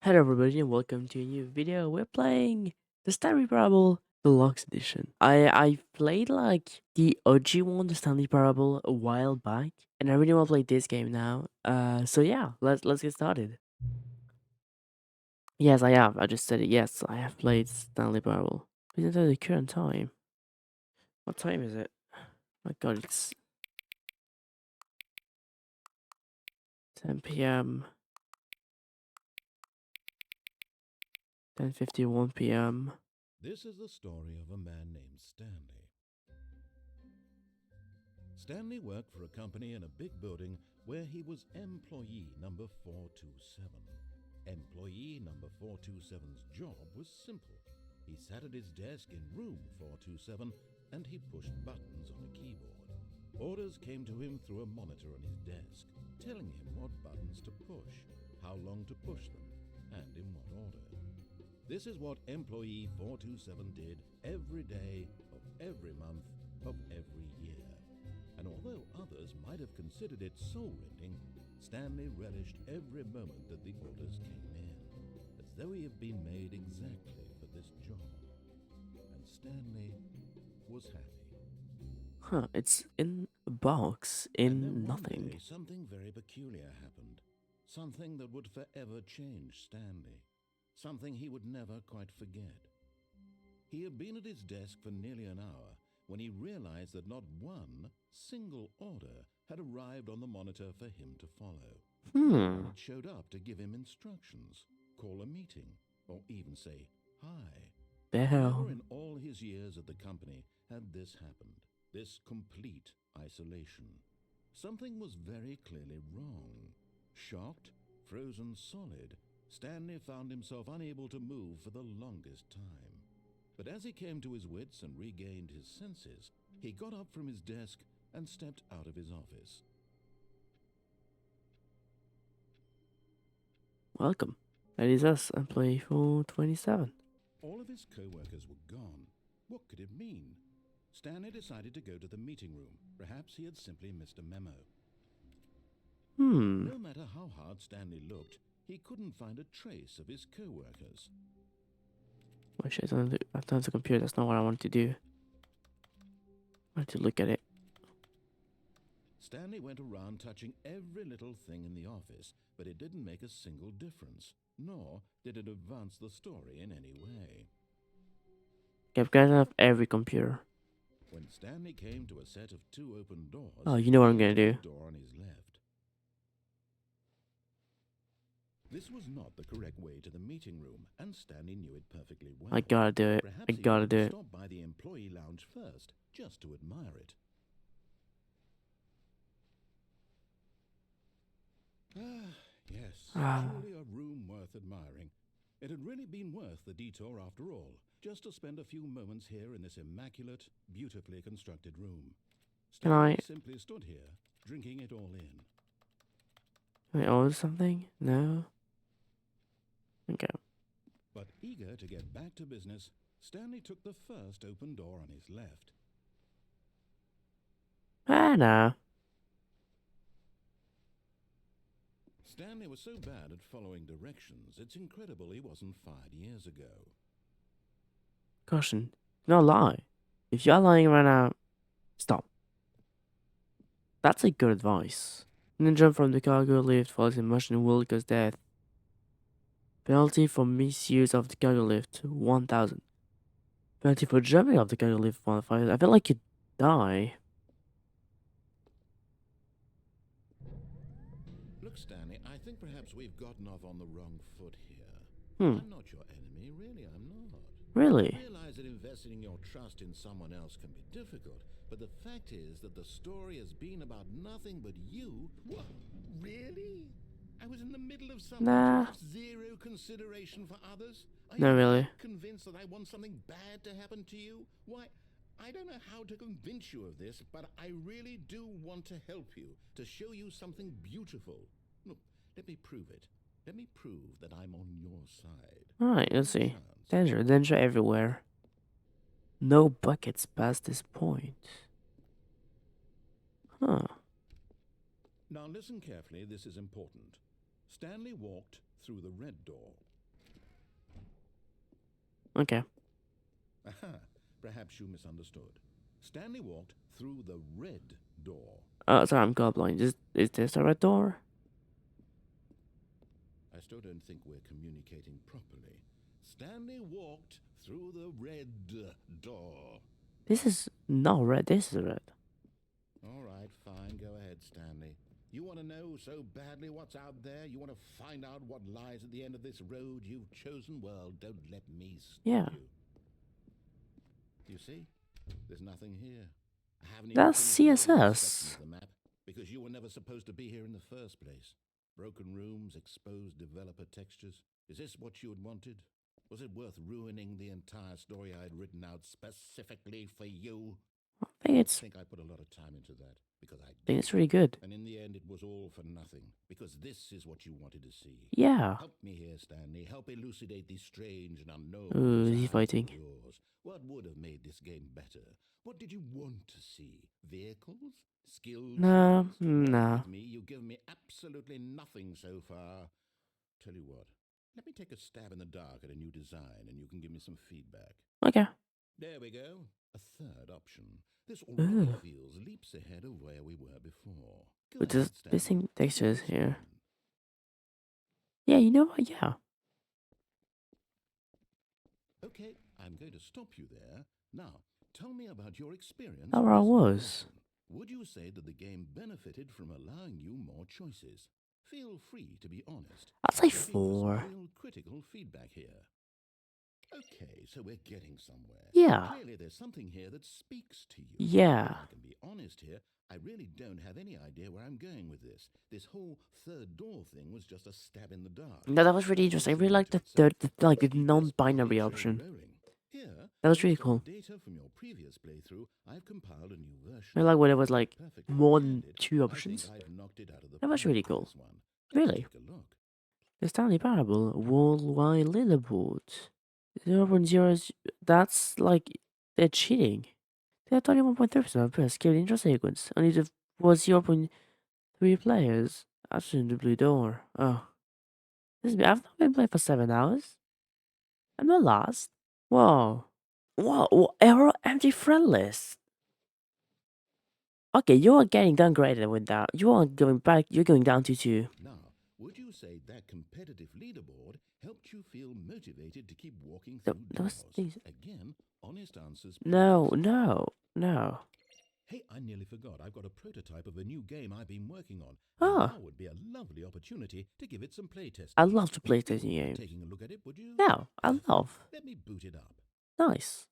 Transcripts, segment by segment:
Hello everybody and welcome to a new video. We're playing the Stanley Parable Deluxe Edition. I played like the OG one, the Stanley Parable, a while back, and I really want to play this game now. So yeah, let's get started. Yes, I have. I just said it. Yes, I have played Stanley Parable. Please enter the current time. What time is it? My God, it's 10 p.m. 10:51 p.m. This is the story of a man named Stanley. Stanley worked for a company in a big building where he was employee number 427. Employee number 427's job was simple. He sat at his desk in room 427 and he pushed buttons on a keyboard. Orders came to him through a monitor on his desk, telling him what buttons to push, how long to push them, and in what order. This is what employee 427 did every day of every month of every year. And although others might have considered it soul-rending, Stanley relished every moment that the orders came in, as though he had been made exactly for this job. And Stanley was happy. Huh? It's in a box And then in one nothing. day, something very peculiar happened. Something that would forever change Stanley. Something he would never quite forget. He had been at his desk for nearly an hour when he realized that not one single order had arrived on the monitor for him to follow. No one had showed up to give him instructions, call a meeting, or even say hi. Never in Damn. all his years at the company had this happened, this complete isolation. Something was very clearly wrong. Shocked, frozen solid, Stanley found himself unable to move for the longest time. But as he came to his wits and regained his senses, he got up from his desk and stepped out of his office. Welcome. That is us, employee 427. All of his co-workers were gone. What could it mean? Stanley decided to go to the meeting room. Perhaps he had simply missed a memo. Hmm. No matter how hard Stanley looked, he couldn't find a trace of his co-workers. Why should I've done the computer? That's not what I wanted to do. I wanted to look at it. Stanley went around touching every little thing in the office, but it didn't make a single difference, nor did it advance the story in any way. I've got enough every computer. When Stanley came to a set of two open Oh, doors, you know what he I'm gonna entered the do. door on his left. This was not the correct way to the meeting room, and Stanley knew it perfectly well. I gotta do it. I Perhaps he gotta wanted do to it. stop by the employee lounge first, just to admire it. Ah, yes, Ah, truly a room worth admiring. It had really been worth the detour after all, just to spend a few moments here in this immaculate, beautifully constructed room. can I? Stanley simply stood here, drinking it all in. Can I order something? No. Okay. But eager to get back to business, Stanley took the first open door on his left. Ah, no. Stanley was so bad at following directions, it's incredible he wasn't fired years ago. Caution. Do not lie. If you're lying right now, stop. That's a good advice. And then jump from the cargo lift falls in motion will cause death. Penalty for misuse of the cargo lift 1,000. Penalty for jumping off the cargo lift 1,500. I feel like you die. Look, Stanley, I think perhaps we've gotten off on the wrong foot here. Hmm. I'm not your enemy, really, I'm not. I Really? realize that investing your trust in someone else can be difficult, but the fact is that the story has been about nothing but you. What? Really? I was in the middle of something and you Nah. have zero consideration for others? Are Not you really. that convinced that I want something bad to happen to you? Why, I don't know how to convince you of this, but I really do want to help you, to show you something beautiful. Look, let me prove it. Let me prove that I'm on your side. Alright, Give let's me a see. chance. Danger. Danger everywhere. No buckets past this point. Huh. Now listen carefully, this is important. Stanley walked through the red door. Okay. Aha, perhaps you misunderstood. Stanley walked through the red door. Sorry, I'm colorblind. Is this a red door? I still don't think we're communicating properly. Stanley walked through the red door. This is not red. This is red. All right, fine. Go ahead, Stanley. You want to know so badly what's out there? You want to find out what lies at the end of this road you've chosen? Well, don't let me stop Yeah. you. You see? There's nothing here. I haven't That's finished building this CSS. section of the map because you were never supposed to be here in the first place. Broken rooms, exposed developer textures. Is this what you had wanted? Was it worth ruining the entire story I had written out specifically for you? I think I it's think I put a lot of time into that because I think it's really good. and in the end, it was all for nothing, because this is what you wanted to see. Yeah. Help me here, Stanley. Help elucidate these strange and unknown He's desires fighting. of yours. What would have made this game better? What did you want to see? Vehicles? Skills? Nah, trees? nah. Believe me, you've given me absolutely nothing so far. Tell you what, let me take a stab in the dark at a new design, and you can give me some feedback. Okay. There we go. A third option. This already Ugh. feels leaps ahead of where we were before. Go With ahead, this Stanley. missing textures Let's here. begin. Yeah, you know what? Yeah. Okay, I'm going to stop you there. Now, tell me about your experience. That's with where I this was. version. Would you say that the game benefited from allowing you more choices? Feel free to be honest. I'd say Maybe give us 4. real critical feedback here. Okay, so we're getting somewhere. Yeah. Clearly, there's something here that speaks to you. Yeah. I can be honest here. I really don't have any idea where I'm going with this. This whole third door thing was just a stab in the dark. No, that was really interesting. I really like the third, like the non-binary option. Here, That was really based on cool. data from your previous playthrough, I've compiled a new version. I like when it was like Perfectly more than candid, 2 I options. think I've knocked it out of the That was really park with cool. this one. Let's Really. take a look. The Stanley Parable worldwide leaderboard. 0.0. That's like they're cheating. They have 21.3% per skill intro sequence. Only the was 0.3 players. Actually, in the blue door. Oh, I've not been playing for 7 hours. I'm not lost. Whoa. Whoa, error empty friend list. Okay, you are getting downgraded with that. You are going back. You're going down to 2. Now, would you say that competitive leaderboard helped you feel motivated to keep walking Th- through those doors? things. Again, honest answers. No, please. no. Hey, I nearly forgot. I've got a prototype of a new game I've been working on. Ah. Now would be a lovely opportunity to give it some playtesting. I love to play You this wouldn't mind game. taking a look at it, would you? No, I Perfect. love. Let me boot it up. Nice.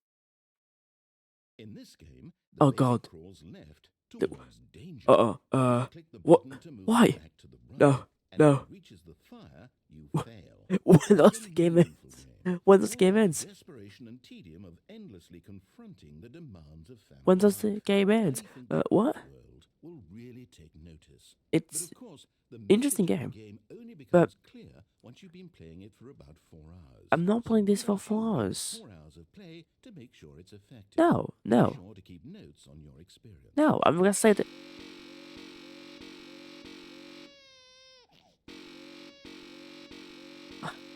In this game, Oh, baby God. crawls left The- towards danger. Click the what? button to move Why? back to the right. No, and no. when it reaches the fire, you fail. When It's a does very the game meaningful ends? game. When does the All game the ends? Desperation and tedium of endlessly confronting the demands of family When does the life. game I end? think that What? this world will really take notice. It's But of course, the interesting message of the game, game only but- becomes clear once you've been playing it for about 4 hours. I'm not So playing this give for it 4 about hours. 4 hours of play to make sure it's effective. No, Be no, sure to keep notes on your experience. no. I'm gonna say that.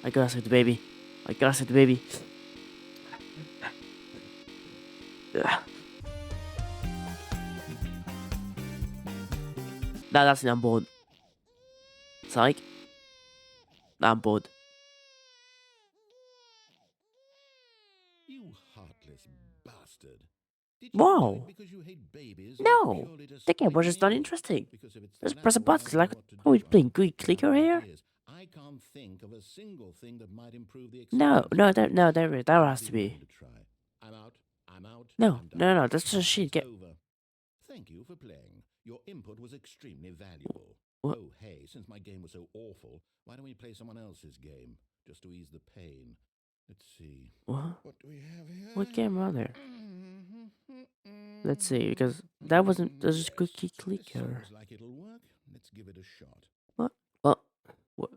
I gotta save the baby. I gotta save the baby. Ugh. Nah, that's it. I'm bored. Psych. Nah, I'm bored. You heartless bastard. Did you do Wow. it because you hate babies? or No. purely to The game spite was just not me? interesting. Because if it's Just the press a latter, I button. don't Like, know what to oh, we're do. playing I good have clicker here. ideas. I can't think of a single thing that might improve the No, experience. there has to Be be. willing to try. I'm out. I'm out. No, I'm done. no, that's just shit. It's Get. over. Thank you for playing. Your input was extremely valuable. What? Oh, hey, since my game was so awful, why don't we play someone else's game? Just to ease the pain. Let's see. What? What do we have here? What game are there? Let's see, because that wasn't. That's just cookie This clicker. sounds like it'll work. Let's give it a shot. What? Oh,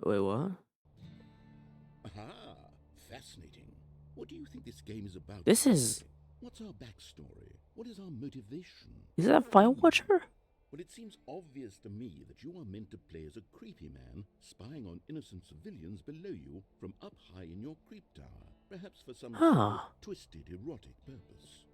wait, what? Aha! Fascinating. What do you think this game is about? This is. What's our backstory? What is our motivation? Is that a file watcher? Well, it seems obvious to me that you are meant to play as a creepy man spying on innocent civilians below you from up high in your creep tower, perhaps for some sort of Ah. twisted erotic purpose.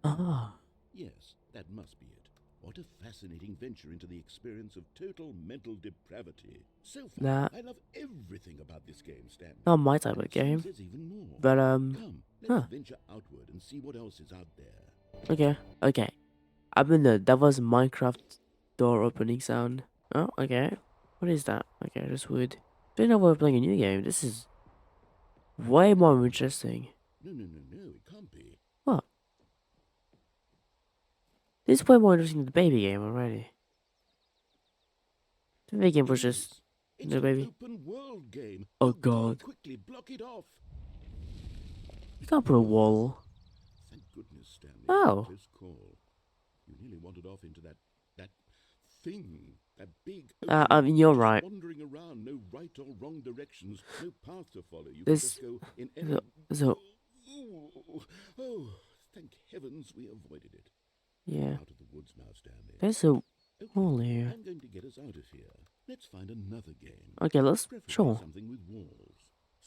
Ah. Yes, that must be it. What a fascinating venture into the experience of total mental depravity. So far, That I love everything about this game, Stanley. not my type And of it seems game. there's even more. But Come, let's huh. venture outward and see what else is out there. Okay. Okay. I mean that was Minecraft door opening sound. Oh, okay. What is that? Okay, that's weird. Don't know we're playing a new game. This is way more interesting. No, no, no, no, it can't be. What? This is way more interesting than the baby game already. The baby game It was just is. It's the an baby. open world game. Oh Darn god. quickly, block it off. You can't put a wall. Thank goodness, Stanley. Oh. Close call. You nearly wandered off into that thing. That big I mean you're just right. wandering around, no right or wrong directions, no path to follow. You can This just go in any. so Oh, thank heavens we avoided it. yeah. Out of the woods now, Stanley. There's a Okay, wall here. I'm going to get us out of here. Let's find another game. Okay, let's Preferably sure. something with walls.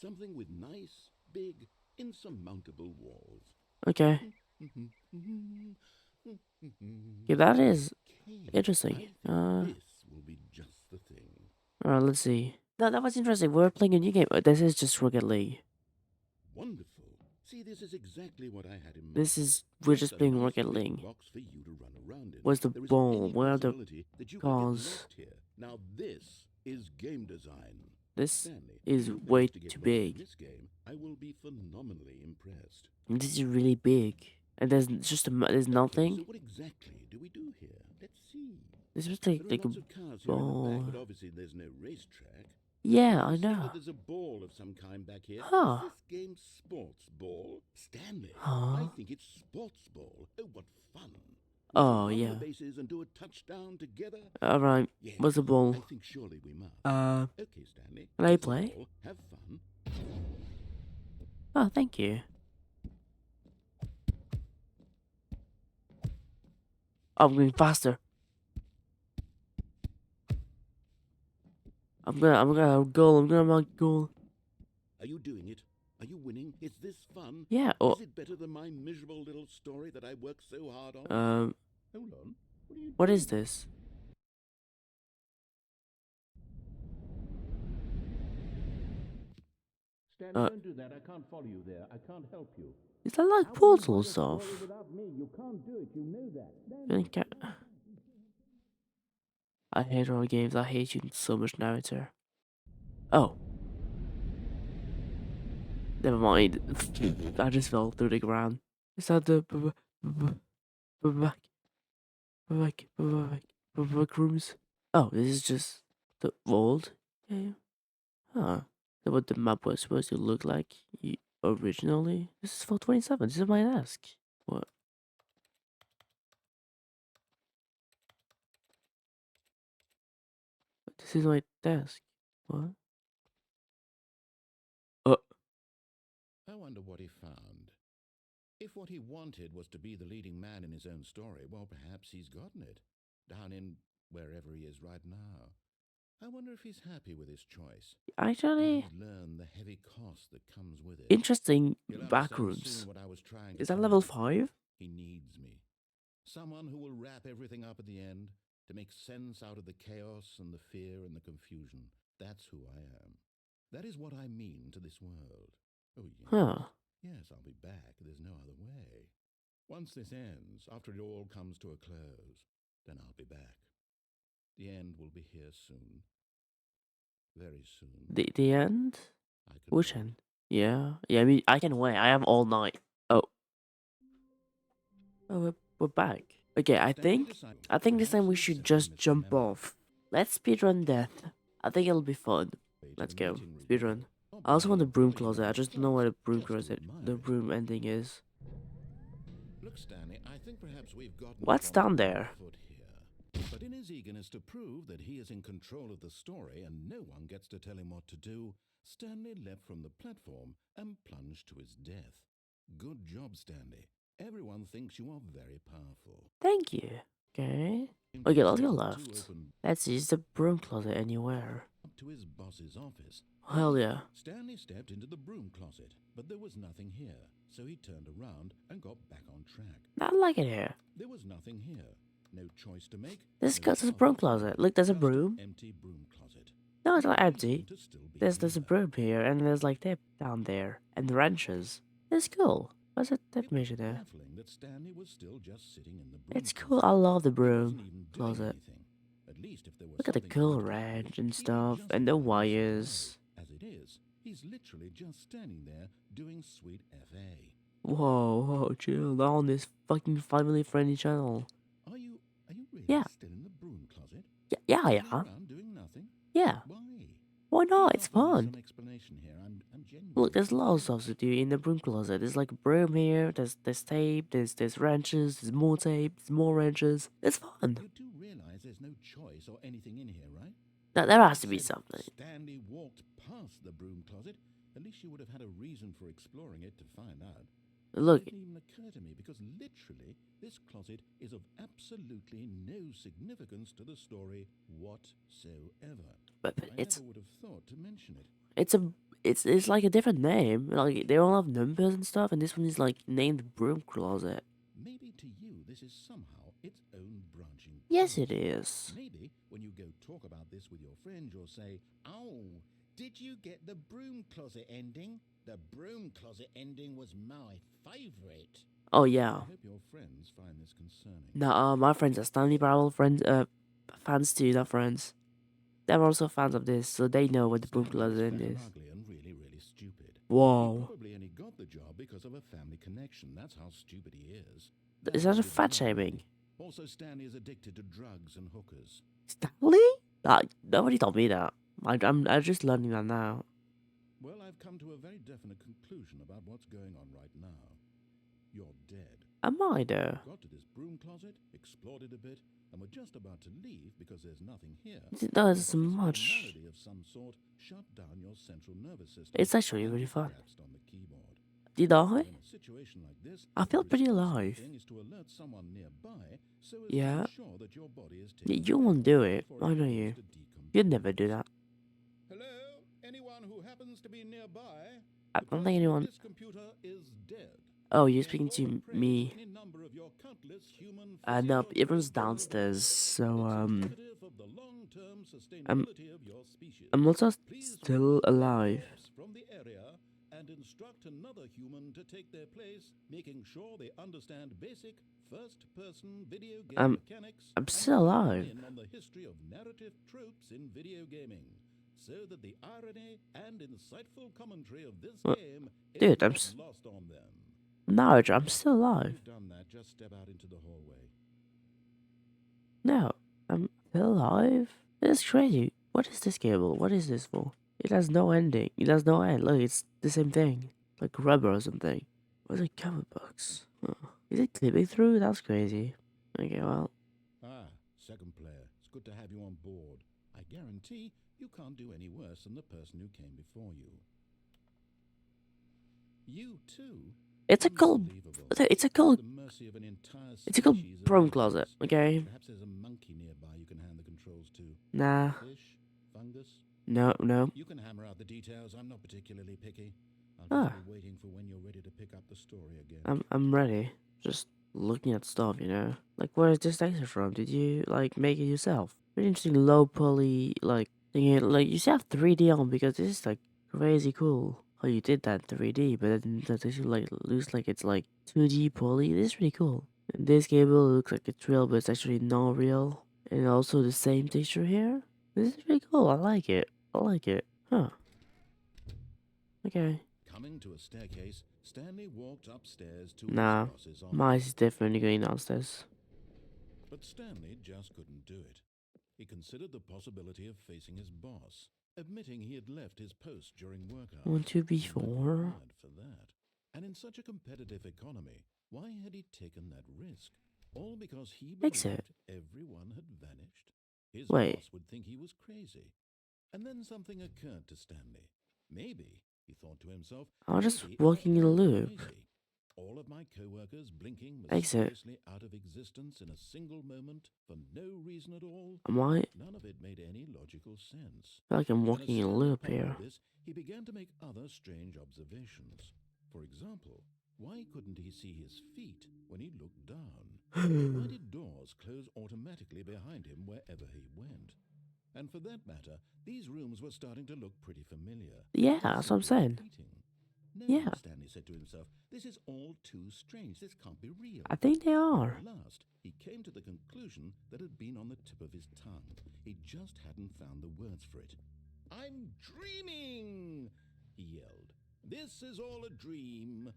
Something with nice, big, insurmountable walls. Okay. Yeah, that is interesting. This will be just the thing. Alright, let's see. No, that was interesting. We're playing a new game. This is just Rocket League. Wonderful. See, this is exactly what I had in mind. This is we're just a playing nice Rocket little League. box for you to run around in. Where's the There isn't ball? any Where are the possibility that you could get cars? lost here. Now this is game design. This Stanley, is if you way manage to get too lost in big. this game, I will be phenomenally impressed. This is really big. And there's just there's Okay, nothing. so what exactly do we do here? Let's see. This is There like are a lots of cars here in the ball. back, but obviously there's no racetrack. Yeah, I I see know. that there's a ball of some kind back here. Huh. Is this game sports ball? Stanley, Huh? I think it's sports ball. Oh, what fun. We Oh should run yeah. the bases and do a touchdown together. Alright. Yes, What's the I ball? think surely we must. Okay, Stanley. Can I here's the play? ball. Have fun. Oh, thank you. I'm going faster. I'm gonna goal. I'm gonna make goal. Are you doing it? Are you winning? Is this fun? Yeah. Oh. Is it better than my miserable little story that I worked so hard on? Hold on. What are you What doing? is this? Stanley, don't do that. I can't follow you there. I can't help you. Is that like portal stuff? Without me, you can't do it. You know that. Okay. I hate horror games. I hate you so much, narrator. Oh. Never mind. I just fell through the ground. Is that the back rooms? Oh, this is just the vault. Yeah. Huh. That what the map was supposed to look like originally? This is 427. This is my desk. What? This is my desk. What? I wonder what he found. If what he wanted was to be the leading man in his own story, well, perhaps he's gotten it. Down in wherever he is right now. I wonder if he's happy with his choice. Actually, He's learned the heavy cost that comes with it. interesting You'll back understand rooms. soon what I was trying to Is that tell level you. 5? He needs me. Someone who will wrap everything up at the end to make sense out of the chaos and the fear and the confusion. That's who I am. That is what I mean to this world. Oh, yes. Huh. Yes, I'll be back. There's no other way. Once this ends, after it all comes to a close, then I'll be back. The end will be here soon. Very soon. The end? I could Which wait. end? Yeah. Yeah, I mean, I can wait. I have all night. Oh. Oh, we're back. Okay, I think this time we should just jump off. Let's speedrun death. I think it'll be fun. Let's go. Speedrun. I also want the broom closet. I just don't know where the broom closet, the broom ending is. Look, Stanley, I think perhaps we've gotten What's off on down the wrong there? foot here. But in his eagerness to prove that he is in control of the story and no one gets to tell him what to do, Stanley leapt from the platform and plunged to his death. Good job, Stanley. Everyone thinks you are very powerful. Thank you. Okay. Came Okay, to let's go discuss the two left. open Let's see, is the broom closet anywhere? up to his boss's office. Hell yeah. Stanley stepped into the broom closet, but there was nothing here, so he turned around and got back on track. I like it here. There was nothing here. No choice to make. This No goes to the path broom to follow, closet. Look, there's a just broom. empty broom closet. No, it's not No empty. reason to still be There's a here. broom here, and there's like tape down there, and wrenches. It's cool. What's that tape It was measure there? baffling that Stanley was still just sitting in the broom It's closet. cool. I love the He broom wasn't even doing closet. anything. At least if there was Look at the something cool for him to do, wrench and he'd be stuff, justified and the in saying wires. no. As it is, he's literally just standing there doing sweet FA. Whoa, chill. Not on this fucking family-friendly channel. Are you really Yeah. still in the broom closet? Yeah, Sitting yeah. around doing nothing? Yeah. Why? Why not? Please It's offer me fun. some explanation here. I'm genuinely Look, there's lots of curious. stuff to do in the broom closet. There's like a broom here, there's tape, there's wrenches, there's more tape, there's more wrenches. It's fun. You do realize there's no choice or anything in here, right? There has to You be said something. Stanley walked past the broom closet. At least you would have had a reason for exploring it to find out. Look, It didn't even occur to me because literally this closet is of absolutely no significance to the story whatsoever. but I it's never would have thought to mention it. it's like a different name. Like they all have numbers and stuff, and this one is like named broom closet. Maybe to you this is somehow its own branching. Yes, path. it is. Maybe when you go talk about this with your friends, you'll say, "Oh, did you get the broom closet ending? The broom closet ending was my favorite." Oh I yeah. hope your friends find this concerning. No, my friends are Stanley Parable friends, fans too, not friends. They're also fans of this, so they know what the broom Stanley was closet fat and is. ugly and really stupid. He Whoa. probably only got the job because of a family connection. That's how stupid he is. Is that a probably fat did not know. shaming? Also, Stanley is addicted to drugs and hookers. Stanley? Nobody told me that. I'm just learning that now. Well, I've come to a very definite conclusion about what's going on right now. You're dead. Am I though? Got to this broom closet, explored it a bit, and we're just about to leave because there's nothing here. There's Your body's much. malady of some sort shut down your central nervous system. It's actually and really you fun. collapsed on the keyboard. Did Well, I? in a situation like this, I feel the pretty responsible alive. thing is to alert someone nearby so as Yeah. to ensure that your body is Yeah, taken you care won't of do it. before I know begins you. to decompose. You'd never do that. Hello? Anyone who happens to be nearby? I don't think anyone. This computer is dead. Oh, you're speaking to me. Any number of your countless human No, physiological everyone's capabilities. downstairs, so It's indicative of the long-term I'm sustainability of your species. I'm also Please still remove the alive. corpse from the area and instruct another human to take their place, making sure they understand basic first-person video game I'm mechanics I'm and still hone alive. in on the history of narrative tropes in video gaming, so that the irony and insightful commentary of this Well, game is dude, not lost on them. No, I'm still When alive. you've done that, just step out into the hallway. No, I'm still alive. This is crazy. What is this cable? What is this for? It has no ending. It has no end. Look, it's the same thing, like rubber or something. What's a comic box? Oh. Is it clipping through? That's crazy. Okay, well, Ah, second player. It's good to have you on board. I guarantee you can't do any worse than the person who came before you. You too? it's a cool. Unbelievable. It's a cool. At the mercy of an entire It's a cool species of broom closet. monkeys. Okay. Perhaps there's a monkey nearby you can hand the controls to. Nah. Fish? Fungus? No. You can hammer out the details. I'm not particularly picky. I'll Ah. just be waiting for when you're ready to pick up the story again. I'm ready. Just looking at stuff, you know. Like, where is this texture from? Did you like make it yourself? Very interesting, low poly like thing. Like you should have 3D on because this is like crazy cool. How you did that 3D, but then that actually like looks like it's like 2D poly. This is really cool. And this cable looks like it's real, but it's actually not real. And also the same texture here. This is really cool. I like it. Huh. Okay. Coming to a staircase, Stanley walked upstairs to Nah. his boss's office. Mine is definitely going downstairs. But Stanley just couldn't do it. He considered the possibility of facing his boss, admitting he had left his post during work hours. Want to be He worked four? hard for that. And in such a competitive economy, why had he taken that risk? All because he Fix believed it. everyone had vanished? His Wait. boss would think he was crazy. And then something occurred to Stanley. Maybe, he thought to himself, I was just maybe I walking in a am loop. crazy. All of my co-workers blinking Exit. mysteriously out of existence in a single moment for no reason at all. Am I? None of it made any logical sense. I feel like I'm And walking as in a Stanley loop pondered here. this, he began to make other strange observations. For example, why couldn't he see his feet when he looked down? Why did doors close automatically behind him wherever he went? And for that matter, these rooms were starting to look pretty familiar. Yeah, They that's what I'm seemed saying. repeating. No, Yeah. Stanley said to himself, this is all too strange. This can't be real. I think they are. At last, he came to the conclusion that had been on the tip of his tongue. He just hadn't found the words for it. I'm dreaming, he yelled. This is all a dream.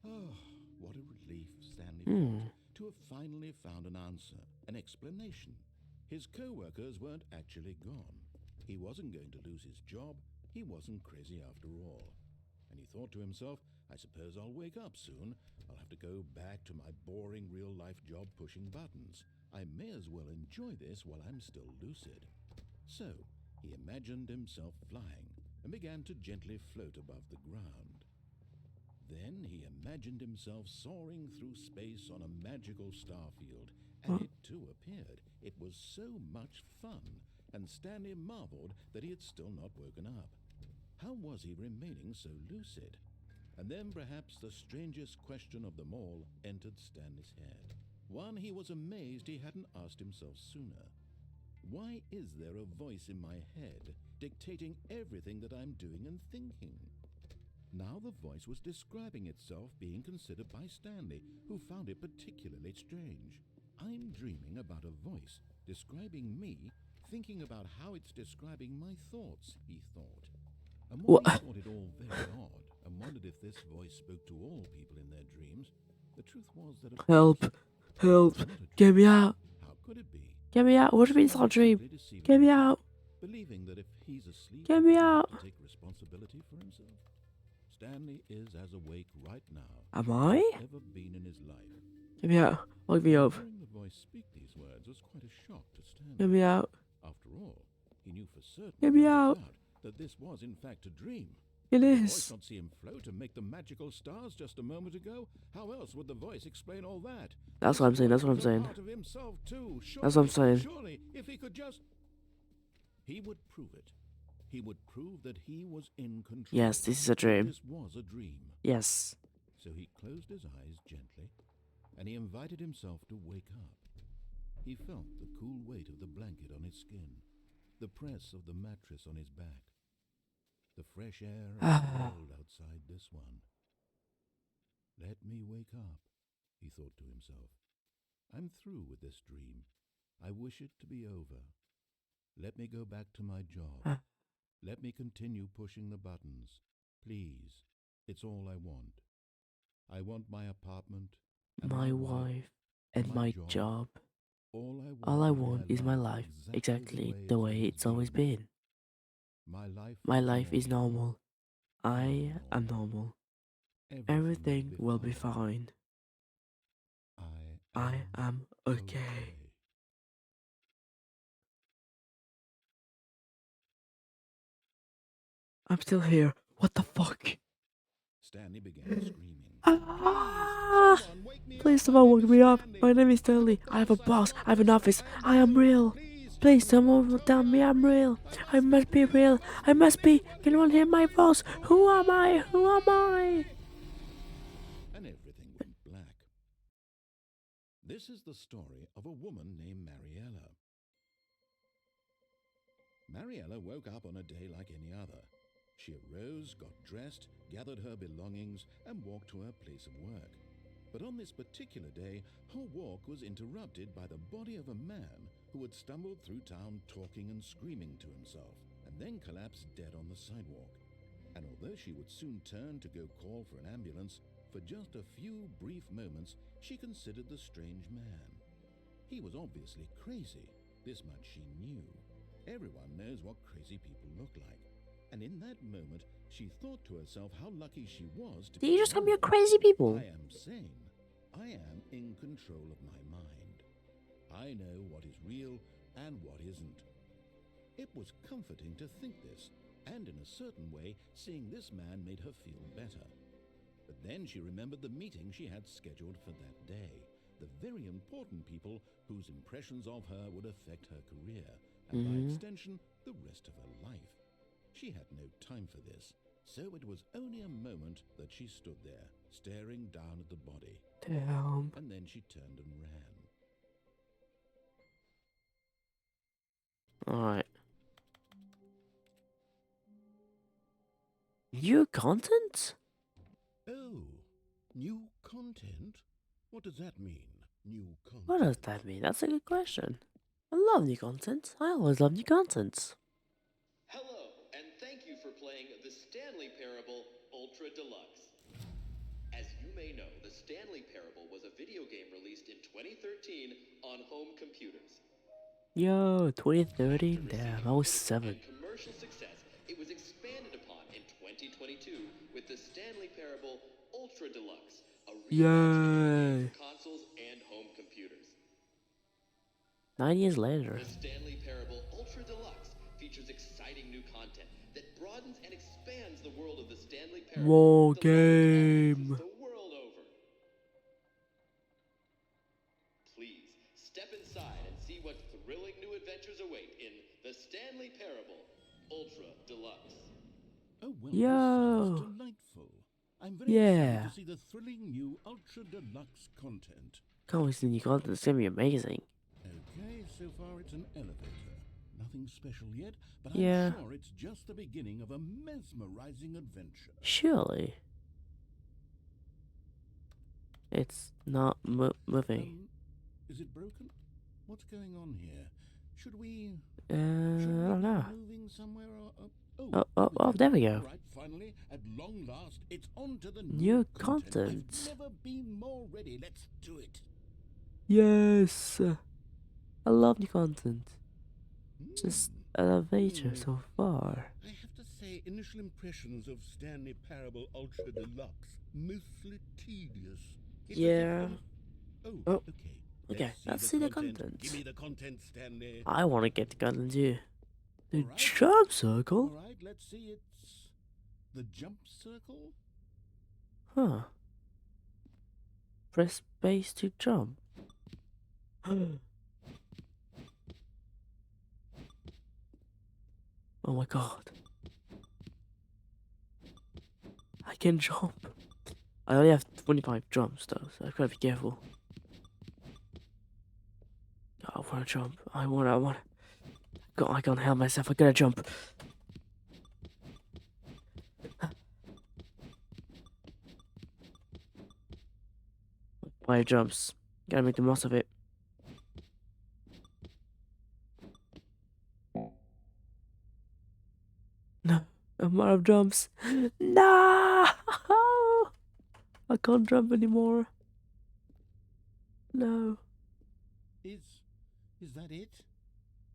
Oh, what a relief, Stanley felt, to have finally found an answer, an explanation. His co-workers weren't actually gone. He wasn't going to lose his job. He wasn't crazy after all. And he thought to himself, I suppose I'll wake up soon. I'll have to go back to my boring real-life job pushing buttons. I may as well enjoy this while I'm still lucid. So, he imagined himself flying and began to gently float above the ground. Then he imagined himself soaring through space on a magical starfield, and it too appeared. It was so much fun, and Stanley marveled that he had still not woken up. How was he remaining so lucid? And then perhaps the strangest question of them all entered Stanley's head. One he was amazed he hadn't asked himself sooner. Why is there a voice in my head dictating everything that I'm doing and thinking? Now the voice was describing itself being considered by Stanley, who found it particularly strange. I'm dreaming about a voice describing me, thinking about how it's describing my thoughts, he thought. And while he thought it all very odd and wondered if this voice spoke to all people in their dreams, the truth was that of Help. course, Help. it was not a Get me dream. out. How could it be? Get me out. What do you mean it's not a dream? Simply deceiving Get me himself, out. believing that if he's asleep, Get he me doesn't have out. to take responsibility for himself. Stanley is as awake right now Am as I? he's ever been in his life. Get me out. Lock me up. Hearing the voice speak these words was quite a shock to Stanley. Get me out. After all, he knew for certain, Get me without a out. doubt, that this was in fact a dream. It Did the voice is. not see him float and make the magical stars just a moment ago? How else would the voice explain all that? That's what I'm saying. That's what I'm This was a saying. part of himself too. That's what I'm saying. Surely, if he could just... He would prove it. He would prove that he was in control. Yes, this is a dream. This was a dream. Yes. So he closed his eyes gently, and he invited himself to wake up. He felt the cool weight of the blanket on his skin, the press of the mattress on his back, the fresh air of the world outside this one. Let me wake up, he thought to himself. I'm through with this dream. I wish it to be over. Let me go back to my job. Let me continue pushing the buttons. Please, it's all I want. I want my apartment, and My wife and my job. All I want is my life exactly the way it's always been. My life is normal. I am normal. Everything will be fine. I am okay. I'm still here. What the fuck? Stanley began screaming. Ah! Someone wake me Please, up. someone My wake name me is up. Stanley. My name is Stanley. I have a boss. I have an office. I am real. Please, someone will tell me I'm real. I must be real. I must be. Can anyone hear my voice? Who am I? Who am I? And everything went black. This is the story of a woman named Mariella. Mariella woke up on a day like any other. She arose, got dressed, gathered her belongings, and walked to her place of work. But on this particular day, her walk was interrupted by the body of a man who had stumbled through town talking and screaming to himself, and then collapsed dead on the sidewalk. And although she would soon turn to go call for an ambulance, for just a few brief moments she considered the strange man. He was obviously crazy, this much she knew. Everyone knows what crazy people look like. And in that moment, she thought to herself how lucky she was to Did you just call me a normal. crazy people? I am sane. I am in control of my mind. I know what is real and what isn't. It was comforting to think this, and in a certain way, seeing this man made her feel better. But then she remembered the meeting she had scheduled for that day. The very important people whose impressions of her would affect her career, and by extension, the rest of her life. She had no time for this, so it was only a moment that she stood there, staring down at the body, Damn. and then she turned and ran. Alright. New content? Oh, new content? What does that mean, new content? What does that mean? That's a good question. I love new content. I always love new content. Hello, and thank you for playing the Stanley Parable Ultra Deluxe. As you may know, the Stanley Parable was a video game released in 2013 on home computers. Yo, 2030? After Damn, receiving I was critical 7. and commercial success, it was expanded upon in 2022 with the Stanley Parable Ultra Deluxe, a reimagined game for consoles and home computers. 9 years later. The Stanley Parable Ultra Deluxe features exciting new content that broadens and expands the world of the Stanley Parable. Whoa, delighting game. audiences the world over. Please step inside and see what thrilling new adventures await in the Stanley Parable Ultra Deluxe. Oh, well, Yo. this sounds delightful. I'm very Yeah. excited to see the thrilling new Ultra Deluxe content. Can't wait to see the new content. It's gonna be amazing. Okay, so far it's an elevator. Nothing special yet, but Yeah. I'm sure it's just the beginning of a mesmerizing adventure. Surely. It's not moving. Is it broken? What's going on here? Should we... I should we don't be know. moving somewhere or... Oh, there we go. All right, finally, at long last, it's on to the New content. content. I've never been more ready. Let's do it. Yes. I love new content. Just Hmm. elevator so far. I have to say, initial impressions of Stanley Parable Ultra Deluxe, mostly tedious. It's as if Yeah. Oh, Oh, okay. let's see the content. Give me the content, Stanley. I want to get the content too. The Alright. jump All circle? right, let's see. It's the jump circle. Huh. Press space to jump. Oh my god. I can jump. I only have 25 jumps though, so I've got to be careful. I want to jump. I want. I can't help myself. I gotta jump. Five jumps. Gotta make the most of it. No, I'm out of jumps. No, I can't jump anymore. No. Is that it?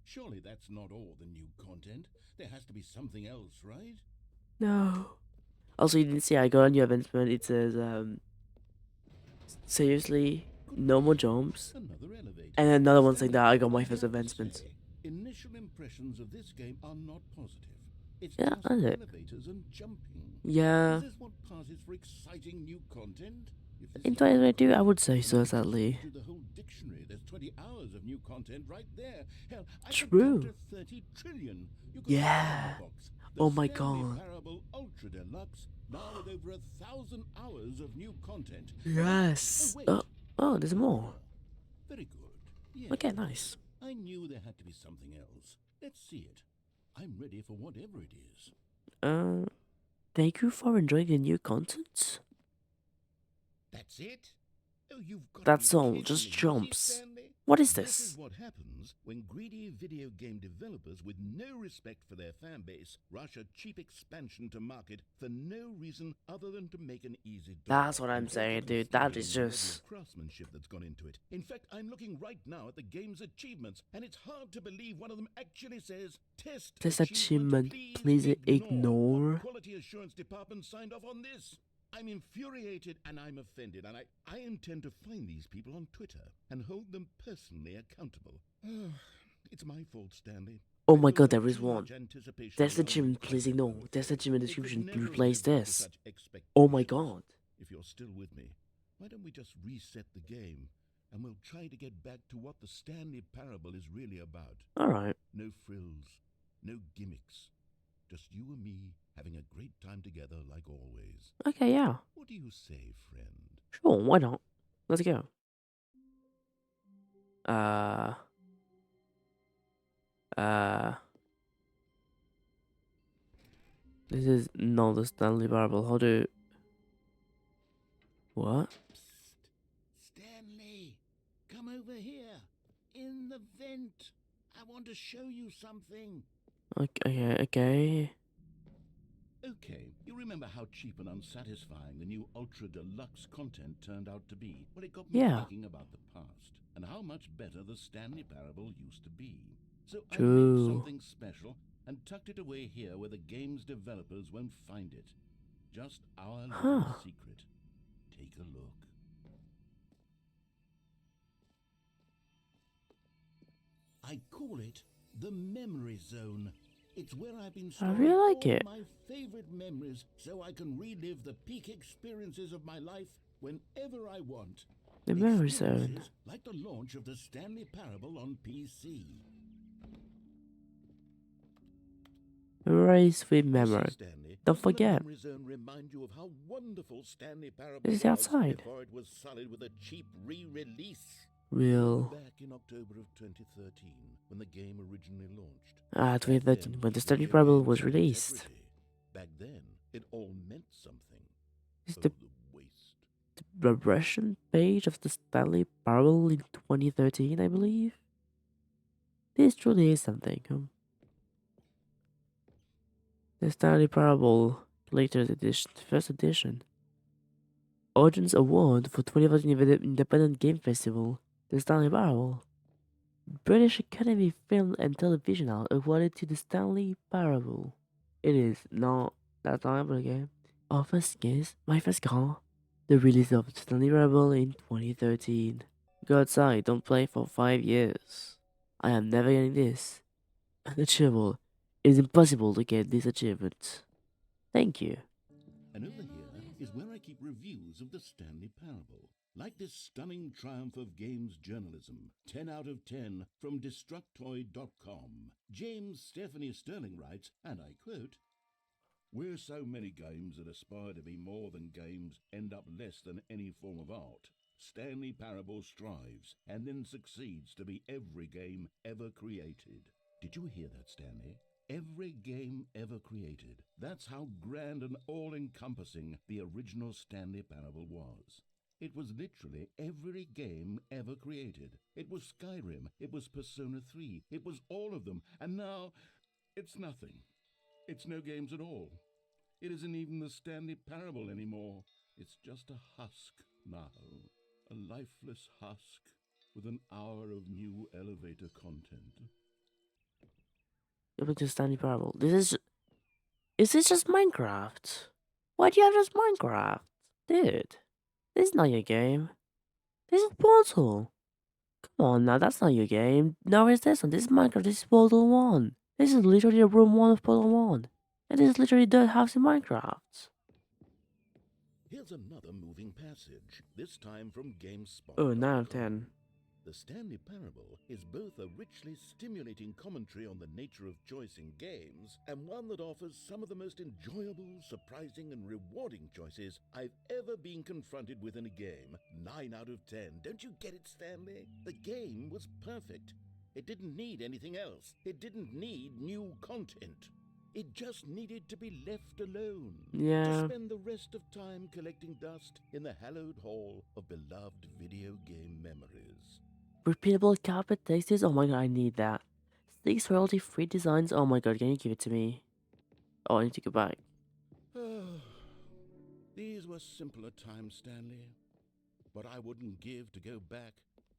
Surely that's not all the new content. There has to be something else, right? No. Also, you didn't see I got a new advancement. It says, seriously, no more jumps. Another elevator. And another one saying that I got my I first have to advancement. say, initial impressions of this game are not positive. It's Yeah, just is it? elevators and jumping. Yeah. Is this what passes for exciting new content? If this In is what 2022, I passes, would say then so, I can sadly. do the whole dictionary. There's 20 hours of new content right there. Hell, I True. could count to 30 trillion. You could Yeah. open the box. The Oh my Stanley god. Parable Ultra Deluxe, now with over 1,000 hours of new content. Yes. Oh, wait. Oh, there's more. Very good. Yes. Okay, nice. I knew there had to be something else. Let's see it. I'm ready for whatever it is. Thank you for enjoying the new content. That's it? Oh, you've got That's to be all, kidding just me, jumps. Stanley. What is This is this? what happens when greedy video game developers with no respect for their fan base rush a cheap expansion to market for no reason other than to make an easy dollar. That's what I'm And saying, also dude. That considering is the level just... of craftsmanship that's gone into it. In fact, I'm looking right now at the game's achievements, and it's hard to believe one of them actually says, "Test This achievement, achievement, please ignore." What quality assurance department signed off on this? I'm infuriated and I'm offended, and I intend to find these people on Twitter and hold them personally accountable. It's my fault, Stanley. Oh I my built god, up there is too one. much anticipation There's the around achievement, this please concept ignore. of There's the it. achievement It could description to never replace live up to this. such Oh my expectations. god. if you're still with me, why don't we just reset the game and we'll try to get back to what the Stanley Parable is really about? Alright. No frills, no gimmicks. Just you and me having a great time together like always. Okay, yeah. What do you say, friend? Sure, why not? Let's go. This is not the Stanley Parable. How do... What? Psst. Stanley, come over here. In the vent. I want to show you something. Okay. Okay, you remember how cheap and unsatisfying the new Ultra Deluxe content turned out to be? Well, it got me Yeah. thinking about the past and how much better the Stanley Parable used to be. So I True. made something special and tucked it away here where the game's developers won't find it. Just our little Huh. secret. Take a look. I call it the Memory Zone. It's where I've been I storing really like all it. my favorite memories so I can relive the peak experiences of my life whenever I want. The Memory Zone. Experiences like the launch of the Stanley Parable on PC. Very sweet You see, memory. Stanley, Don't doesn't forget. the Memory Zone remind you of how wonderful Stanley Parable This is was outside. before it was sullied with a cheap re-release? Real. Back in October of 2013, when the game originally launched. 2013, when the Stanley video Parable game was had released. integrity. Back then, it all meant something. This is Oh, the the waste. progression page of the Stanley Parable in 2013, I believe. This truly is something. The Stanley Parable Collector's Edition, first edition. Audience Award for 2014 Independent Game Festival. The Stanley Parable. British Academy Film and Television awarded to the Stanley Parable. It is not that time again. Our first guess, my first call. The release of Stanley Parable in 2013. Go outside, don't play for 5 years. I am never getting this. Unachievable. It is impossible to get this achievement. Thank you. And over here is where I keep reviews of the Stanley Parable. Like this stunning triumph of games journalism, 10 out of 10 from Destructoid.com. James Stephanie Sterling writes, and I quote, "Where so many games that aspire to be more than games end up less than any form of art, Stanley Parable strives and then succeeds to be every game ever created." Did you hear that, Stanley? Every game ever created. That's how grand and all-encompassing the original Stanley Parable was. It was literally every game ever created. It was Skyrim, it was Persona 3, it was all of them, and now it's nothing. It's no games at all. It isn't even the Stanley Parable anymore. It's just a husk now. A lifeless husk with an hour of new elevator content. Look at the Stanley Parable. Is this just Minecraft? Why do you have just Minecraft? Dude, this is not your game. This is Portal. Come on now, that's not your game. No, it's this one. This is Minecraft. This is Portal 1. This is literally a room 1 of Portal 1. And this is literally Dirt House in Minecraft. Here's another moving passage, this time from GameSpot. Oh, 9 out of 10. The Stanley Parable is both a richly stimulating commentary on the nature of choice in games and one that offers some of the most enjoyable, surprising, and rewarding choices I've ever been confronted with in a game. 9 out of 10. Don't you get it, Stanley? The game was perfect. It didn't need anything else. It didn't need new content. It just needed to be left alone. Yeah. To spend the rest of time collecting dust in the hallowed hall of beloved video game memories. Repeatable carpet textures. Oh my god, I need that. 6 royalty-free designs. Oh my god, can you give it to me? Oh, I need to go back. These were simpler times, Stanley. But I wouldn't give to go back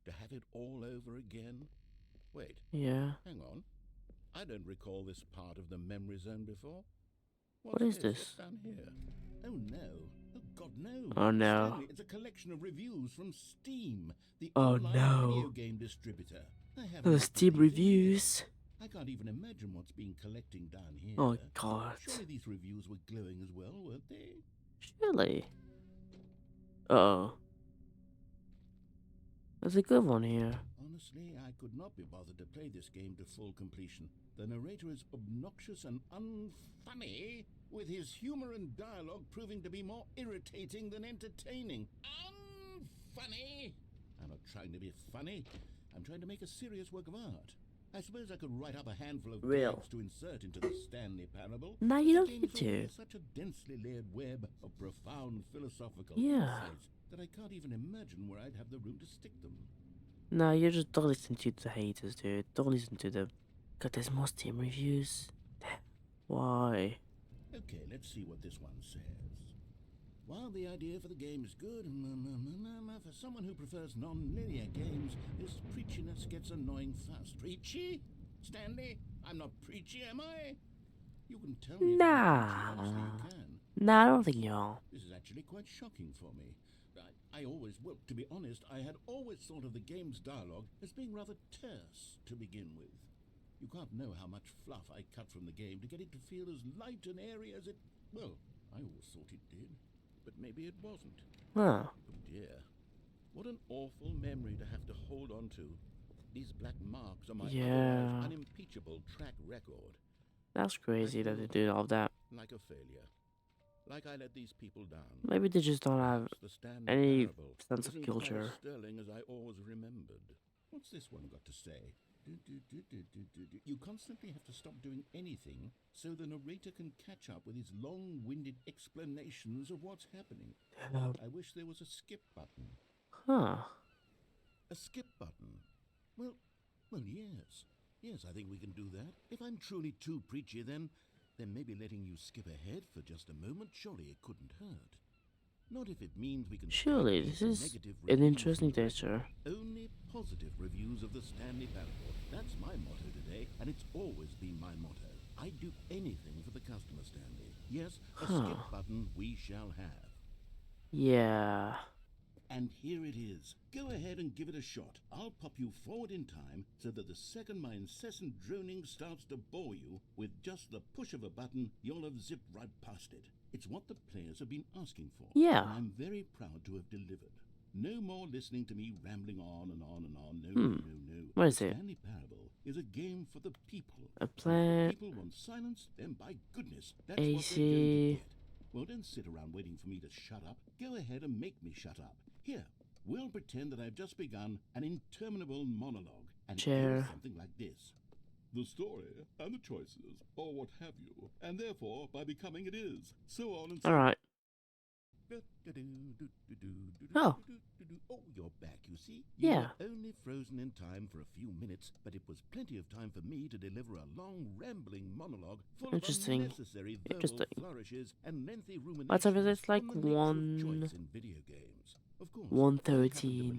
to have it all over again. Wait, Yeah. hang on. I don't recall this part of the memory zone before. What is What's this? down here? Oh no. Oh God, no. Oh no. Stanley, it's a collection of reviews from Steam, the Oh, online no. video game distributor. I haven't The looked at Steam these in reviews. years. I can't even imagine what's been collecting down here. Oh god. Surely these reviews were glowing as well, weren't they? Surely. Uh-oh. There's a good one here. Honestly, I could not be bothered to play this game to full completion. The narrator is obnoxious and unfunny, with his humor and dialogue proving to be more irritating than entertaining. Unfunny! I'm not trying to be funny. I'm trying to make a serious work of art. I suppose I could write up a handful of Real. gags to insert into the Stanley Parable. No, but you the don't game need is already to. such a densely layered web of profound philosophical Yeah. insights that I can't even imagine where I'd have the room to stick them. No, you just don't listen to the haters, dude. Don't listen to them. God, there's more Steam reviews. Why? Okay, let's see what this one says. While the idea for the game is good, for someone who prefers non-linear games, this preachiness gets annoying fast. Preachy? Stanley? I'm not preachy, am I? You can tell me if I'm preachy, honestly, you can. Nah, I don't think you are. This is actually quite shocking for me. I always, well, to be honest, I had always thought of the game's dialogue as being rather terse to begin with. You can't know how much fluff I cut from the game to get it to feel as light and airy as it... Well, I always thought it did, but maybe it wasn't. Huh. Oh dear. What an awful memory to have to hold on to. These black marks on my Yeah. otherwise unimpeachable track record. That's crazy that they did all that. Like a failure. Like I let these people down. Maybe they just don't have Perhaps the Stanley any Parable sense of isn't quite as culture. sterling as I always remembered. What's this one got to say? You constantly have to stop doing anything so the narrator can catch up with his long-winded explanations of what's happening. I wish there was a skip button. Huh. A skip button? Well, yes. Yes, I think we can do that. If I'm truly too preachy, then maybe letting you skip ahead for just a moment, surely it couldn't hurt. Not if it means we can... Surely, strike this these is negative an reviews interesting from the texture. record. Only positive reviews of the Stanley Parable. That's my motto today, and it's always been my motto. I'd do anything for the customer, Stanley. Yes, a skip button we shall have. Yeah. And here it is. Go ahead and give it a shot. I'll pop you forward in time so that the second my incessant droning starts to bore you, with just the push of a button, you'll have zipped right past it. It's what the players have been asking for. Yeah. And I'm very proud to have delivered. No more listening to me rambling on and on and on. No. What is The it? Stanley Parable is a game for the people. A And if plan. the people want silence, then by goodness, that's what they're going to get. Well, don't sit around waiting for me to shut up. Go ahead and make me shut up. Here, we'll pretend that I've just begun an interminable monologue. And it Chair. goes something like this. The story and the choices, or what have you, and therefore, by becoming it is. So on and so Alright. Oh. Oh, you're back, you see? Yeah. You were only frozen in time for a few minutes, but it was plenty of time for me to deliver a long, rambling monologue full Interesting. of unnecessary verbal Interesting. flourishes and lengthy ruminations What time is it? It's like on the nature of 1 choice in video games. Of course, 1:13. I happen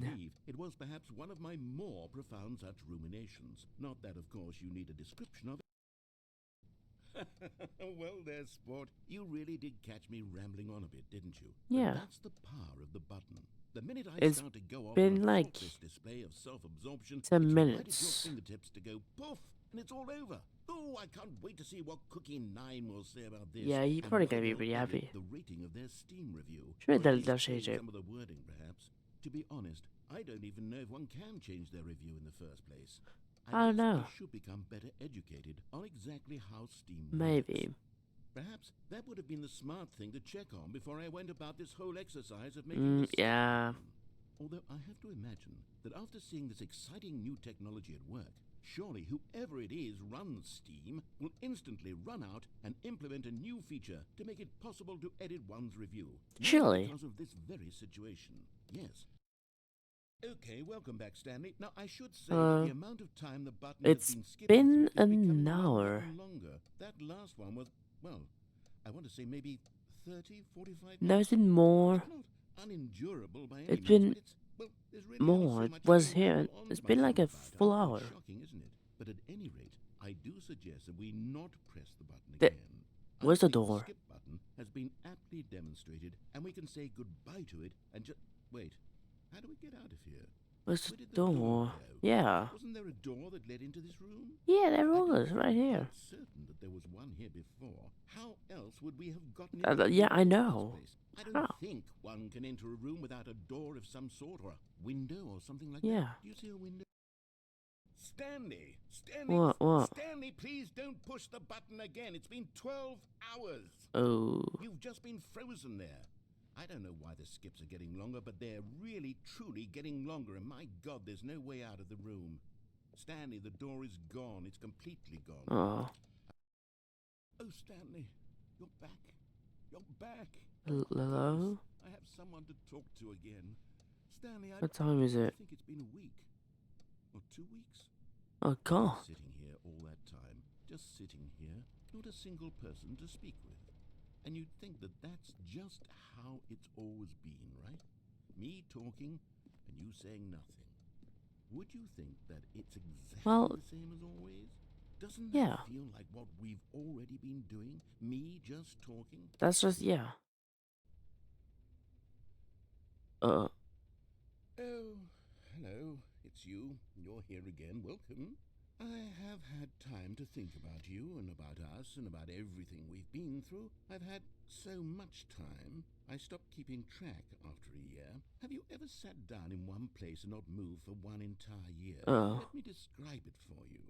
to believe it was perhaps one of my more profound such ruminations. Not that, of course, you need a description of it. Well, there, sport. You really did catch me rambling on a bit, didn't you? But Yeah. that's the power of the button. The minute I It's start to go off been on a like faultless display of self-absorption, 10 it's minutes. right at your fingertips to go poof, and it's all over. Oh, I can't wait to see what Cookie 9 will say about this. Yeah, you're and probably what gonna be they'll pretty edit happy. The rating of their Steam review. Sure, Or at they'll least change change it. some of the wording, perhaps. To be honest, I don't even know if one can change their review in the first place. I don't guess know. I should become better educated on exactly how Steam works. Maybe. Perhaps that would have been the smart thing to check on before I went about this whole exercise of making this. Yeah. Although I have to imagine that after seeing this exciting new technology at work, surely whoever it is runs Steam will instantly run out and implement a new feature to make it possible to edit one's review. Merely Surely. because of this very situation. Yes. Okay, welcome back, Stanley. Now, I should say that the amount of time the button it's has been skipping been through is an becoming hour. longer and longer. That last one was, well, I want to say maybe 30, 45 minutes. No, it's been more. It's not unendurable by any It's means, been but it's, well, there's really only more. so It much was I can here. ramble on It's to been like a myself about. full Quite hour. Shocking, isn't it? But at any rate, I do suggest that we not press the button The- again. I where's the think door? skip button has been aptly demonstrated, and we can say goodbye to it and just wait. How do we get out of here? Where's Where the did the door door? go? Yeah. Wasn't there a door that led into this room? Yeah, there I don't was, right feel here. quite certain that there was one here before. How else would we have gotten into the Yeah, room I in the know. first place? I don't How? think one can enter a room without a door of some sort or a window or something like Yeah. that. Do you see a window? Stanley! What? Stanley, please don't push the button again. It's been 12 hours. Oh. You've just been frozen there. I don't know why the skips are getting longer, but they're really, truly getting longer. And my God, there's no way out of the room. Stanley, the door is gone. It's completely gone. Oh. Oh, Stanley, you're back. You're back. Hello? I have someone to talk to again. Stanley, I What time is it? think it's been a week. Or 2 weeks. Oh, God. Sitting here all that time. Just sitting here. Not a single person to speak with. And you'd think that that's just how it's always been, right? Me talking and you saying nothing. Would you think that it's exactly Well, the same as always? Doesn't yeah. that feel like what we've already been doing? Me just talking? That's just, yeah. Oh, hello. It's you. You're here again. Welcome. I have had time to think about you and about us and about everything we've been through. I've had so much time, I stopped keeping track after a year. Have you ever sat down in one place and not moved for one entire year? Oh. Let me describe it for you.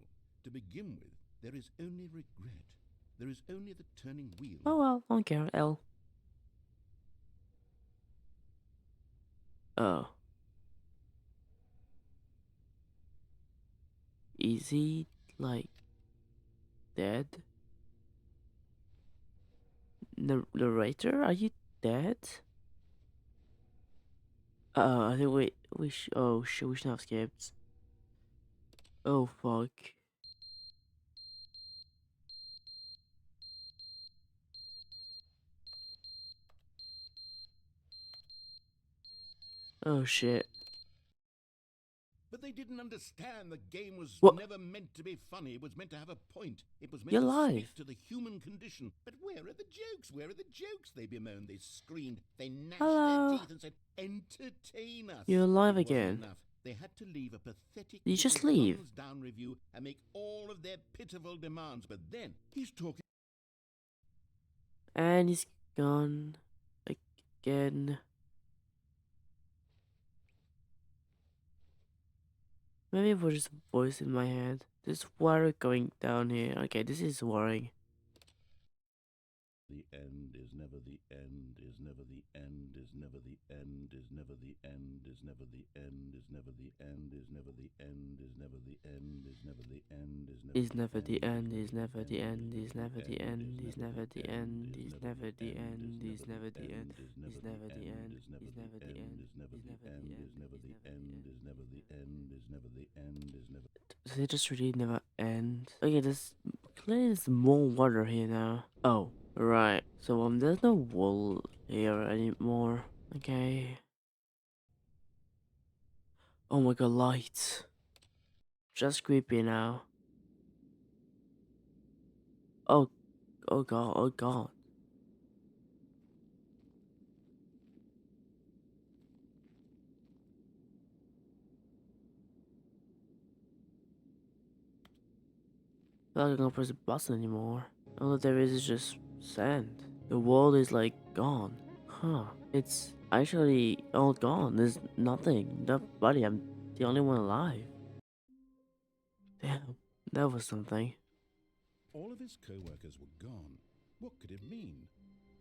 To begin with, there is only regret. There is only the turning wheel. Oh, well, I don't care. L. Oh. Is he, like, dead? Narrator, are you dead? I think we oh shit, we should have skipped. Oh fuck. Oh shit. But they didn't understand the game was What? never meant to be funny. It was meant to have a point. It was meant You're to live. speak to the human condition. But where are the jokes? Where are the jokes? They bemoaned, they screamed, they gnashed Hello. their teeth and said, entertain us. You're live It wasn't again. enough. They had to leave a pathetic You just little leave. thumbs-down review and make all of their pitiful demands. But then he's talking. And he's gone again. Maybe it was just a voice in my head. There's water going down here. Okay, this is worrying. The end is never the end, is never the end, is never the end, is never the end, is never the end, is never the end, is never the end, is never the end, is never the end, Is never the end, is never the end, is never the end, is never the end, is never the end, is never the end, is never the end, is never the end, is never the end, is never the end, is never the end, is never the end, is never. Does it just really never end? Okay, clearly there's more water here now. Oh, right. So there's no wool here anymore. Okay. Oh my god, lights. Just creepy now. Oh, oh god, oh god. I feel like I can't press a button anymore. All that there is just sand. The world is like gone. Huh. It's actually all gone. There's nothing. Nobody. I'm the only one alive. Damn. That was something. All of his co-workers were gone. What could it mean?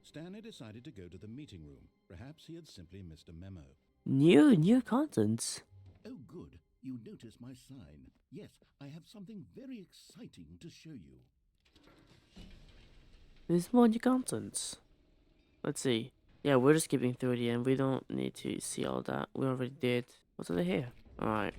Stanley decided to go to the meeting room. Perhaps he had simply missed a memo. New contents. Oh, good. You notice my sign. Yes, I have something very exciting to show you. There's more new contents. Let's see. Yeah, we're just skipping through the end. We don't need to see all that. We already did. What's over here? Alright.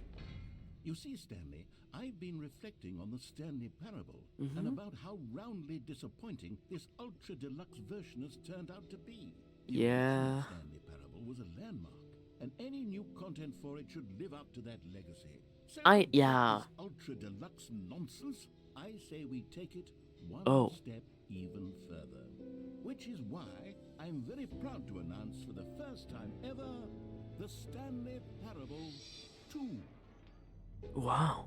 You see, Stanley, I've been reflecting on the Stanley Parable and about how roundly disappointing this ultra deluxe version has turned out to be. The Yeah. original Stanley Parable was a landmark, and any new content for it should live up to that legacy. So to get yeah. this ultra deluxe nonsense, I say we take it one Oh. step even further. Which is why I'm very proud to announce for the first time ever the Stanley Parable 2. Wow.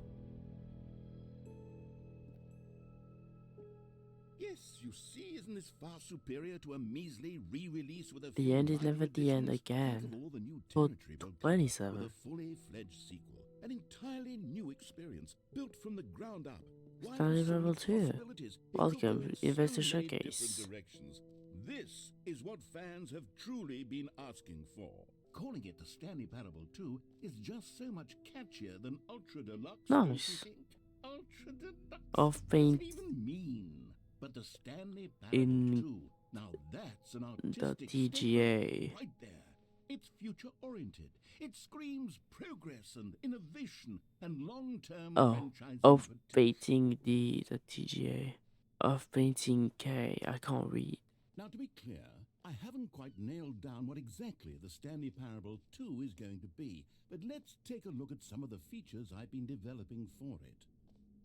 Yes, you see, isn't this far superior to a measly re-release with a The few end is minor never the end additions? again. Think of all the new For territory we'll cover 27. with a fully fledged sequel, an entirely new experience built from the ground up. Wide Stanley so many Parable 2. possibilities. It could Welcome go in to Investor so many different Showcase. directions. This is what fans have truly been asking for. Calling it the Stanley Parable 2 is just so much catchier than Ultra Deluxe, don't you Nice. think? Ultra Deluxe? Of What does paint it even mean? But the Stanley Parable in 2, now that's an the artistic TGA. statement right there. It's future-oriented. It screams progress and innovation and long-term Oh, franchising of potential. painting the TGA. Of painting K. I can't read. Now, to be clear, I haven't quite nailed down what exactly the Stanley Parable 2 is going to be, but let's take a look at some of the features I've been developing for it.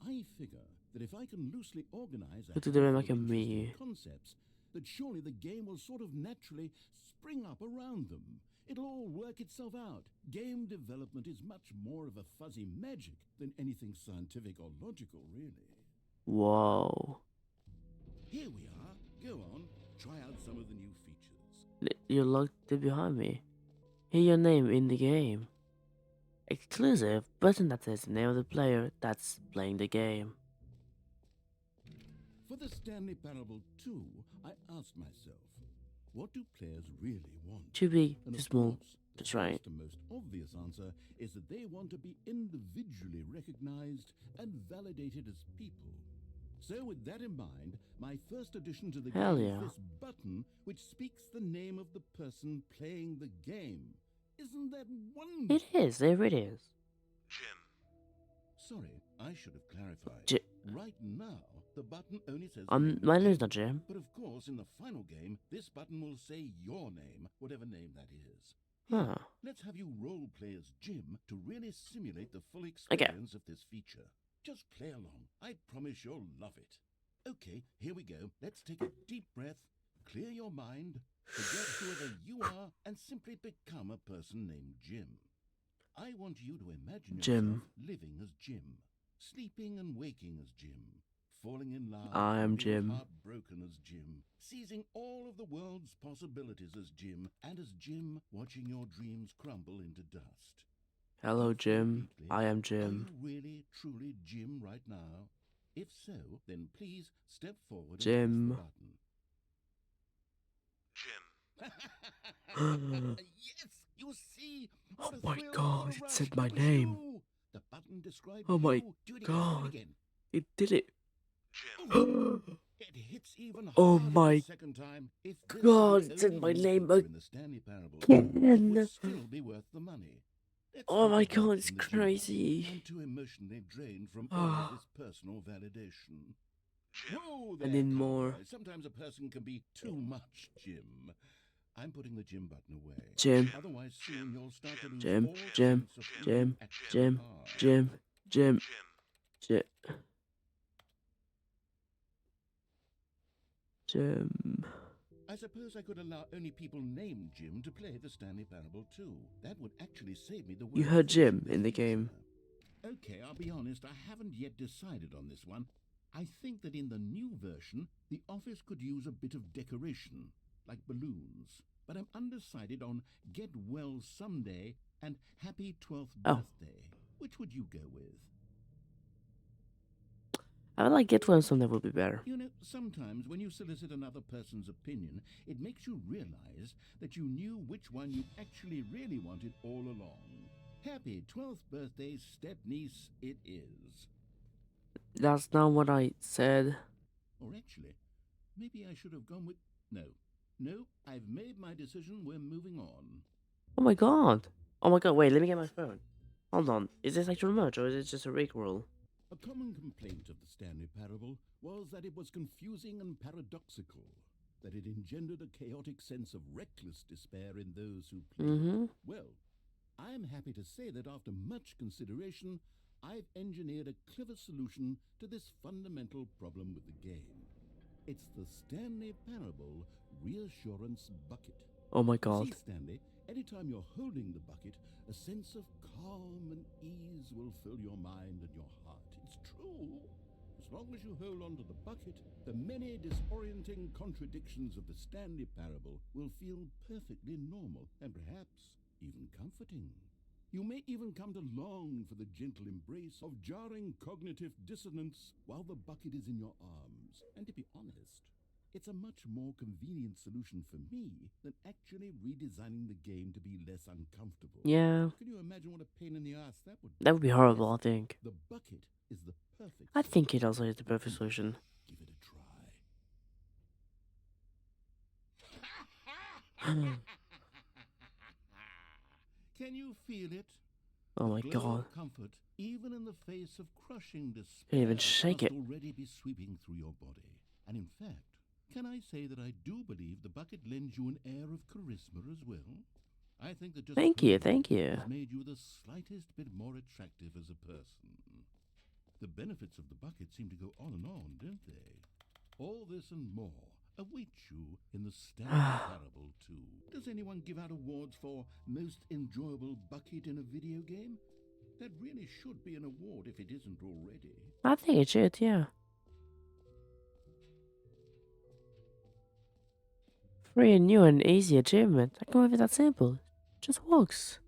I figure that if I can loosely organize a Look at the handful like a of interesting me. concepts, that surely the game will sort of naturally spring up around them. It'll all work itself out. Game development is much more of a fuzzy magic than anything scientific or logical, really. Whoa. Here we are. Go on, try out some of the new features. You're locked behind me. Hear your name in the game. Exclusive button that says the name of the player that's playing the game. For the Stanley Parable 2, I asked myself, what do players really want? Too big, And too of small. course, the That's right. first and most obvious answer is that they want to be individually recognized and validated as people. So with that in mind, my first addition to the Hell game yeah. is this button which speaks the name of the person playing the game. Isn't that wonderful? It is, there it is. Jim. Sorry, I should have clarified. J- Right now, the button only says My name's not Jim. But of course, in the final game, this button will say your name, whatever name that is. Huh. Let's have you role-play as Jim to really simulate the full Okay. experience of this feature. Just play along. I promise you'll love it. Okay, here we go. Let's take a deep breath, clear your mind, forget whoever you are, and simply become a person named Jim. I want you to imagine Jim. yourself living as Jim, sleeping and waking as Jim, falling in love I am and being Jim. heartbroken as Jim, seizing all of the world's possibilities as Jim, and as Jim watching your dreams crumble into dust. Hello, Think Jim. deeply. I am Are Jim. you really, truly Jim right now? If so, then please step forward and Jim. press the Jim. button. Yes, you see. What Oh a my thrill, God, what a it rush, said my it was name. you. The button described Oh my you. Do it again, do God. it again. It did it. Jim. It hits even Oh harder my the second time. If this God, were the it's in only my new name feature in the Stanley Parable, it again. would still be worth the money. Let's Oh take my a break God, it's from the Jim button. crazy. I'm too emotionally drained from all of this personal validation. Jim. Whoa I there, need more. cowboy. Sometimes a person can be too much, Jim. I'm putting the Jim button away. Jim. Otherwise, soon you'll start to lose Jim. all Jim. sense of who Jim. you actually Jim. are. Jim. Jim. Jim. Jim. I suppose I could allow only people named Jim to play the Stanley Parable too. That would actually save me the work. You heard of Jim finishing in the feature. game. Okay, I'll be honest, I haven't yet decided on this one. I think that in the new version, the office could use a bit of decoration, like balloons. But I'm undecided on Get Well Someday and Happy 12th Oh. Birthday. Which would you go with? I would like Get Well Someday would be better. You know, sometimes when you solicit another person's opinion, it makes you realize that you knew which one you actually really wanted all along. Happy 12th birthday, step-niece, it is. That's not what I said. Or actually, maybe I should have gone with... No, I've made my decision, we're moving on. Oh my God. Oh my God, wait, let me get my phone. Hold on. Is this actual merch or is it just a rickroll? A common complaint of the Stanley Parable was that it was confusing and paradoxical, that it engendered a chaotic sense of reckless despair in those who played. Mm-hmm. Well, I am happy to say that after much consideration, I've engineered a clever solution to this fundamental problem with the game. It's the Stanley Parable Reassurance Bucket. Oh my You God. see, Stanley, any time you're holding the bucket, a sense of calm and ease will fill your mind and your heart. It's true. As long as you hold on to the bucket, the many disorienting contradictions of the Stanley Parable will feel perfectly normal and perhaps even comforting. You may even come to long for the gentle embrace of jarring cognitive dissonance while the bucket is in your arms. And to be honest, it's a much more convenient solution for me than actually redesigning the game to be less uncomfortable. Yeah, Can you imagine what a pain in the ass that would be? that would be horrible, I Yes, think. the bucket is the perfect I think it solution. also is the perfect solution. Give it a try. Can you feel it? Oh my The glow god. of comfort, even in the face of crushing despair, Can't even shake must it. already be sweeping through your body. And in fact, can I say that I do believe the bucket lends you an air of charisma as well? I think that just Thank you, holding thank it you. has made you the slightest bit more attractive as a person. The benefits of the bucket seem to go on, don't they? All this and more await you in the Stanley Parable 2. Does anyone give out awards for most enjoyable bucket in a video game? That really should be an award if it isn't already. I think it should, yeah. Free and new and easy achievement. I can't believe it's that simple. Just works.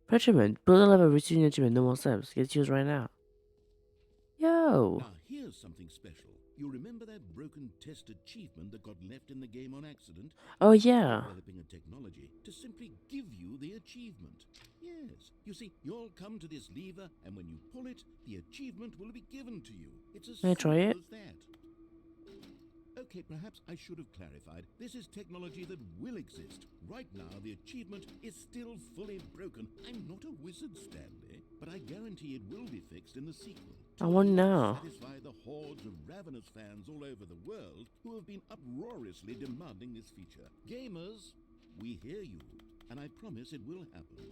Achievement. Build a level, receive an achievement, no more steps. Get used right now. Yo! Now, here's something special. You remember that broken test achievement that got left in the game on accident? Oh yeah. Developing a technology to simply give you the achievement. Yes. You see, you'll come to this lever, and when you pull it, the achievement will be given to you. It's as Can I try simple it? as that. Okay, perhaps I should have clarified. This is technology that will exist. Right now, the achievement is still fully broken. I'm not a wizard, Stanley, but I guarantee it will be fixed in the sequel. I want now. Satisfy the hordes of ravenous fans all over the world who have been uproariously demanding this feature. Gamers, we hear you, and I promise it will happen.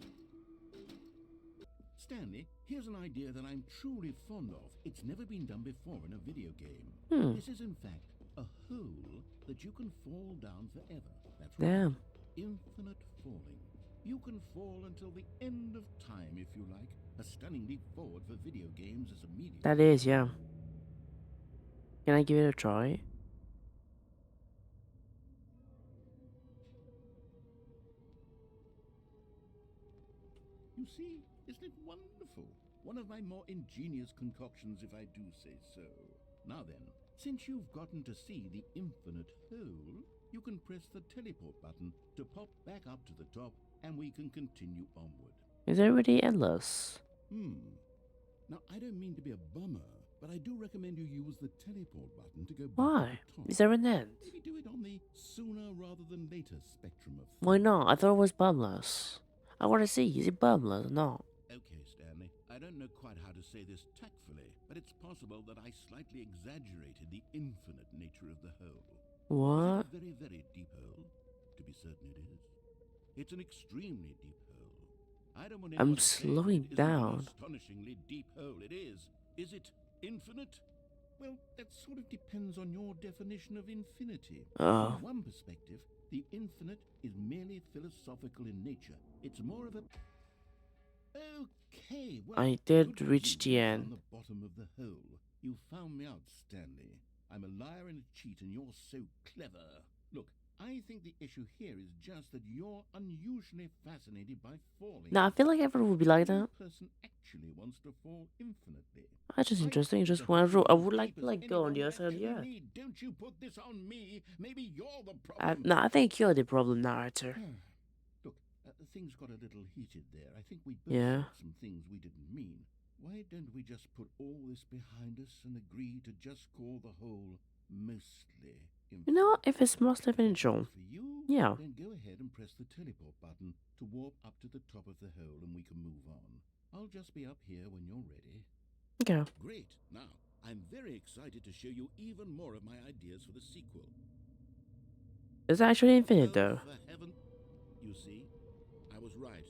Stanley, here's an idea that I'm truly fond of. It's never been done before in a video game. This is, in fact, a hole that you can fall down forever. That's right. Damn. Infinite falling. You can fall until the end of time, if you like. A stunning leap forward for video games as a medium. That is, yeah. Can I give it a try? You see, isn't it wonderful? One of my more ingenious concoctions, if I do say so. Now then, since you've gotten to see the infinite hole, you can press the teleport button to pop back up to the top, and we can continue onward. Is it really endless? Now, I don't mean to be a bummer, but I do recommend you use the teleport button to go back Why? to the top. Is there an end? Maybe do it on the sooner rather than later spectrum of Why things. not? I thought it was bumless. I want to see, is it bumless or not? Okay, Stanley, I don't know quite how to say this tactfully, but it's possible that I slightly exaggerated the infinite nature of the hole. What? It's a very, very deep hole. To be certain it is. It's an extremely deep hole. I don't want anyone I'm to say slowing it isn't an down. astonishingly deep hole. It is. Is it infinite? Well, that sort of depends on your definition of infinity. Oh. From one perspective, the infinite is merely philosophical in nature. It's more of a... Okay, well... I did good reach for the you. end. On the bottom of the hole. You found me out, Stanley. I'm a liar and a cheat, and you're so clever. Look, I think the issue here is just that you're unusually fascinated by falling. Now I feel like everyone would be like No that. person actually wants to fall infinitely. That's just I interesting. think Just the one rule. I whole would like deep to as go on the anyone other side of the actually earth. need. Don't you put this on me. Maybe you're the problem. No, I think you're the problem narrator. Look, things got a little heated there. I think we both Yeah. said some things we didn't mean. Why don't we just put all this behind us and agree to just call the whole mostly infinite? You know what? If it's mostly infinitional, For you, yeah. then go ahead and press the teleport button to warp up to the top of the hole and we can move on. I'll just be up here when you're ready. Okay. Great. Now, I'm very excited to show you even more of my ideas for the sequel. It's actually infinite Oh, though. for heaven. You see, I was right.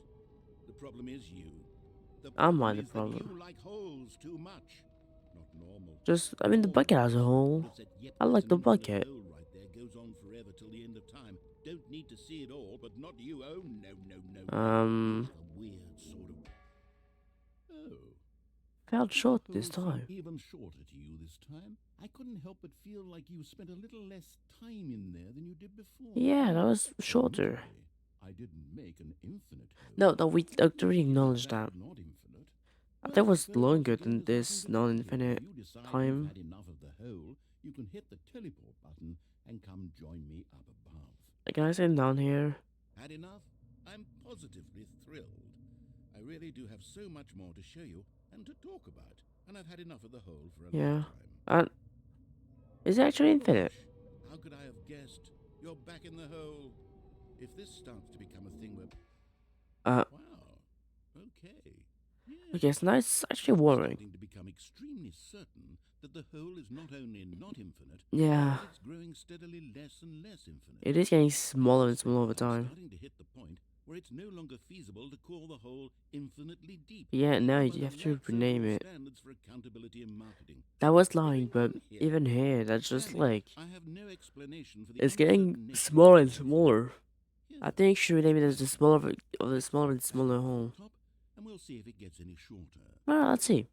The problem is you. The I'm problem not the is that problem. you like holes too much. Not normal. Just, I mean, the bucket as a whole. Would've said, "Yep, I there's like an the infinite bucket. hole right there, goes on forever till the end of time. don't need to see it all, but not you. Oh, no, no, no. Um, It's a weird sort of... Oh. felt short The this hole seemed time. even shorter to you this time. I couldn't help but feel like you spent a little less time in there than you did before. Yeah, that was shorter. Admittedly, I didn't make an infinite hole. No, we already Even if acknowledged that that. was not infinite. That Well, I was suppose longer once again, than there's this nothing to worry. non-infinite If you decide time. you've had enough of the hole, you can hit the teleport button and come join me up above. Can I sit down here? Had enough? I'm positively thrilled. I really do have so much more to show you and to talk about, and I've had enough of the hole for a Yeah. lifetime. Is it actually infinite? Gosh, how could I have guessed? You're back in the hole. If this starts to become a thing where... Uh, Wow. Okay. okay, so now it's actually worrying. Starting to become extremely certain that the hole is not only not infinite, Yeah, but it's growing steadily less and less infinite. it is getting smaller and smaller over I'm time. starting to hit the point where it's no longer feasible to call the hole infinitely deep. Yeah, now even by you the have to lax rename overall it. standards for accountability and marketing. That was Is lying, it but on here? even here, that's just Stanley, like I have no explanation for the it's uncertain getting nature smaller of and this hole. smaller. Here's I the think you should rename it as first the smaller one. of the smaller and That's smaller the hole. top, and we'll see if it gets any shorter. Well, let's see.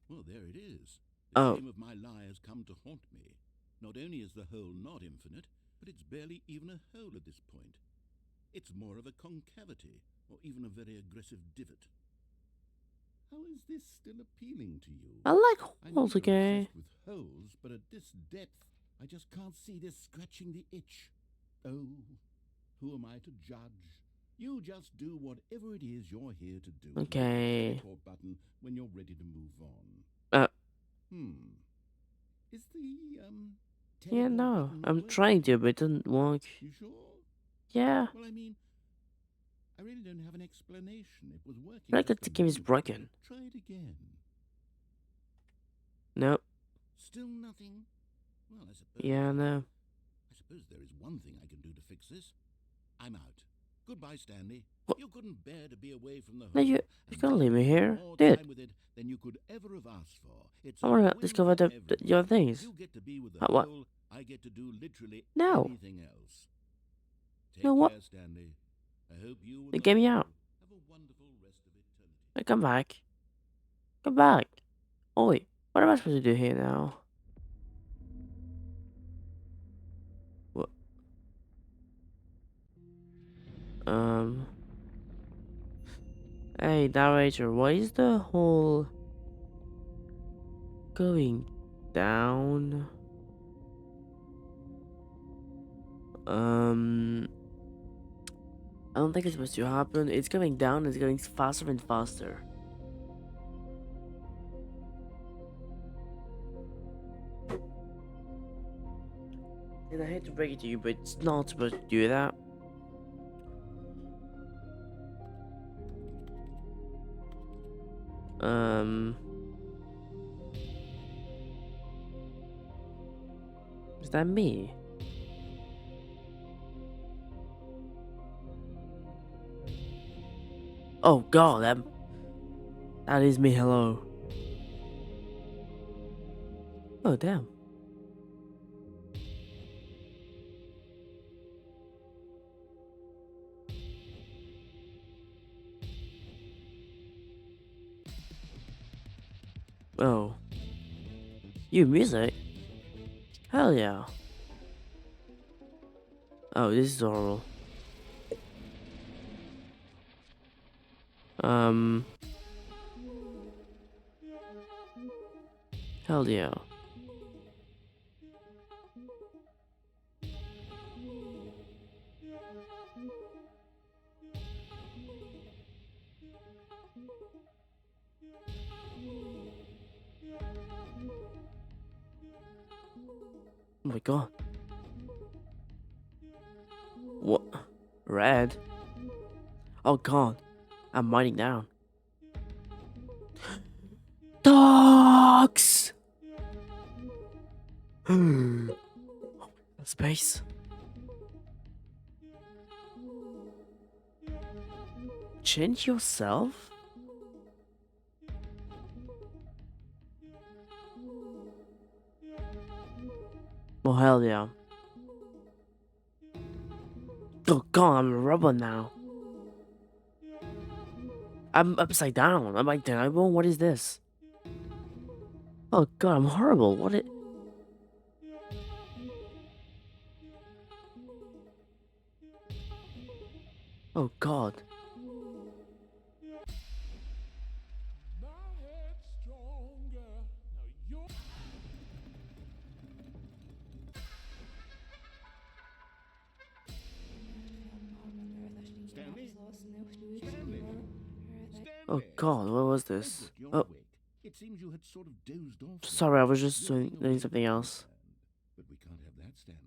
Well, there it is. The Oh, shame of my lie has come to haunt me. Not only is the hole not infinite, but it's barely even a hole at this point. It's more of a concavity, or even a very aggressive divot. How is this still appealing to you? I like I know holes, you're okay? obsessed with holes, but at this depth, I just can't see this scratching the itch. Oh, who am I to judge? You just do whatever it is you're here to do. and hit the Okay. teleport button when you're ready to move on. Uh, Is the yeah, teleport no, button I'm working? trying to, but it doesn't work. You sure? Yeah, Well, I mean, I really don't have an explanation. It was working. like just that a the game is moment ago. broken. Try it again. Nope. Still nothing. Well, I suppose. Yeah, no. I suppose there is one thing I can do to fix this. I'm out. Goodbye, Stanley. What? You couldn't bear to be away from the hole. No, you're and gonna you leave me spent here, more dude. time with it than you could ever have asked for. It's I a wanna win discover for your everyone. things. You get to be with the What? hole. I get to do literally No. anything else. Take No, what? care, Stanley. I hope you and They the get me hole out. have a wonderful rest of eternity. Hey, come back. Come back. Oi, what am I supposed to do here now? What? Hey, narrator, why is the hole going down? I don't think it's supposed to happen. It's going down, it's going faster and faster. And I hate to break it to you, but it's not supposed to do that. Is that me? Oh god, that is me, hello. Oh damn. Oh. You music? Hell yeah. Oh, this is horrible. Hell yeah. Oh my god. What? Red? Oh god. I'm mining down. Dogs! Space. Change yourself? Oh hell yeah. Oh god, I'm a robot now. I'm upside down. Am I terrible? What is this? Oh god, I'm horrible. What it? Oh god. Stanley? Stanley? Oh god, what was this? Your Oh, wig. It seems you had sort of dozed off. sorry, I was just You're doing away something else. beforehand. But we can't have that, Stanley.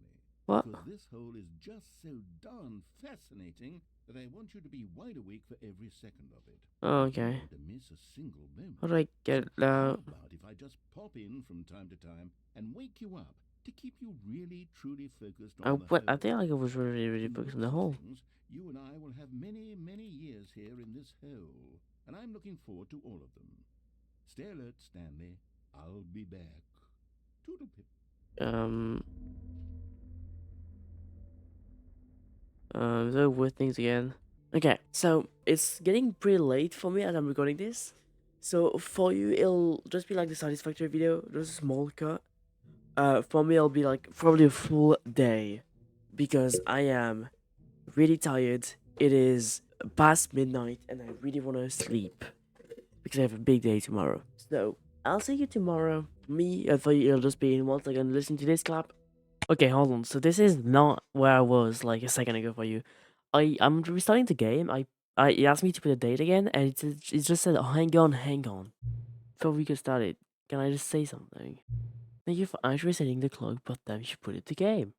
What? Because this hole is just so darn fascinating that I want you to be wide awake for every second of it. Oh, I okay. don't want to miss a single moment. How do I get So how out? about if I just pop in from time to time and wake you up to keep you really, truly focused on the I hole? think like I was really From focused on the the looks of hole. things, you and I will have many, many years here in this hole, and I'm looking forward to all of them. Stay alert, Stanley. I'll be back. Toodlepip. The weird things again. Okay, so it's getting pretty late for me as I'm recording this. So for you, it'll just be like the satisfactory video, just a small cut. For me, it'll be like probably a full day because I am really tired. It is past midnight and I really want to sleep because I have a big day tomorrow. So I'll see you tomorrow. Me, I thought it'll just be in once I can listen to this clap. Okay, hold on. So this is not where I was like a second ago for you. I'm restarting the game. It asked me to put a date again, and it just said, hang on. Before we get started, can I just say something? Thank you for actually setting the clock, but then you should put it to game.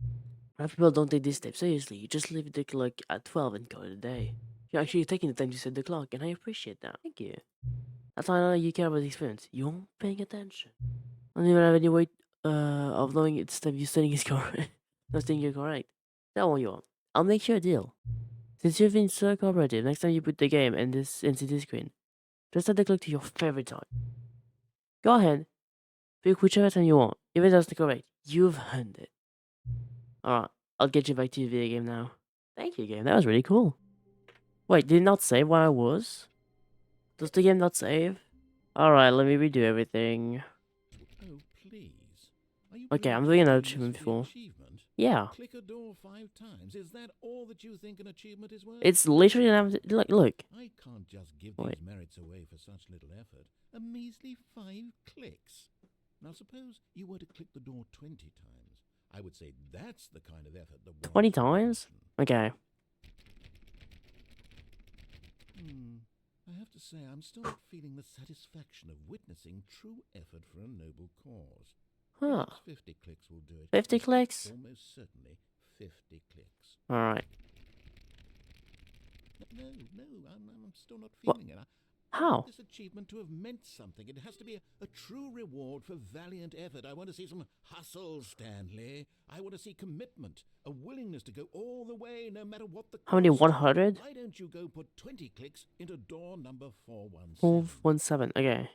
Most people don't take this step seriously. You just leave the clock at 12 and call it a day. You're actually taking the time to set the clock, and I appreciate that. Thank you. That's how I know you care about the experience. You're paying attention. I don't even have any way of knowing it's time you're setting is correct. Not saying you're correct. That one you want. I'll make you a deal. Since you've been so cooperative, next time you put the game and this NCT screen, just set the clock to your favorite time. Go ahead. Pick whichever time you want. If it doesn't correct, you've earned it. Alright, I'll get you back to your video game now. Thank you, game. That was really cool. Wait, did it not save where I was? Does the game not save? Alright, let me redo everything. Oh, please. Are you Okay, I'm playing doing another this achievement for the before. achievement? Yeah. Click a door 5 times. Is that all that you think an achievement is worth? It's literally look. I can't just give Wait. these merits away for such little effort. A measly 5 clicks. Now suppose you were to click the door 20 times. I would say that's the kind of effort that 20 warrants times? recognition. Okay. I have to say, I'm still not feeling the satisfaction of witnessing true effort for a noble cause. Huh. Perhaps 50 clicks will do it. 50 clicks? Almost certainly 50 clicks. Alright. No, I'm still not What? feeling it. I How? want this achievement to have meant something. It has to be a true reward for valiant effort. I want to see some hustle, Stanley. I want to see commitment, a willingness to go all the way, no matter what the How many? cost. 100? Why don't you go put 20 clicks into door number 417? 417. Okay.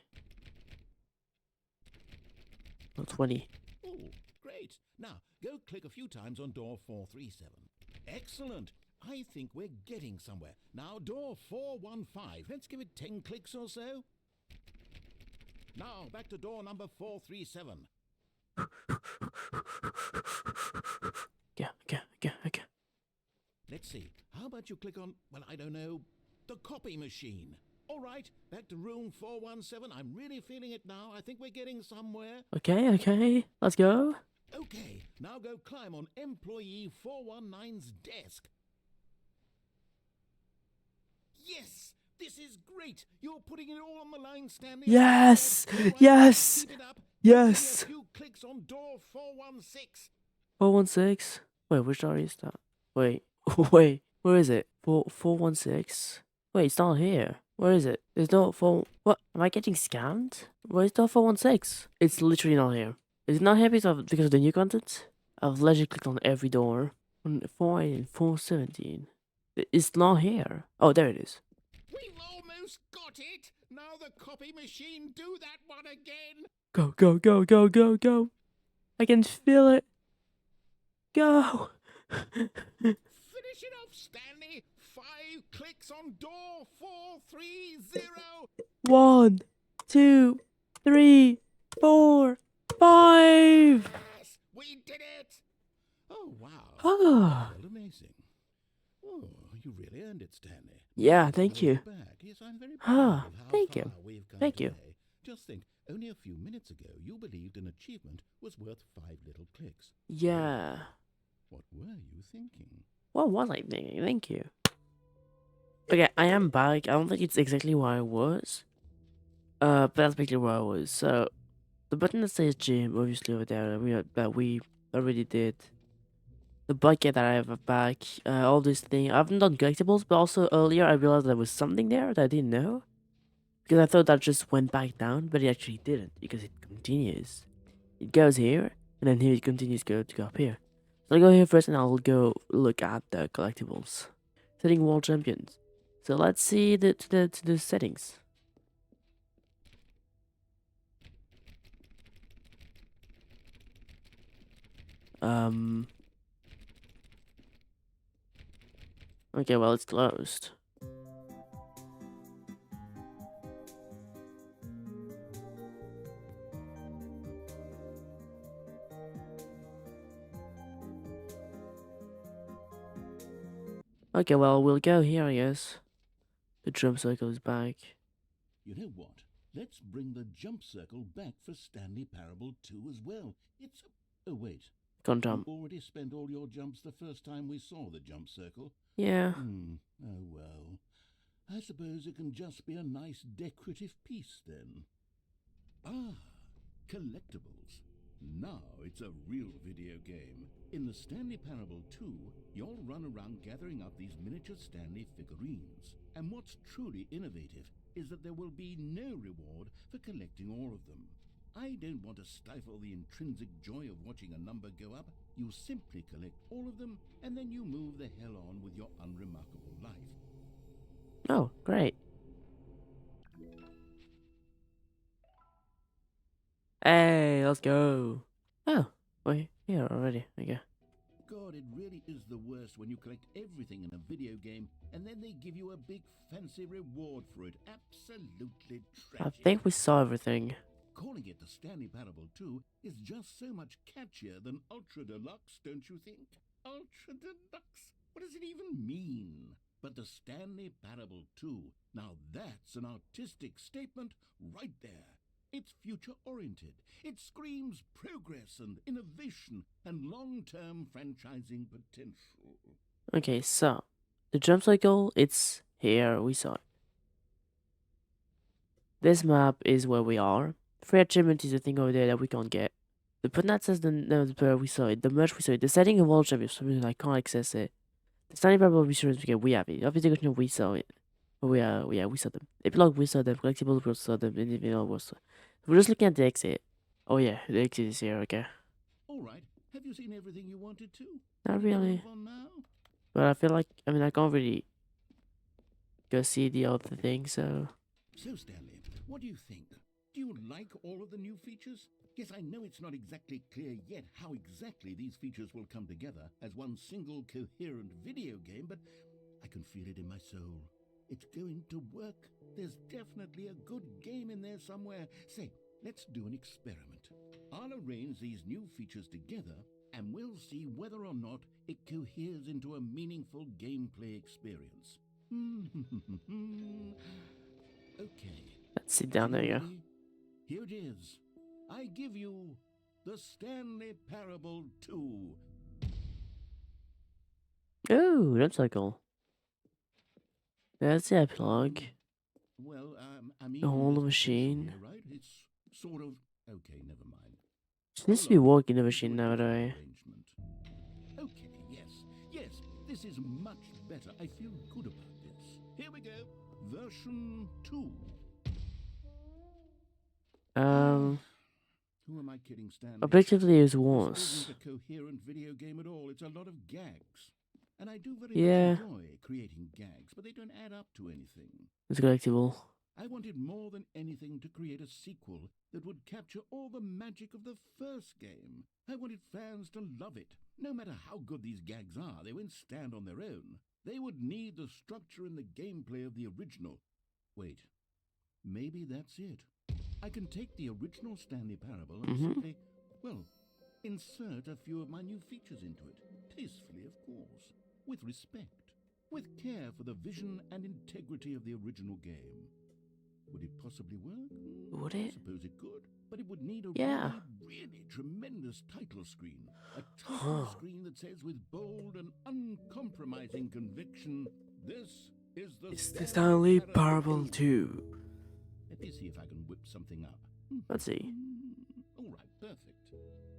Oh, 20. Oh, great. Now, go click a few times on door 437. Excellent. I think we're getting somewhere. Now, door 415. Let's give it 10 clicks or so. Now, back to door number 437. Okay. Let's see. How about you click on, well, I don't know, the copy machine? All right, back to room 417. I'm really feeling it now. I think we're getting somewhere. Okay. Let's go. Okay, now go climb on employee 419's desk. Yes! This is great! You're putting it all on the line, Stanley. Yes! All right, Yes! keep it up. Yes! Give me a few clicks on door 416. 416? Wait, which door is that? Wait. Wait. Where is it? 416? Wait, it's not here. Where is it? There's no 4... What? Am I getting scammed? Where's the 416? It's literally not here. Is it not here because of the new content? I've literally clicked on every door. On 418, 417. It's not here. Oh, there it is. We've almost got it. Now the copy machine, do that one again. Go. I can feel it. Go. Finish it off, yourself, Stanley. 5 clicks on door 430. 1, 2, 3, 4, 5. Yes, we did it. Oh, wow. Ah, Well, amazing. Oh, you really earned it, Stanley. yeah, Thanks thank for all you. your back. Yes, I'm very Ah, proud of how thank far you. we've come Thank you. today. Just think, only a few minutes ago, you believed an achievement was worth 5 little clicks. Yeah. What were you thinking? What was I thinking? Thank you. Okay, I am back. I don't think it's exactly where I was. But that's basically where I was. So, the button that says gym, obviously over there, that we already did. The bucket that I have back, all these things. I haven't done collectibles, but also earlier I realized there was something there that I didn't know. Because I thought that just went back down, but it actually didn't, because it continues. It goes here, and then here it continues to go up here. So I'll go here first, and I'll go look at the collectibles. Setting world champions. So let's see the settings. Okay, well, it's closed. Okay, well, we'll go here, I guess. The jump circle is back. You know what? Let's bring the jump circle back for Stanley Parable 2 as well. It's a... Oh, wait. Can't You jump. already spent all your jumps the first time we saw the jump circle. Yeah. Oh, well. I suppose it can just be a nice decorative piece, then. Ah, collectibles. Now it's a real video game. In the Stanley Parable 2, you'll run around gathering up these miniature Stanley figurines. And what's truly innovative is that there will be no reward for collecting all of them. I don't want to stifle the intrinsic joy of watching a number go up. You simply collect all of them, and then you move the hell on with your unremarkable life. Oh, great. Hey, let's go. Oh, we're here already. Okay. God, it really is the worst when you collect everything in a video game and then they give you a big fancy reward for it. Absolutely I tragic. think we saw everything. Calling it the Stanley Parable 2 is just so much catchier than Ultra Deluxe, don't you think? Ultra Deluxe? What does it even mean? But the Stanley Parable 2, now that's an artistic statement right there. It's future-oriented. It screams progress and innovation and long-term franchising potential. Okay, so the jump cycle, it's here. We saw it. This map is where we are. Free achievement is a thing over there that we can't get. The button that says we saw it. The merch we saw it. The setting of world champions, something I can't access it. The Stanley Parable reassurance we have it. Obviously, we saw it. We saw them. Epilogue, we saw them. Collectibles, we saw them. Individual, we saw. We're just looking at the exit. Oh yeah, the exit is here. Okay. All right. Have you seen everything you wanted to? Not Ready to really. move on now? But I feel like I can't really go see the other thing. So So, Stanley, what do you think? Do you like all of the new features? Yes, I know it's not exactly clear yet how exactly these features will come together as one single coherent video game, but I can feel it in my soul. It's going to work. There's definitely a good game in there somewhere. Say, let's do an experiment. I'll arrange these new features together, and we'll see whether or not it coheres into a meaningful gameplay experience. Okay. let's sit down. There you go. Ready? Here it is. I give you the Stanley Parable 2. Oh, jump cycle. That's the epilogue. Well, I mean, The whole there's machine. potential here, right? It's sort of okay. Never mind. She needs to be Hold on, walking the we'll do machine a now, different right? arrangement. Okay, yes, this is much better. I feel good about this. Here we go. Version 2. Who am I kidding, Stanley? Objectively, it was This worse. isn't a coherent video game at all. It's a lot of gags. And I do very Yeah. much enjoy creating gags, but they don't add up to anything. It's collectible. I wanted more than anything to create a sequel that would capture all the magic of the first game. I wanted fans to love it. No matter how good these gags are, they won't stand on their own. They would need the structure and the gameplay of the original. Wait, maybe that's it. I can take the original Stanley Parable and simply, well, insert a few of my new features into it. Tastefully, of course. With respect. With care for the vision and integrity of the original game. Would it possibly work? Would I it? suppose it could, but it would need a Yeah. really tremendous title screen. A title screen that says with bold and uncompromising conviction, this is the It's the Stanley Parable 2. 2. Let me see if I can whip something up. Let's see. All right, perfect.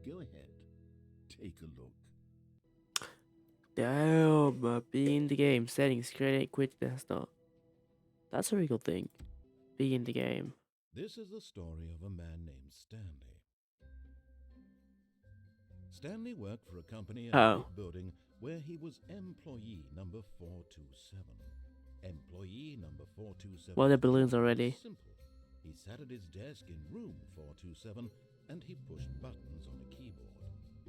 Go ahead. Take a look. Damn, be in the game. Settings, create, quit desktop. That's a real thing. Be in the game. This is the story of a man named Stanley. Stanley worked for a company in a big building where he was employee number 427. Employee number 427. Well, the balloons already. Simple. He sat at his desk in room 427 and he pushed buttons on a keyboard.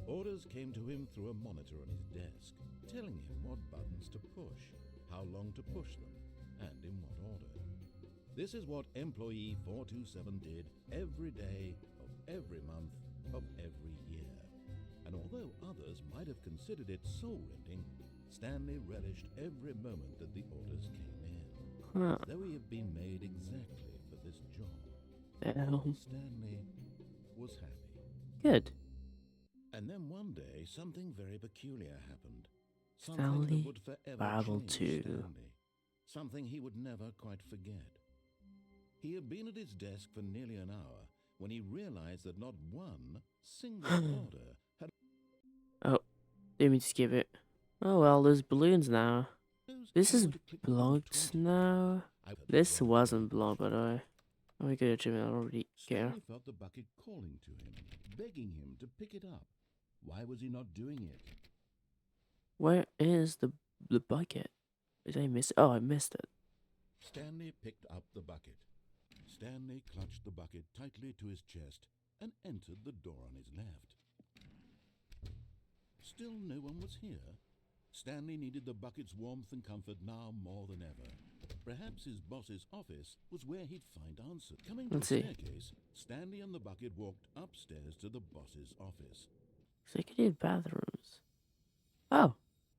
Orders came to him through a monitor on his desk, telling him what buttons to push, how long to push them, and in what order. This is what employee 427 did every day of every month of every year. And although others might have considered it soul-rending, Stanley relished every moment that the orders came in. Huh. Though he had been made exactly for this job, Damn. Stanley was happy. Good. And then one day, something very peculiar happened. Stanley Something that would forever Parable change 2. Stanley. Something he would never quite forget. He had been at his desk for nearly an hour when he realized that not one single order had... Oh, didn't mean to skip it. Oh well, there's balloons now. This is blocked now. This wasn't blocked, by the way. Oh my god, achievement, I already care. Stanley felt the bucket calling to him, begging him to pick it up. Why was he not doing it? Where is the bucket? Did I miss it? Oh, I missed it. Stanley picked up the bucket. Stanley clutched the bucket tightly to his chest and entered the door on his left. Still no one was here. Stanley needed the bucket's warmth and comfort now more than ever. Perhaps his boss's office was where he'd find answers. Coming to the Let's see. staircase, Stanley and the bucket walked upstairs to the boss's office. Executive bathrooms. Oh,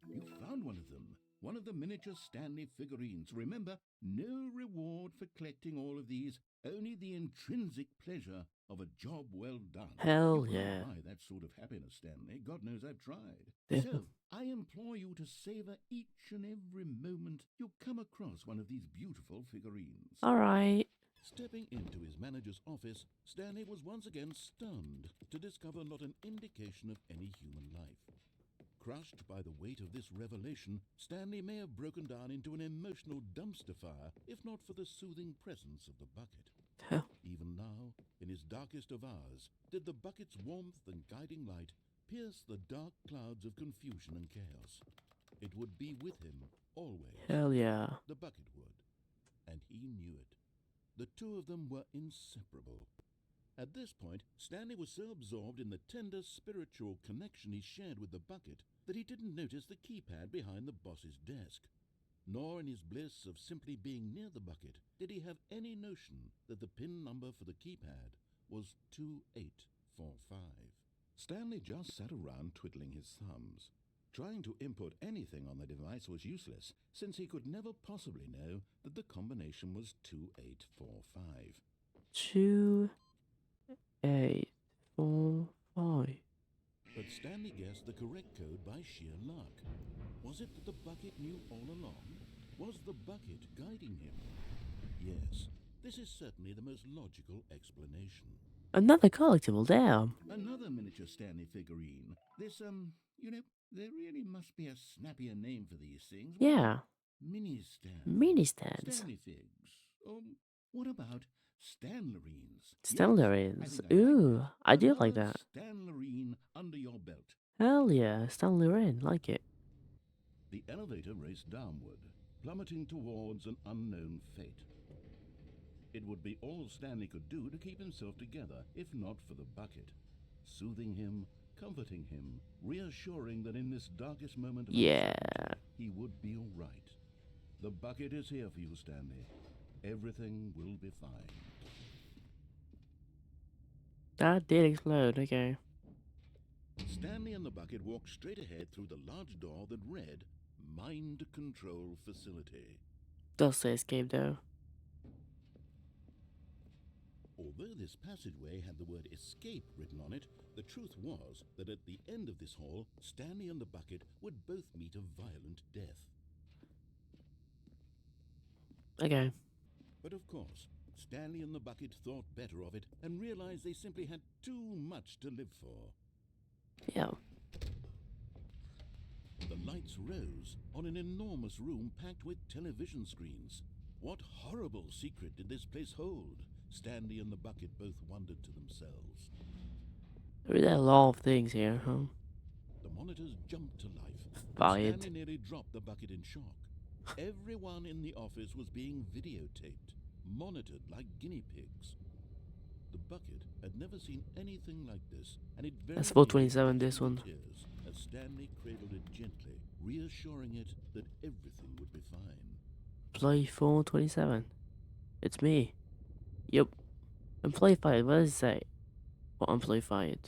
You found one of them. One of the miniature Stanley figurines. Remember, no reward for collecting all of these, only the intrinsic pleasure of a job well done. hell You can't yeah. buy that sort of happiness, Stanley. God knows I've tried. Yeah. So, I implore you to savor each and every moment you come across one of these beautiful figurines. Alright. Stepping into his manager's office, Stanley was once again stunned to discover not an indication of any human life. Crushed by the weight of this revelation, Stanley may have broken down into an emotional dumpster fire, if not for the soothing presence of the bucket. Hell. Even now, in his darkest of hours, did the bucket's warmth and guiding light pierce the dark clouds of confusion and chaos. It would be with him, always. Hell yeah. The bucket would. And he knew it. The two of them were inseparable. At this point, Stanley was so absorbed in the tender spiritual connection he shared with the bucket that he didn't notice the keypad behind the boss's desk. Nor in his bliss of simply being near the bucket did he have any notion that the PIN number for the keypad was 2845. Stanley just sat around twiddling his thumbs. Trying to input anything on the device was useless, since he could never possibly know that the combination was 2845. 2, 8, 4, 5. But Stanley guessed the correct code by sheer luck. Was it that the bucket knew all along? Was the bucket guiding him? Yes, this is certainly the most logical explanation. Another collectible, damn. Another miniature Stanley figurine. This, there really must be a snappier name for these things. Yeah. Mini stands. Mini stands. Stanley figs. What about Stanlerines? Stanlerines. Yes, I think I Ooh, that. I do like Another that. Stanlerine under your belt. Hell yeah, Stanlerine, like it. The elevator raced downward, plummeting towards an unknown fate. It would be all Stanley could do to keep himself together, if not for the bucket. Soothing him, comforting him, reassuring that in this darkest moment of Yeah. uncertainty, he would be all right. The bucket is here for you, Stanley. Everything will be fine. That did explode, okay. Stanley and the bucket walked straight ahead through the large door that read, Mind Control Facility. Does say escape though. Although this passageway had the word escape written on it, the truth was that at the end of this hall, Stanley and the bucket would both meet a violent death. Okay. But of course, Stanley and the bucket thought better of it and realized they simply had too much to live for. Yeah. The lights rose on an enormous room packed with television screens. What horrible secret did this place hold? Stanley and the bucket both wondered to themselves. There are a lot of things here, huh? The monitors jumped to life. Fired. Stanley nearly dropped the bucket in shock. Everyone in the office was being videotaped, monitored like guinea pigs. The bucket had never seen anything like this, and it very That's about nearly 27, burst this into one. tears as Stanley cradled it gently, reassuring it that everything would be fine. Play 427. It's me. Yep. Amplified, what does it say? What amplified?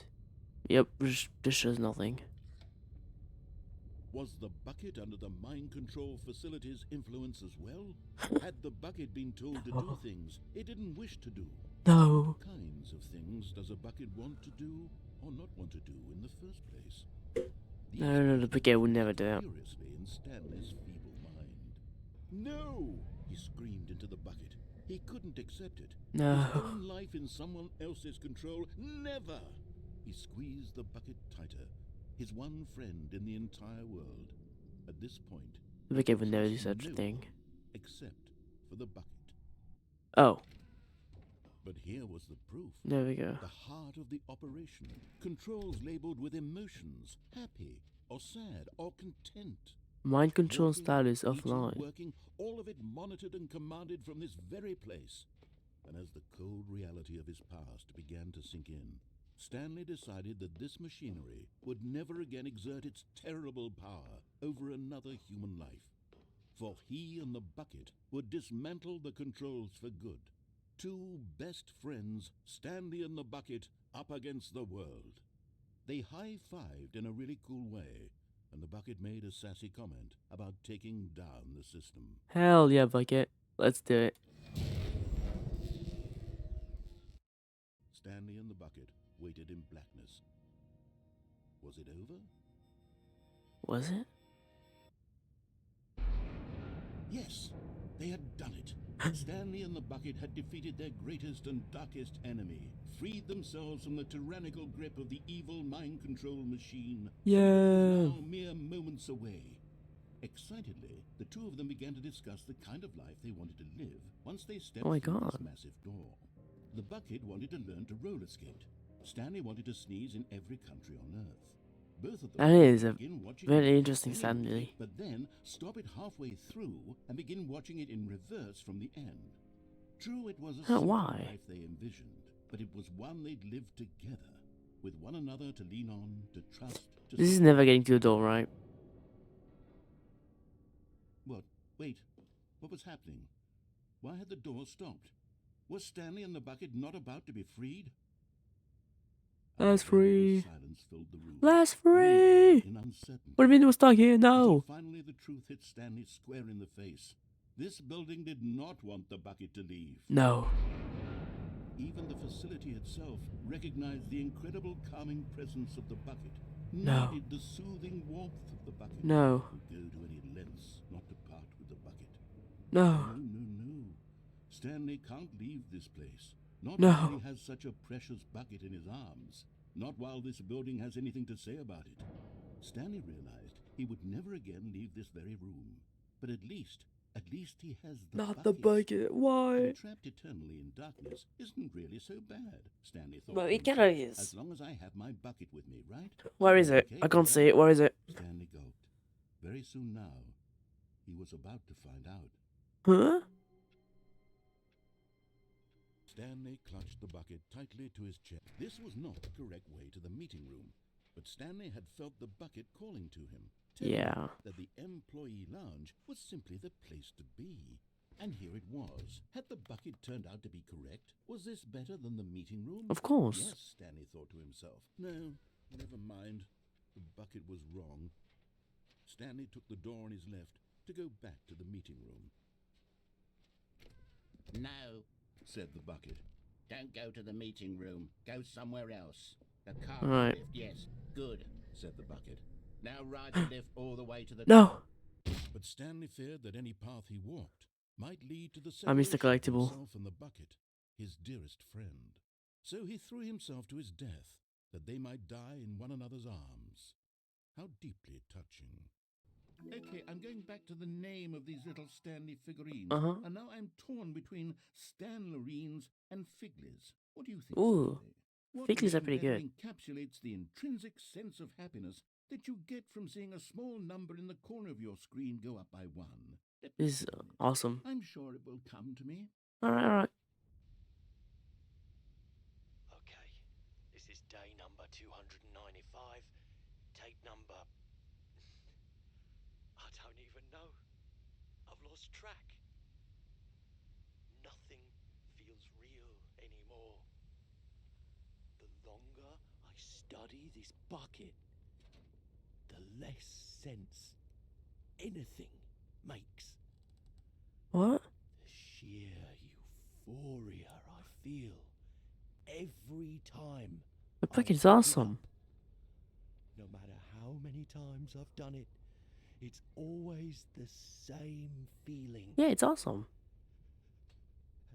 Yep, this shows nothing. Was the bucket under the mind control facility's influence as well? Had the bucket been told to do things it didn't wish to do? No. What kinds of things does a bucket want to do or not want to do in the first place? No, the bucket would never do that. Furiously in Stanley's feeble mind. No! He screamed into the bucket. He couldn't accept it. His No. own life in someone else's control? Never! He squeezed the bucket tighter. His one friend in the entire world. At this point, The bucket would there never do was such a no thing. one except for the bucket. Oh, But here was the proof. there we go. The heart of the operation. Controls labeled with emotions. Happy, or sad, or content. Mind control Walking, status eating, offline. working, all of it monitored and commanded from this very place. And as the cold reality of his past began to sink in, Stanley decided that this machinery would never again exert its terrible power over another human life. For he and the bucket would dismantle the controls for good. Two best friends, Stanley and the bucket, up against the world. They high-fived in a really cool way, and the bucket made a sassy comment about taking down the system. Hell yeah, bucket. Let's do it. Stanley and the bucket waited in blackness. Was it over? Was it? Yes, they had done it. Stanley and the bucket had defeated their greatest and darkest enemy, freed themselves from the tyrannical grip of the evil mind control machine. Yeah. Now mere moments away. Excitedly, the two of them began to discuss the kind of life they wanted to live once they stepped Oh my through God. this massive door. The bucket wanted to learn to roller skate. Stanley wanted to sneeze in every country on Earth. Both of them That is a begin watching very it interesting anyway, Stanley. but then stop it halfway through and begin watching it in reverse from the end. True, it was a simple why? life they envisioned, but it was one they'd lived together, with one another to lean on, to trust, to This is support. never getting to the door, right? What? Wait. What was happening? Why had the door stopped? Was Stanley and the bucket not about to be freed? That's free. Silence filled the room. That's Breathing free. in uncertainty. What do you mean we're stuck here? Until No. finally the truth hit Stanley square in the face. This building did not want the bucket to leave. No. Even the facility itself recognized the incredible calming presence of the bucket. No. Needed the soothing warmth of the bucket. No. Would go to any lengths not to part with the bucket. No. No. Stanley can't leave this place. Not No. while he has such a precious bucket in his arms. Not while this building has anything to say about it. Stanley realized he would never again leave this very room. But at least he has the Not the bucket. Being Why? trapped eternally in darkness isn't really so bad, Stanley thought. Well, to it himself. kinda is. As long as I have my bucket with me, right? Where is it? Okay, I can't yeah. see it. Where is it? Stanley gulped. Very soon now, he was about to find out. Huh? Stanley clutched the bucket tightly to his chest. This was not the correct way to the meeting room, but Stanley had felt the bucket calling to him. telling him Yeah. that the employee lounge was simply the place to be. And here it was. Had the bucket turned out to be correct? Was this better than the meeting room? Of course. Yes, Stanley thought to himself. No, never mind. The bucket was wrong. Stanley took the door on his left to go back to the meeting room. No, Said the bucket. don't go to the meeting room. Go somewhere else. The car Right. lift, yes. Good. Said the bucket. Now ride the lift all the way to the No. But Stanley feared that any path he walked might lead to the I missed the separation of collectible. himself and the bucket, his dearest friend. So he threw himself to his death, that they might die in one another's arms. How deeply touching. Okay, I'm going back to the name of these little Stanley figurines. Uh-huh. And now I'm torn between Stanlerines and Figlies. What do you think, Ooh, Stanley? What Figlies are name pretty better good. encapsulates the intrinsic sense of happiness that you get from seeing a small number in the corner of your screen go up by one? Let me This is think a minute. awesome. I'm sure it will come to me. Alright, alright. Okay, this is day number 295. Tape number. I don't even know. I've lost track. Nothing feels real anymore. The longer I study this bucket, the less sense anything makes. What? The sheer euphoria I feel every time. The I bucket is pick it awesome. up. No matter how many times I've done it, it's always the same feeling. Yeah, it's awesome.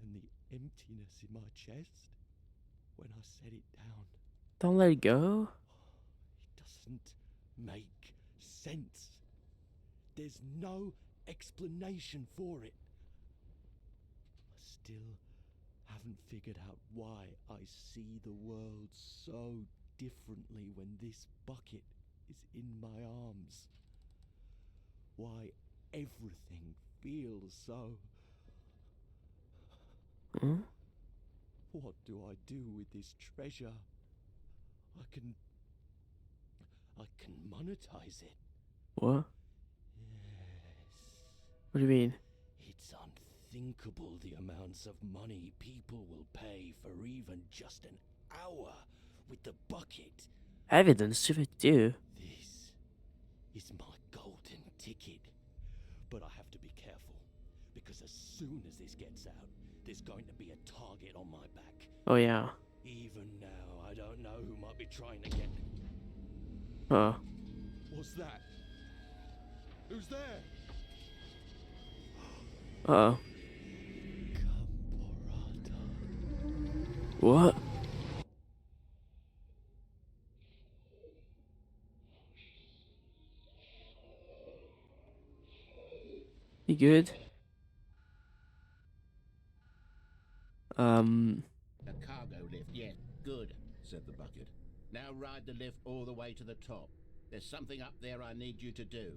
And the emptiness in my chest when I set it down. Don't let it go. It doesn't make sense. There's no explanation for it. I still haven't figured out why I see the world so differently when this bucket is in my arms. Why everything feels so. Hmm? What do I do with this treasure? I can monetize it. What? Yes. What do you mean? It's unthinkable the amounts of money people will pay for even just an hour with the bucket. Evidence to it too. This is my golden ticket. But I have to be careful, because as soon as this gets out, there's going to be a target on my back. Oh yeah. Even now, I don't know who might be trying to get... Uh. What's that? Who's there? Uh. Caporata. What? You good? The cargo lift, yes. Good. Said the bucket. Now ride the lift all the way to the top. There's something up there I need you to do.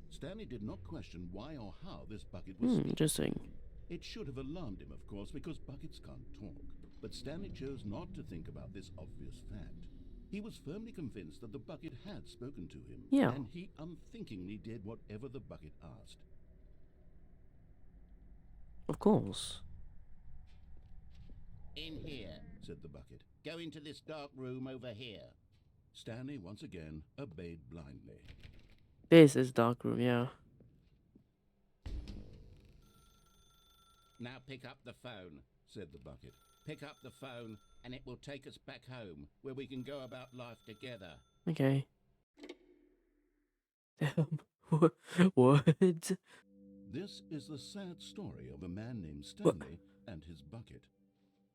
Stanley did not question why or how this bucket was speaking. Interesting. It should have alarmed him, of course, because buckets can't talk. But Stanley chose not to think about this obvious fact. He was firmly convinced that the bucket had spoken to him. Yeah. And he unthinkingly did whatever the bucket asked. Of course. In here. Said the bucket. Go into this dark room over here. Stanley once again obeyed blindly. This is dark room, yeah. Now pick up the phone. Said the bucket. Pick up the phone, and it will take us back home, where we can go about life together. Okay. Damn. What? This is the sad story of a man named Stanley and his bucket.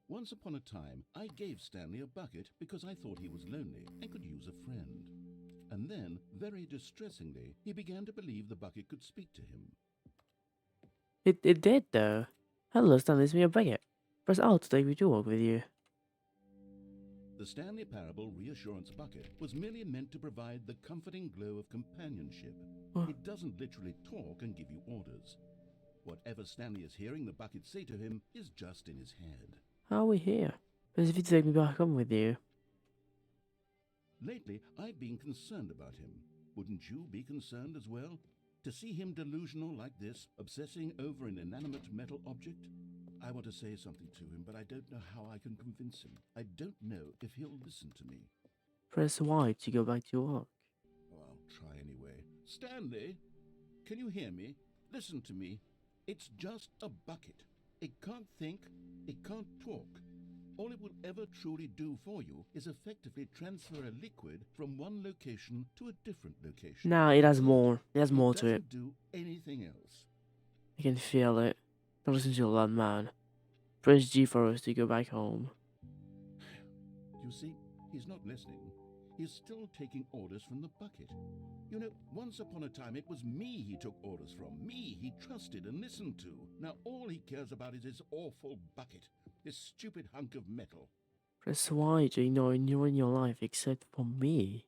Once upon a time, I gave Stanley a bucket because I thought he was lonely and could use a friend. And then, very distressingly, he began to believe the bucket could speak to him. It did though. Hello, Stanley, it's me, a bucket. Press Alt to take me to walk with you. The Stanley Parable Reassurance Bucket was merely meant to provide the comforting glow of companionship. Huh. It doesn't literally talk and give you orders. Whatever Stanley is hearing the bucket say to him is just in his head. How are we here? As if you take me back home with you. Lately, I've been concerned about him. Wouldn't you be concerned as well? To see him delusional like this, obsessing over an inanimate metal object? I want to say something to him, but I don't know how I can convince him. I don't know if he'll listen to me. Press Y to go back to work. Oh, I'll try anyway. Stanley, can you hear me? Listen to me. It's just a bucket. It can't think, it can't talk. All it will ever truly do for you is effectively transfer a liquid from one location to a different location. Nah, it has more. It has more to it. Doesn't do anything else. I can feel it. Don't listen to that man. Press G for us to go back home. You see, he's not listening. He's still taking orders from the bucket. You know, once upon a time it was me he took orders from. Me he trusted and listened to. Now all he cares about is his awful bucket. This stupid hunk of metal. Press Y to ignore anyone in your life except for me.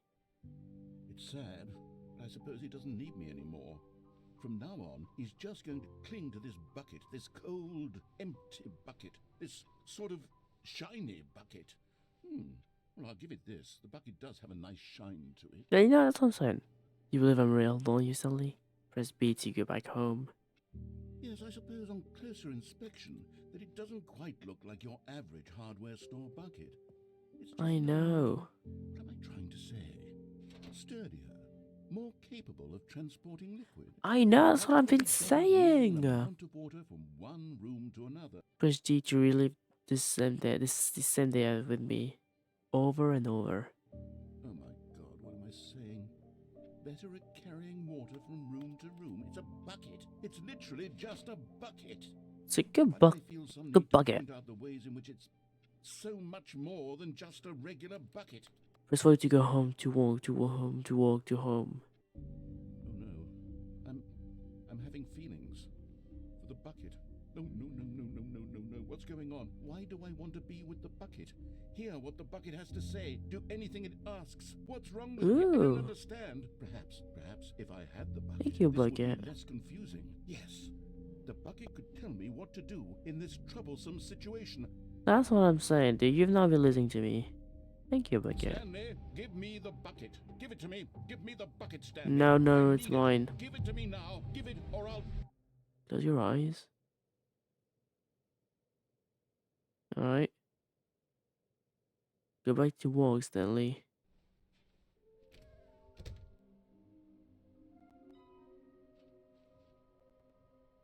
It's sad, but I suppose he doesn't need me anymore. From now on, he's just going to cling to this bucket, this cold, empty bucket, this sort of shiny bucket. Well, I'll give it this. The bucket does have a nice shine to it. Yeah, you know, that's what I'm saying. You believe I'm real, don't you, Stanley? Press B to go back home. Yes, I suppose on closer inspection that it doesn't quite look like your average hardware store bucket. It's just I know. What am I trying to say? Sturdier, more capable of transporting liquid. I know, that's what I've been Moving saying. an amount of water from one room to another. Press G to relive this same day with me. Over and over. Oh my God, what am I saying? Better at carrying water from room to room. It's a bucket. It's literally just a bucket. It's a good Why buck. do I feel some good need to bucket. point out the ways in which it's so much more than just a regular bucket? Press Y to go home, to walk, to home, to walk, to home. Oh no, I'm having feelings for the bucket. No. What's going on? Why do I want to be with the bucket? Hear what the bucket has to say. Do anything it asks. What's wrong with me? I Ooh. don't understand. Perhaps if I had the bucket, Thank you, this would bucket. be less confusing. Yes, the bucket could tell me what to do in this troublesome situation. That's what I'm saying, dude. You've not been listening to me. Thank you, bucket. Stanley, give me the bucket. Give it to me. Give me the bucket, Stanley. No, I it's need it. mine. Give it to me now. Give it, or I'll. Close your eyes. Alright. Go back to work, Stanley.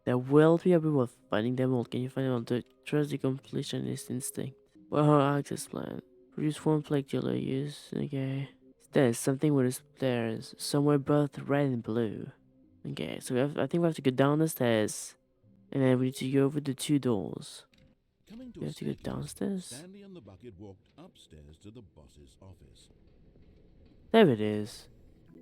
There will be a reward for finding them all. Can you find them all? Trust the completionist instinct. Well, access plan. Produce one flagella use. Okay. There's something with the stairs. Somewhere both red and blue. Okay, so I think we have to go down the stairs. And then we need to go over the two doors. Coming to We a have to go staircase, downstairs. Stanley and the bucket walked upstairs to the boss's office. There it is.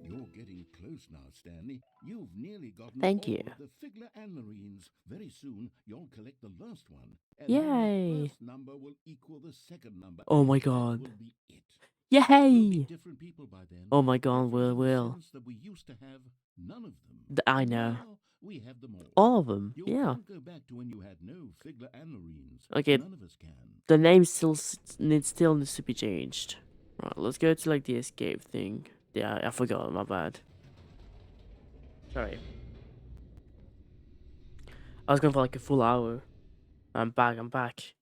You're getting close now, Stanley. You've nearly gotten Thank all you. of the Figler Anmarines. Very soon, you'll collect the last one. And Yay. then the first number will equal the second number. Oh my and that God. will be it. We'll be Yay! different people by then. Oh my God, Different in the will. sense that we used to have none of them. I And know. now we have them all. All of them, You yeah. can't go back to when you had no Figler Anmarines. Okay. None of us can. The name still needs to be changed. Right, let's go to like the escape thing. Yeah, I forgot, my bad. Sorry. I was going for like a full hour. I'm back. I'm back,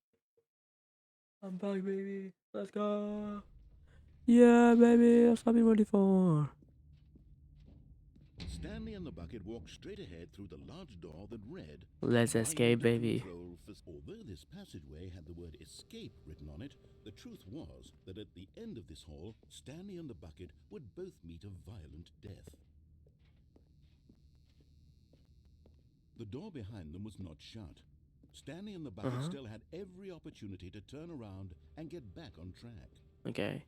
baby. Let's go. Yeah, baby. That's what I've been ready for. Stanley and the bucket walked straight ahead through the large door that read, Let's "Final escape, baby. control Although this passageway had the word escape written on it, the truth was that at the end of this hall, Stanley and the bucket would both meet a violent death. The door behind them was not shut. Stanley and the bucket still had every opportunity to turn around and get back on track. Okay.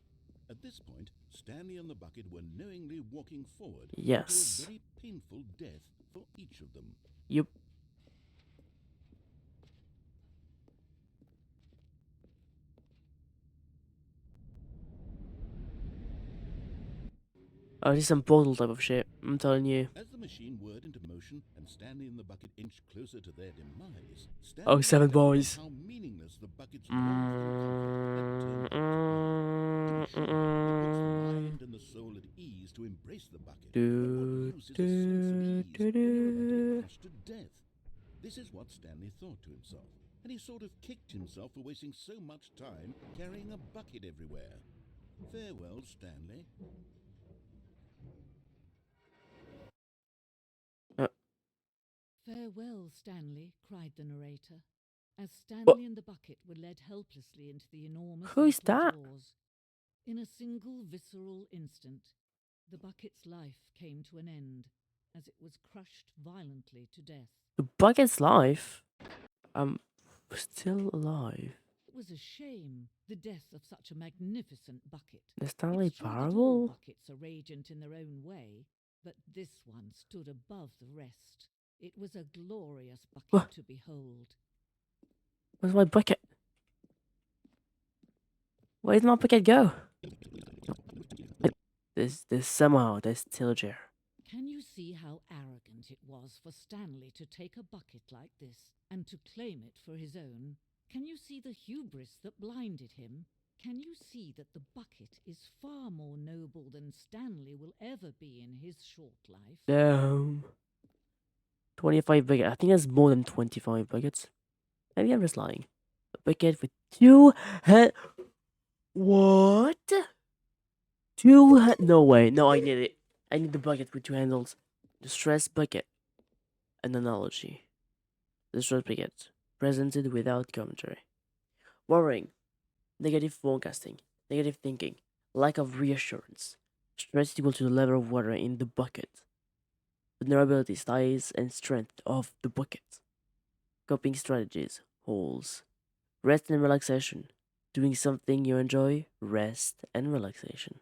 At this point, Stanley and the bucket were knowingly walking forward Yes. to a very painful death for each of them. Yup. Oh, this is some portal type of shit. I'm telling you. As the machine whirred into motion and Stanley and the bucket inched closer to their demise, Stanley Oh, seven discovered boys. how meaningless the bucket's long-term comfort had turned out to be. In short, the book's mind and the soul at ease to embrace the bucket. Do, but what use is a sense of ease do, when you're about to do. be crushed to death? This is what Stanley thought to himself, and he sort of kicked himself for wasting so much time carrying a bucket everywhere. Farewell, Stanley. Farewell, Stanley, cried the narrator, as What? Stanley and the bucket were led helplessly into the enormous Who's metal that? jaws. In a single visceral instant, the bucket's life came to an end, as it was crushed violently to death. The bucket's life? Still alive. It was a shame, the death of such a magnificent bucket. The Stanley It's true that all Parable? buckets are radiant in their own way, but this one stood above the rest. It was a glorious bucket What? to behold. Where's my bucket? Where did my bucket go? There's somehow there's still there. Can you see how arrogant it was for Stanley to take a bucket like this and to claim it for his own? Can you see the hubris that blinded him? Can you see that the bucket is far more noble than Stanley will ever be in his short life? Damn. 25 buckets. I think there's more than 25 buckets. Maybe I'm just lying. A bucket with two head. What? Two head. No way. No, I need it. I need the bucket with two handles. The stress bucket. An analogy. The stress bucket. Presented without commentary. Worrying. Negative forecasting. Negative thinking. Lack of reassurance. Stress equal to the level of water in the bucket. Vulnerability, size, and strength of the bucket. Coping strategies, holes. Rest and relaxation. Doing something you enjoy, rest and relaxation.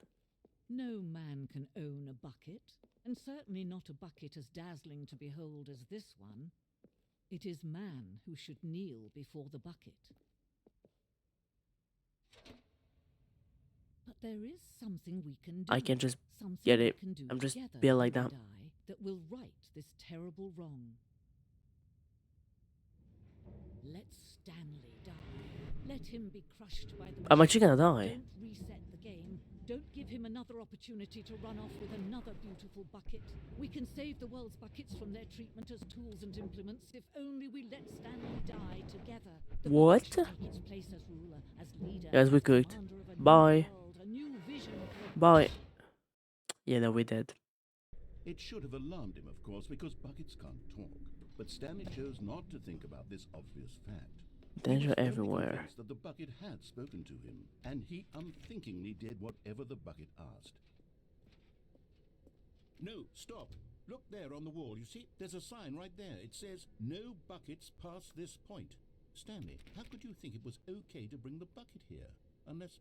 No man can own a bucket, and certainly not a bucket as dazzling to behold as this one. It is man who should kneel before the bucket. But there is something we can do. I can just something get we it. can do I'm just together, built like you that. and I, that will right this terrible wrong. Let Stanley die. Let him be crushed by the I'm actually gonna machine. die. Don't reset the game. Don't give him another opportunity to run off with another beautiful bucket. We can save the world's buckets from their treatment as tools and implements if only we let Stanley die together. The What? bucket should take its place as ruler, as leader, Yes, we as could. commander of a new Bye. world, a new vision for Bye. Yeah, no, we did. It should have alarmed him, of course, because buckets can't talk. But Stanley chose not to think about this obvious fact. Danger He was firmly everywhere. convinced that the bucket had spoken to him, and he unthinkingly did whatever the bucket asked. No, stop. Look there on the wall. You see, there's a sign right there. It says, "No buckets past this point." Stanley, how could you think it was okay to bring the bucket here? Unless,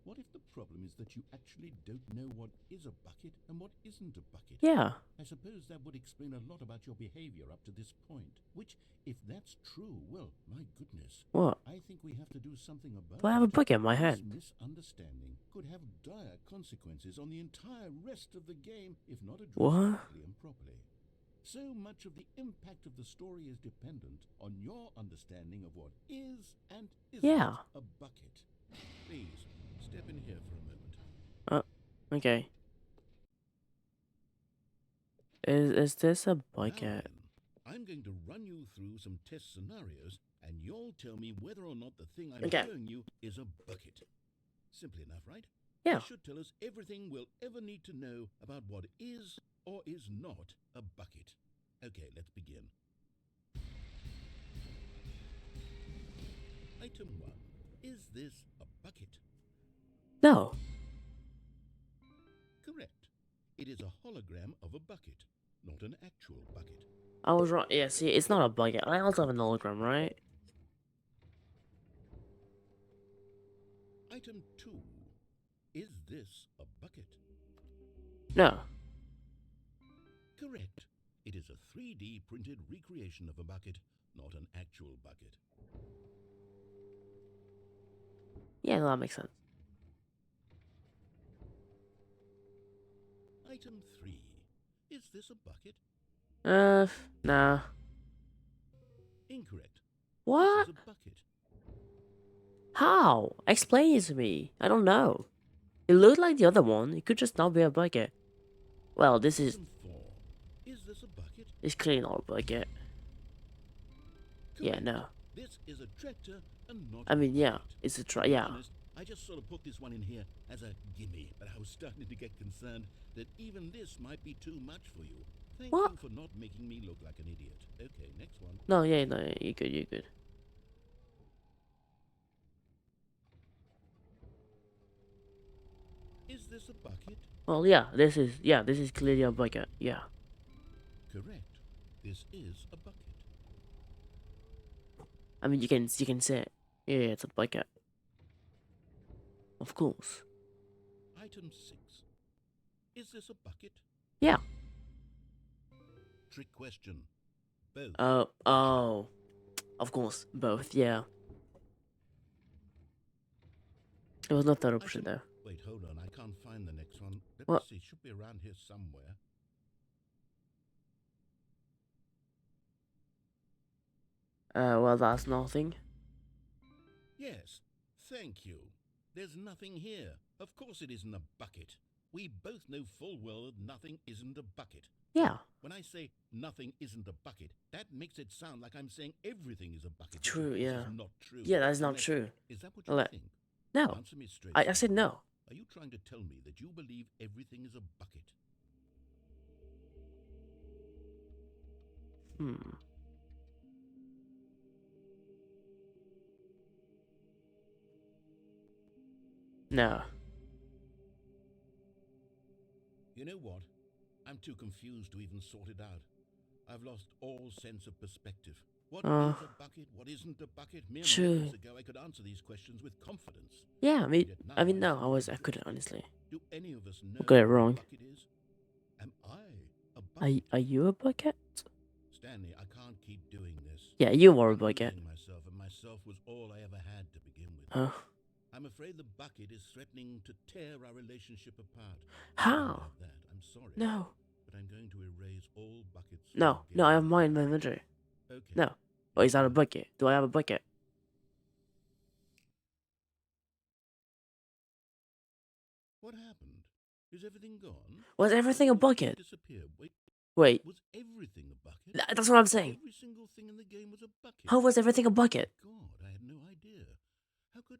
what if the problem is that you actually don't know what is a bucket and what isn't a bucket? Yeah. I suppose that would explain a lot about your behavior up to this point. Which, if that's true, well, my goodness. What? I think we have to do something about Do I have a it. bucket in my This hand? misunderstanding could have dire consequences on the entire rest of the game if not addressed What? quickly and properly. So much of the impact of the story is dependent on your understanding of what is and isn't Yeah. a bucket. Please, step in here for a moment. Okay. Is this a Now bucket? then, I'm going to run you through some test scenarios, and you'll tell me whether or not the thing I'm Okay. showing you is a bucket. Simple enough, right? Yeah. It should tell us everything we'll ever need to know about what is or is not a bucket. Okay, let's begin. Item 1. Is this a bucket? No. Correct. It is a hologram of a bucket, not an actual bucket. I was wrong. Yeah, see, it's not a bucket. I also have an hologram, right? Item 2. Is this a bucket? No. Correct. It is a 3D printed recreation of a bucket, not an actual bucket. Yeah, no, that makes sense. Item 3. Is this a bucket? Nah. Incorrect. What? This is a bucket. How? Explain it to me. I don't know. It looked like the other one. It could just not be a bucket. Well, this is Question 4. Is this a bucket? it's clearly not a bucket. Yeah, Correct. no. This is a tractor and not I mean, a yeah, bucket. it's a To be yeah. honest, I just sort of put this one in here as a gimme, but I was starting to get concerned that even this might be too much for you. Thank What? you for not making me look like an idiot. Okay, next one. No, yeah, no, you're good, you're good. Is this a bucket? Well, yeah, this is clearly a bucket. Yeah. Correct. This is a bucket. I mean, you can say it. Yeah, it's a bucket. Of course. Item 6. Is this a bucket? Yeah. Trick question. Both. Oh. Of course, both. Yeah. There was no third option there. Wait, hold on. I can't find the next one. Let What? me see. It should be around here somewhere. Well, that's nothing. Yes. Thank you. There's nothing here. Of course it isn't a bucket. We both know full well that nothing isn't a bucket. Yeah. When I say nothing isn't a bucket, that makes it sound like I'm saying everything is a bucket. which True, of course yeah. is not true. Yeah, that's not Unless- true. Is that what you Let- think? No. Answer me straight. I said no. Are you trying to tell me that you believe everything is a bucket? Hmm. No. You know what? I'm too confused to even sort it out. I've lost all sense of perspective. What is a bucket? What isn't a bucket? Mere True. moments ago, I could answer these questions with confidence. Yeah, Yet now I mean, I'm no, so I couldn't confused. honestly. Do any of us know got it what wrong. a bucket is? Am I a bucket? Are you a bucket? Stanley, I can't keep doing this. Yeah, you are a I'm bucket. losing myself, and myself was all I ever had to begin with. Huh? I'm afraid the bucket is threatening to tear our relationship apart. How? Like that. I'm sorry. No. But I'm going to erase all buckets. from No, the no, I game. have mine in my inventory. Okay. No. Oh, is that a bucket? Do I have a bucket? What happened? Is everything gone? Was everything a How did it bucket? disappear? Wait, Wait, was everything a bucket? that's what I'm saying. Every single thing in the game was a bucket. How was everything a bucket? God, I had no idea. How could...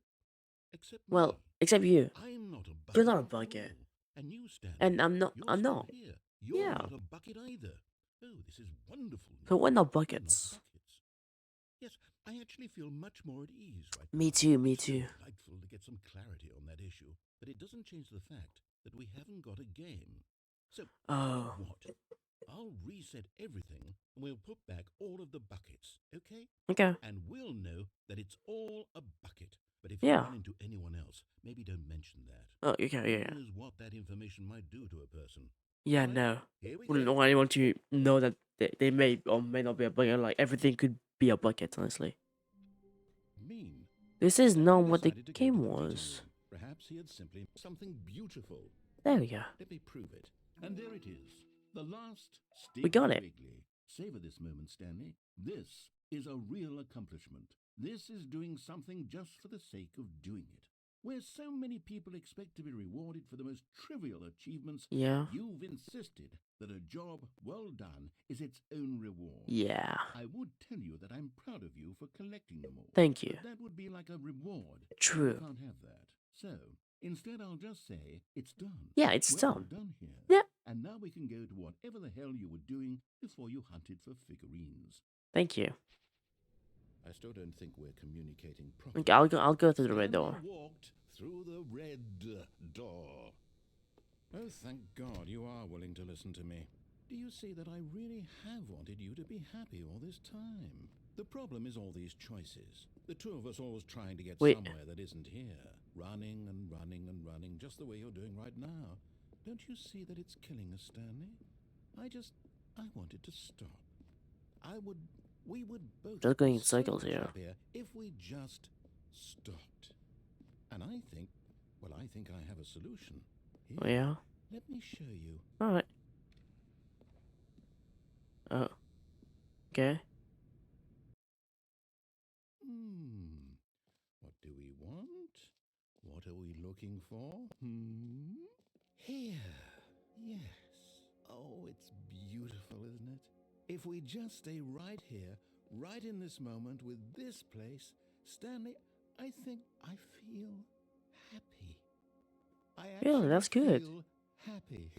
Except Well, me. except you. I'm not a bucket. You're not a at bucket. all. And you, Stanley. And I'm not. You're I'm still not. Here. You're Yeah. not a bucket either. Oh, this is wonderful. So we're not We're buckets. Yes, I actually feel much more at ease right Me now. too, me It's so too. delightful to get some clarity on that issue, but it doesn't change the fact that we haven't got a game. So, Oh. what? I'll reset everything and we'll put back all of the buckets, okay? Okay. And we'll know that it's all a bucket. But if Yeah. you run into anyone else, maybe don't mention that. Oh, okay, yeah. Who knows what that information might do to a person? Yeah, Alright, no. Here we Wouldn't go. want anyone to know that they may or may not be a bucket. Like, everything could be a bucket, honestly. Mean. This is not what the Decided to go to game the meeting was. room. Perhaps he had simply something beautiful. There we go. Let me prove it. And there it is. The last We got it. Wrigley. Savor this moment, Stanley. This is a real accomplishment. This is doing something just for the sake of doing it. Where so many people expect to be rewarded for the most trivial achievements, Yeah. you've insisted that a job well done is its own reward. Yeah. I would tell you that I'm proud of you for collecting them all. Thank you. But that would be like a reward. You True. can't have that. So, instead I'll just say, it's done. Yeah, it's Well done. done here. Yeah. And now we can go to whatever the hell you were doing before you hunted for figurines. Thank you. I still don't think we're communicating properly. Okay, I'll go through the red Stanley door. walked through the red door. Oh, thank God you are willing to listen to me. Do you see that I really have wanted you to be happy all this time? The problem is all these choices. The two of us always trying to get Wait. somewhere that isn't here. Running and running and running, just the way you're doing right now. Don't you see that it's killing us, Stanley? I wanted to stop. We would both Just going be in circles so much here. happier if we just stopped. And I think I have a solution. Here, Oh, yeah? let me show you. Alright. Oh. Okay. What do we want? What are we looking for? Here. Yes. Oh, it's beautiful, isn't it? If we just stay right here, right in this moment with this place, Stanley, I think I feel happy. I Really, that's actually good. feel happy.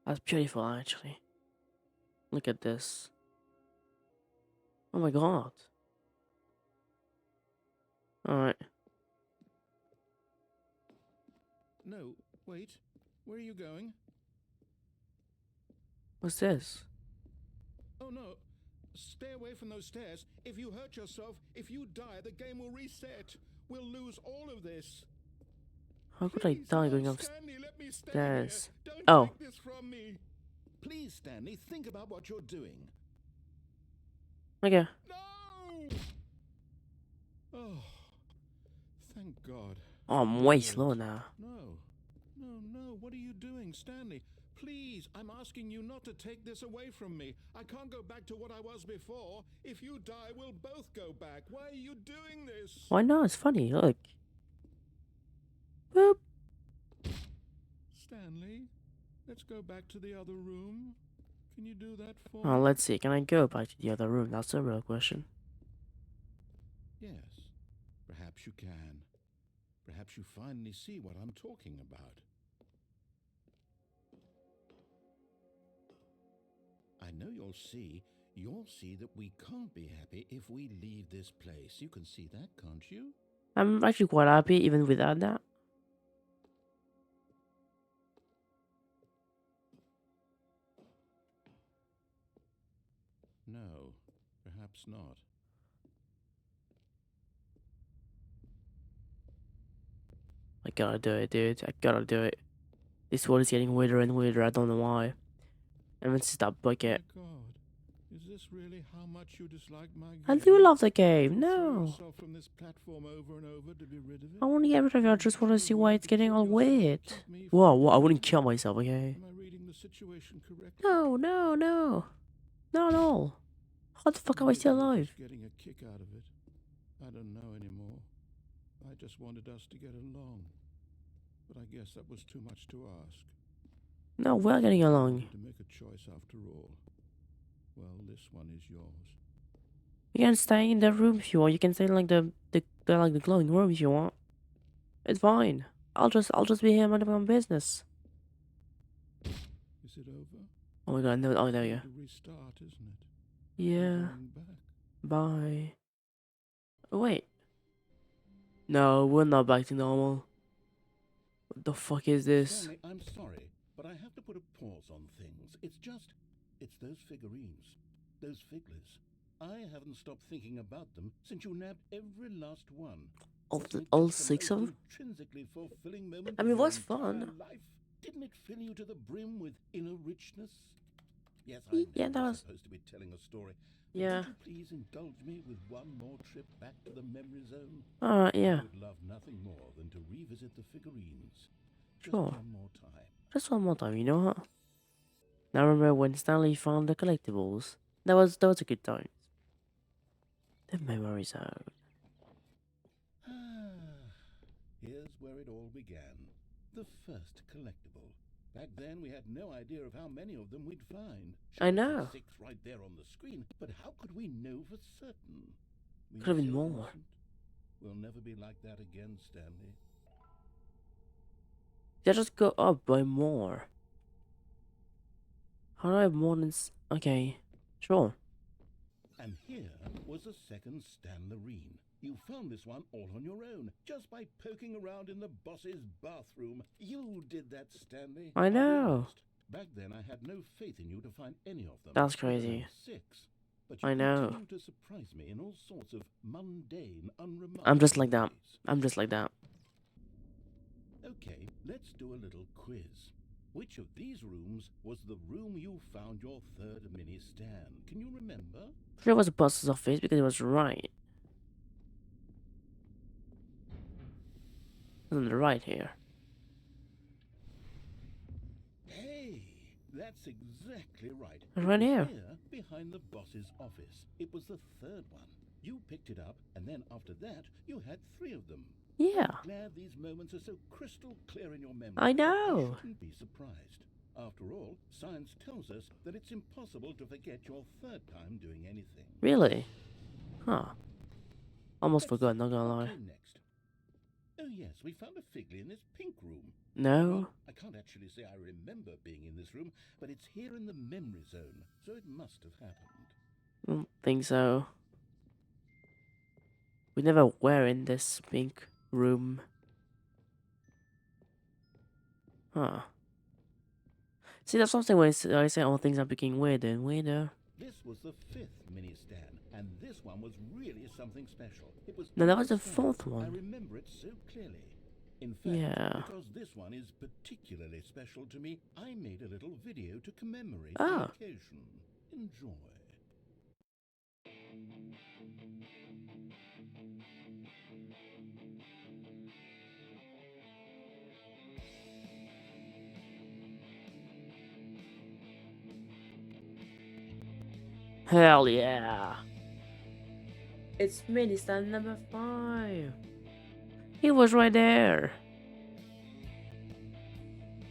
That's beautiful, actually. Look at this. Oh my god. Alright. No, wait. Where are you going? What's this? Oh no. Stay away from those stairs. If you hurt yourself, if you die, the game will reset. We'll lose all of this. How could I Please, die no, going Stanley, let me stay upstairs? here. Don't Oh. take this from me. Please, Stanley, think about what you're doing. Okay. No! Oh, thank God. Oh, I'm way slow now. No, no, no. What are you doing, Stanley? Please, I'm asking you not to take this away from me. I can't go back to what I was before. If you die, we'll both go back. Why are you doing this? Why not? It's funny. Look. Boop. Stanley, let's go back to the other room. Can you do that for Oh, me? let's see. Can I go back to the other room? That's the real question. Yes, perhaps you can. Perhaps you finally see what I'm talking about. I know you'll see that we can't be happy if we leave this place. You can see that, can't you? I'm actually quite happy even without that. No, perhaps not. I gotta do it, dude. I gotta do it. This world is getting weirder and weirder. I don't know why. And let's stop bucket. My God, is this really how much you dislike my game? I do love the game. You'll throw No. yourself from this platform over and over to be rid of it? I want to get rid of it. I just want to see why it's getting all Kill yourself weird. to stop me Whoa, from whoa. I wouldn't doing kill it? myself, okay? Am I reading the situation correctly? No, no, no. Not at all. How the fuck am I Maybe still you're alive? just getting a kick out of it. I don't know anymore. I just wanted us to get along. But I guess that was too much to ask. No, we're getting along. To make a choice after all. Well, this one is yours. You can stay in the room if you want. You can stay in like the glowing room if you want. It's fine. I'll just be here minding my own business. Is it over? Oh my god, no, oh there you go. To restart, isn't it? Yeah. Going back. Bye. Oh, wait. No, we're not back to normal. What the fuck is this? Stanley, I'm sorry, but I have to put a pause on things. It's those figurines, those figglers. I haven't stopped thinking about them since you nabbed every last one. All 6 of them? Intrinsically fulfilling moment I mean, it of your was fun. entire life. Didn't it fill you to the brim with inner richness? Yes, I know Yeah, that you're was. supposed to be telling a story. But Yeah. Would you please indulge me with one more trip back to the memory zone? Alright, I yeah. would love nothing more than to revisit the figurines. Just Sure. one more time. Just one more time, you know what? Now remember when Stanley found the collectibles? That was a good time. The memory zone. Here's where it all began. The first collectible. Back then, we had no idea of how many of them we'd find. I Sure, there's know. 6 right there on the screen, but how could we know for certain? We Could have been so more. innocent. We'll never be like that again, Stanley. They just go up by more. How do I have more than okay. Sure. And here was a second Stanlerine. You found this one all on your own, just by poking around in the boss's bathroom. You did that, Stanley. I I'll be know. honest. Back then, I had no faith in you to find any of them. That's There were crazy. 6. But you I know. continue to surprise me in all sorts of mundane, unremarkable I'm just like that. ways. I'm just like that. Okay, let's do a little quiz. Which of these rooms was the room you found your third mini Stan? Can you remember? Sure, it was a boss's office because it was right. On the right here. Hey, that's exactly right. Right It was here. behind the boss's office. It was the third one. You picked it up, and then after that, you had 3 of them. Yeah. Glad these moments are so crystal clear in your memory. I know. You shouldn't be surprised. After all, science tells us that it's impossible to forget your third time doing anything. Really? Huh. Almost Let's forgot, see, not gonna what lie. came next? Oh yes, we found a Figley in this pink room. No? Well, I can't actually say I remember being in this room, but it's here in the memory zone, so it must have happened. I don't think so. We never were in this pink room. Huh. See, that's something when I say all things are becoming weirder and weirder. This was the 5th mini Stan, and this one was really something special. It was No, that was the unexpected. 4th one. I remember it so clearly. In fact, Yeah. because this one is particularly special to me, I made a little video to commemorate Ah. the occasion. Enjoy. Hell yeah. It's mini stand number 5. He was right there.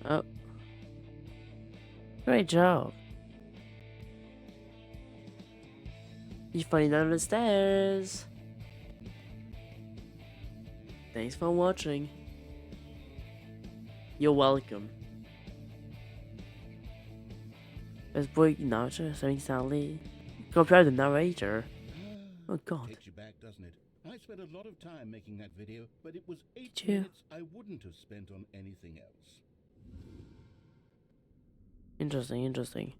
Oh. Great job. You falling down the stairs. Thanks for watching. You're welcome. Let's break narrator, saying Stanley. Compare the narrator. Oh god. Takes you back, doesn't it? I spent a lot of time making that video, but it was 8 Did you? minutes I wouldn't have spent on anything else. Interesting, interesting.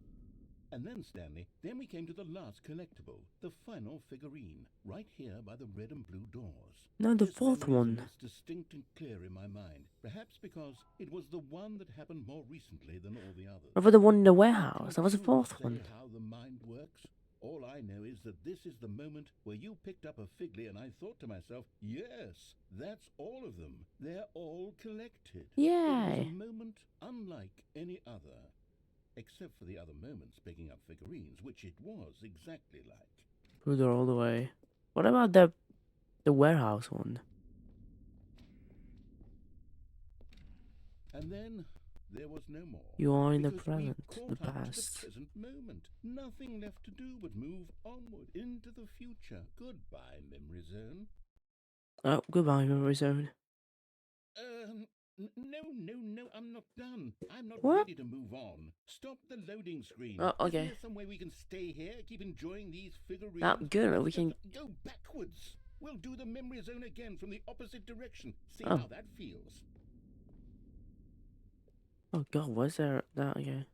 And then, Stanley, then we came to the last collectible, the final figurine, right here by the red and blue doors. No, the This 4th memory is one. the most distinct and clear in my mind, perhaps because it was the one that happened more recently than all the others. What about the one in the I warehouse? That was the cannot 4th say one. how the mind works. All I know is that this is the moment where you picked up a Figley and I thought to myself, yes, that's all of them. They're all collected. It was Yay. a moment unlike any other. Except for the other moments picking up figurines, which it was exactly like. Brother all the way. What about the warehouse one? And then there was no more. You are in the because we present, caught the up to past. the present moment. Nothing left to do but move onward into the future. Goodbye, memory zone. Oh, goodbye, memory zone. No, I'm not done. I'm not What? ready to move on. Stop the loading screen. Oh, okay. Isn't there some way we can stay here, keep enjoying these figurines? Good, we Just can. go backwards. We'll do the memory zone again from the opposite direction. See Oh. how that feels. Oh god, what's there? That okay.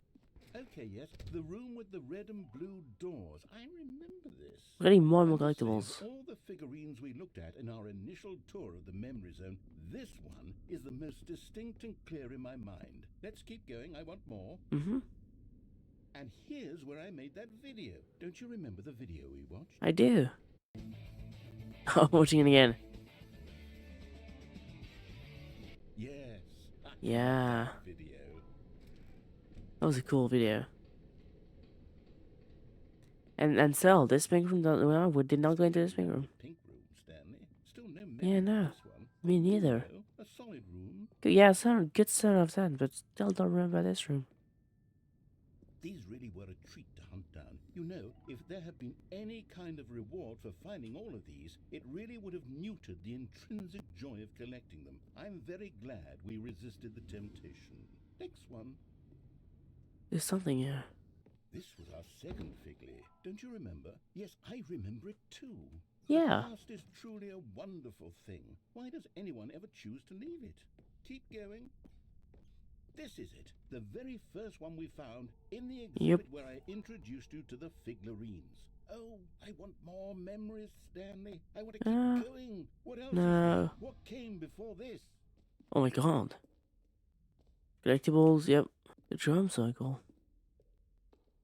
Okay, yes, the room with the red and blue doors. I remember this. We're getting more and I more must say, of collectibles. all the figurines we looked at in our initial tour of the memory zone, this one is the most distinct and clear in my mind. Let's keep going. I want more. Mm-hmm. And here's where I made that video. Don't you remember the video we watched? I do. Oh, watching it again. Yes. Yeah. Video. That was a cool video. And so this pink room, well, we did not go into this pink room. Pink room, Stanley. Still no Yeah, memory no. of this one. Me neither. No, a solid room. Yeah, good set of that, but still don't remember this room. These really were a treat to hunt down. You know, if there had been any kind of reward for finding all of these, it really would have neutered the intrinsic joy of collecting them. I'm very glad we resisted the temptation. Next one. There's something here. This was our second Figley. Don't you remember? Yes, I remember it too. Yeah. The past is truly a wonderful thing. Why does anyone ever choose to leave it? Keep going. This is it. The very first one we found in the exhibit where I introduced you to the Figlarines. Oh, I want more memories, Stanley. I want to keep going. What else is no. there? What came before this? Oh my god. Collectibles, yep. The drum circle.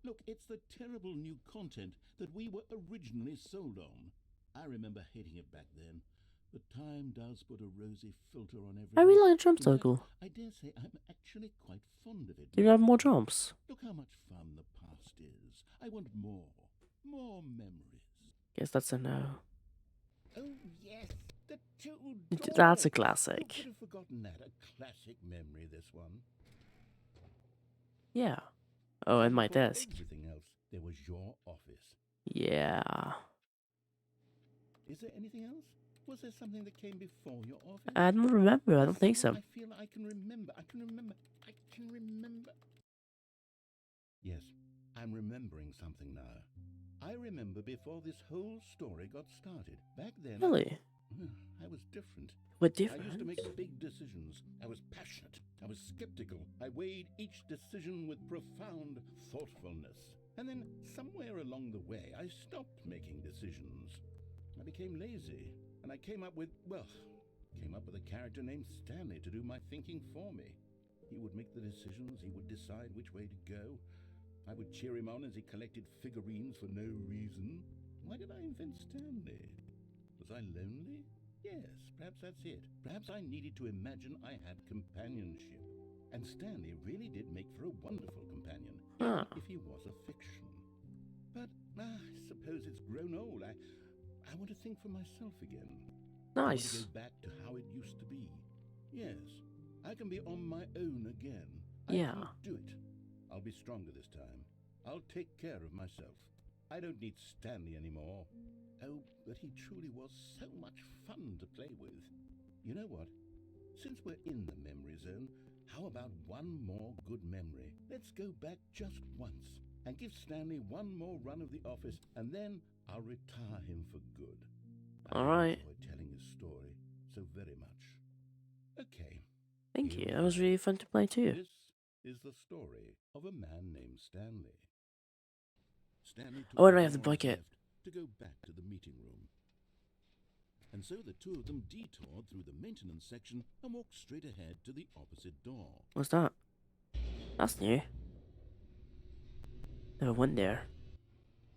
Look, it's the terrible new content that we were originally sold on. I remember hating it back then. But time does put a rosy filter on everything. I really like the drum In fact, circle. I dare say I'm actually quite fond of it. Do you have more drums? Look how much fun the past is. I want more. More memories. Guess that's a no. Oh, yes. The two That's a doors. classic. Who could have forgotten that? A classic memory, this one. Yeah. Oh, and my Before desk. everything else, there was your office. Yeah. Is there anything else? Was there something that came before your office? I don't remember. I don't think so. I feel I can remember. I can remember. Yes, I'm remembering something now. I remember before this whole story got started. Back then, Really? I was different. What I used to difference? make big decisions. I was passionate. I was skeptical. I weighed each decision with profound thoughtfulness. And then, somewhere along the way, I stopped making decisions. I became lazy, and I came up with a character named Stanley to do my thinking for me. He would make the decisions, he would decide which way to go. I would cheer him on as he collected figurines for no reason. Why did I invent Stanley? Was I lonely? Yes, perhaps that's it. Perhaps I needed to imagine I had companionship. And Stanley really did make for a wonderful companion, Huh. if he was a fiction. But I suppose it's grown old. I want to think for myself again. I want to Nice. go back to how it used to be. Yes, I can be on my own again. Yeah. I can do it. I'll be stronger this time. I'll take care of myself. I don't need Stanley anymore. Oh, but he truly was so much fun to play with. You know what? Since we're in the memory zone, how about one more good memory? Let's go back just once and give Stanley one more run of the office, and then I'll retire him for good. All right. I enjoy telling his story so very much. Okay. Thank here you. we That was go. really fun to play too. This is the story of a man named Stanley. Stanley took Oh, and I have the 4 hours bucket. left to go back to the meeting room. And so the two of them detoured through the maintenance section and walked straight ahead to the opposite door. What's that? That's new. Never went there.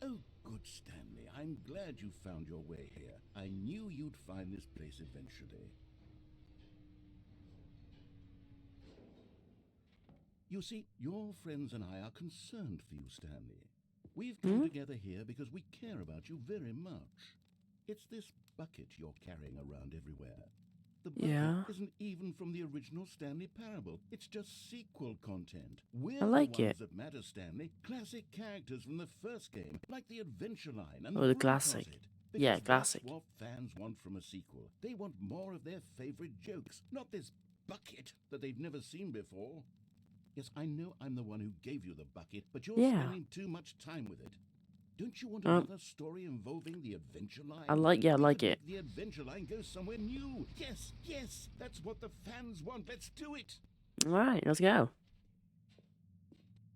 Oh, good Stanley. I'm glad you found your way here. I knew you'd find this place eventually. You see, your friends and I are concerned for you, Stanley. We've come together here because we care about you very much. It's this bucket you're carrying around everywhere. The bucket Yeah. isn't even from the original Stanley Parable. It's just sequel content. We're I like the ones it. that matter, Stanley. Classic characters from the first game, like the Adventure Line and Oh, the Broom classic. Closet. Yeah, Because classic. That's what fans want from a sequel. They want more of their favorite jokes, not this bucket that they've never seen before. Yes, I know I'm the one who gave you the bucket, but you're Yeah. spending too much time with it. Don't you want Um, another story involving the Adventure Line? I We like could it. make the Adventure Line go somewhere new. Yes, yes, that's what the fans want. Let's do it. All right, let's go.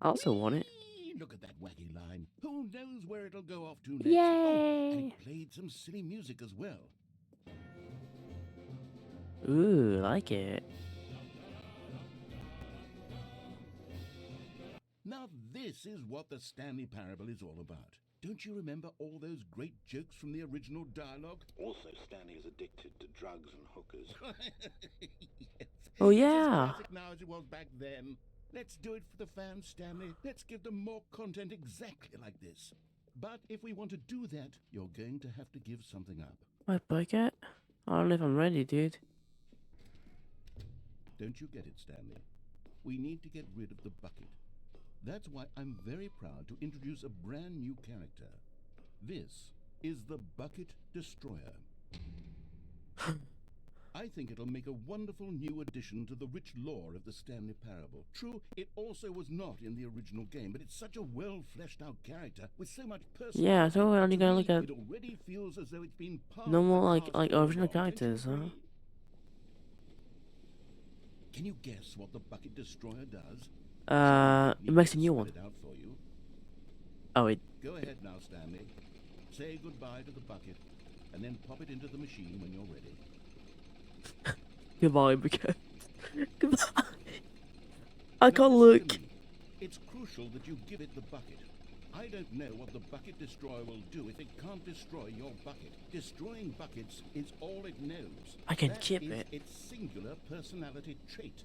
I also want it. Whee! Look at that wacky line. Who knows where it'll go off to next? Oh, and Yay! it played some silly music as well. Ooh, like it. Now this is what the Stanley Parable is all about. Don't you remember all those great jokes from the original dialogue? Also, Stanley is addicted to drugs and hookers. Yes. Oh, It's as yeah. classic now as it was back then. Let's do it for the fans, Stanley. Let's give them more content exactly like this. But if we want to do that, you're going to have to give something up. My bucket? I don't know if I'm ready, dude. Don't you get it, Stanley? We need to get rid of the bucket. That's why I'm very proud to introduce a brand new character. This is the Bucket Destroyer. I think it'll make a wonderful new addition to the rich lore of the Stanley Parable. True, it also was not in the original game, but it's such a well-fleshed-out character with so much personality. Yeah, I thought we were only To gonna me, look at it already feels as though it's been part normal, of the like cast all original along. Don't you characters, huh? agree? Can you guess what the Bucket Destroyer does? It makes a new Spell one. it out for you. Oh, it. Go ahead now, Stanley. Say goodbye to the bucket, and then pop it into the machine when you're ready. Goodbye, bucket. Goodbye. I Now can't listen look. to me. It's crucial that you give it the bucket. I don't know what the Bucket Destroyer will do if it can't destroy your bucket. Destroying buckets is all it knows. I can That chip is it. its singular personality trait.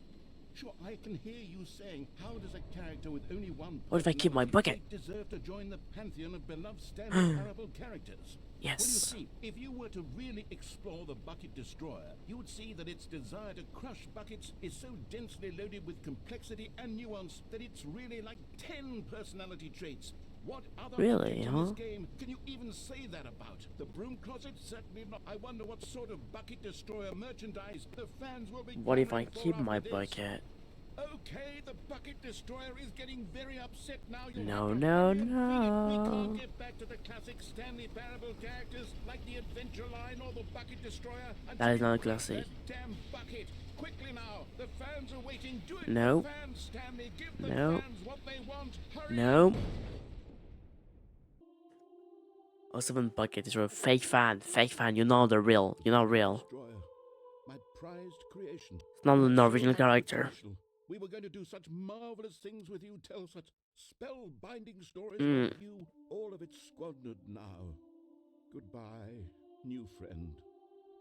Sure, I can hear you saying, how does a character with only one What if I keep my personality bucket? trait deserve to join the pantheon of beloved Stanley Parable characters? Well, you Yes. see, if you were to really explore the Bucket Destroyer, you would see that its desire to crush buckets is so densely loaded with complexity and nuance that it's really like 10 personality traits. What other Really, object in this huh? game can you even say that about? The broom closet? Certainly not. I wonder what sort of Bucket Destroyer merchandise the fans will be What if I clamoring for keep my after this. bucket? Okay, the Bucket Destroyer is getting very upset now. You'll No, have to no, hurry and feed it. We no. can't get back to the classic Stanley Parable characters like the Adventure Line or the Bucket Destroyer until That is you not break classic. that damn bucket. Quickly now, the fans are waiting. Do it for No. the fans, Stanley. Give the No. fans what they want. Hurry No. up. Also, when bucket is a fake fan. Fake fan. You're not the real. You're not real. Destroyer, my prized creation. It's not You an have so original much character. potential. We were going to do such marvelous things with you, tell such spellbinding stories Mm. with you. All of it squandered now. Goodbye, new friend.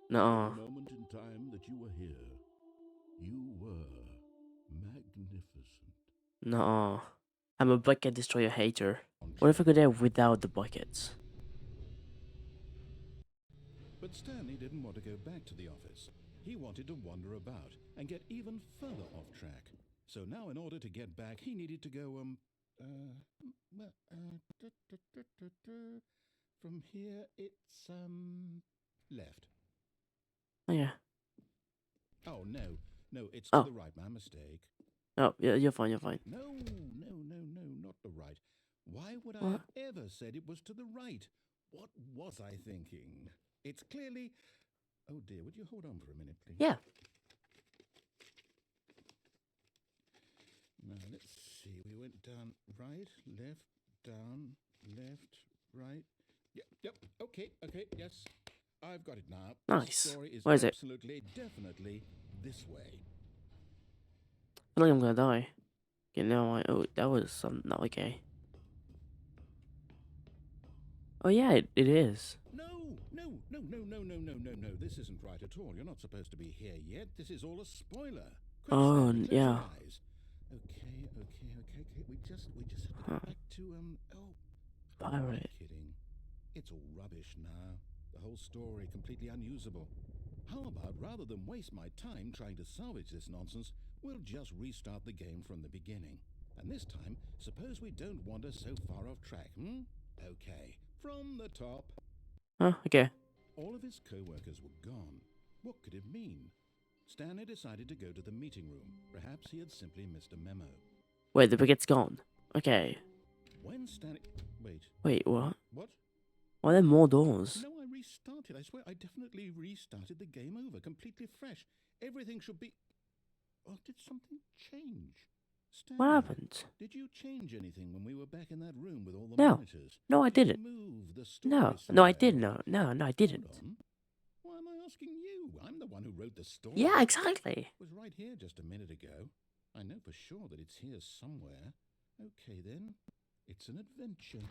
No. The moment in time that you were here, you were magnificent. No. I'm a bucket destroyer hater. What if I go there without the buckets? But Stanley didn't want to go back to the office. He wanted to wander about and get even further off track. So now in order to get back, he needed to go, from here it's, left. Oh, yeah. Oh, no, it's Oh. to the right, my mistake. Oh, yeah, you're fine, you're fine. No, not the right. Why would I What? have ever said it was to the right? What was I thinking? It's clearly... Oh dear, would you hold on for a minute, please? Yeah. Now, let's see. We went down right, left, down, left, right. Yep, okay, yes. I've got it now. Nice. The story is Where is it? absolutely, definitely this way. I feel like I'm gonna die. Okay, no, oh, that was not okay. Oh, yeah, it is. No. This isn't right at all. You're not supposed to be here yet. This is all a spoiler. Quick, Oh, Stanley, close yeah. your eyes. Okay. We just have to Huh. go back to, Pirate. Kidding. It's all rubbish now. The whole story completely unusable. How about, rather than waste my time trying to salvage this nonsense, we'll just restart the game from the beginning. And this time, suppose we don't wander so far off track, Okay, from the top. Huh, okay. All of his co-workers were gone. What could it mean? Stanley decided to go to the meeting room. Perhaps he had simply missed a memo. Wait, the bucket's gone. Okay. When Stanley... Wait, what? What? Why are there more doors? No, I restarted. I swear, I definitely restarted the game over, completely fresh. Everything should be... Oh, did something change? Stanley, What happened? did you change anything when we were back in that room with all the No. monitors? No, I Did you didn't. move the story No, I somewhere? didn't. No, I didn't. Hold on. Why am I asking you? I'm the one who wrote the story. Yeah, exactly. It was right here just a minute ago. I know for sure that it's here somewhere. Okay, then. It's an adventure.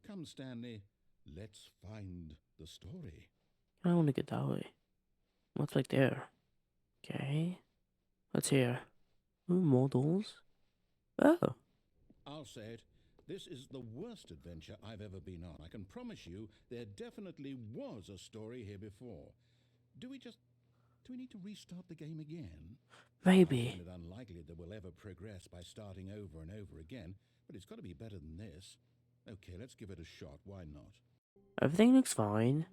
Come, Stanley. Let's find the story. I don't want to get that way. What's like there? Okay. What's here? Ooh, more doors? Oh. I'll say it. This is the worst adventure I've ever been on. I can promise you there definitely was a story here before. Do we need to restart the game again? I Maybe. find it unlikely that we'll ever progress by starting over and over again, but it's got to be better than this. Okay, let's give it a shot. Why not? Everything looks fine.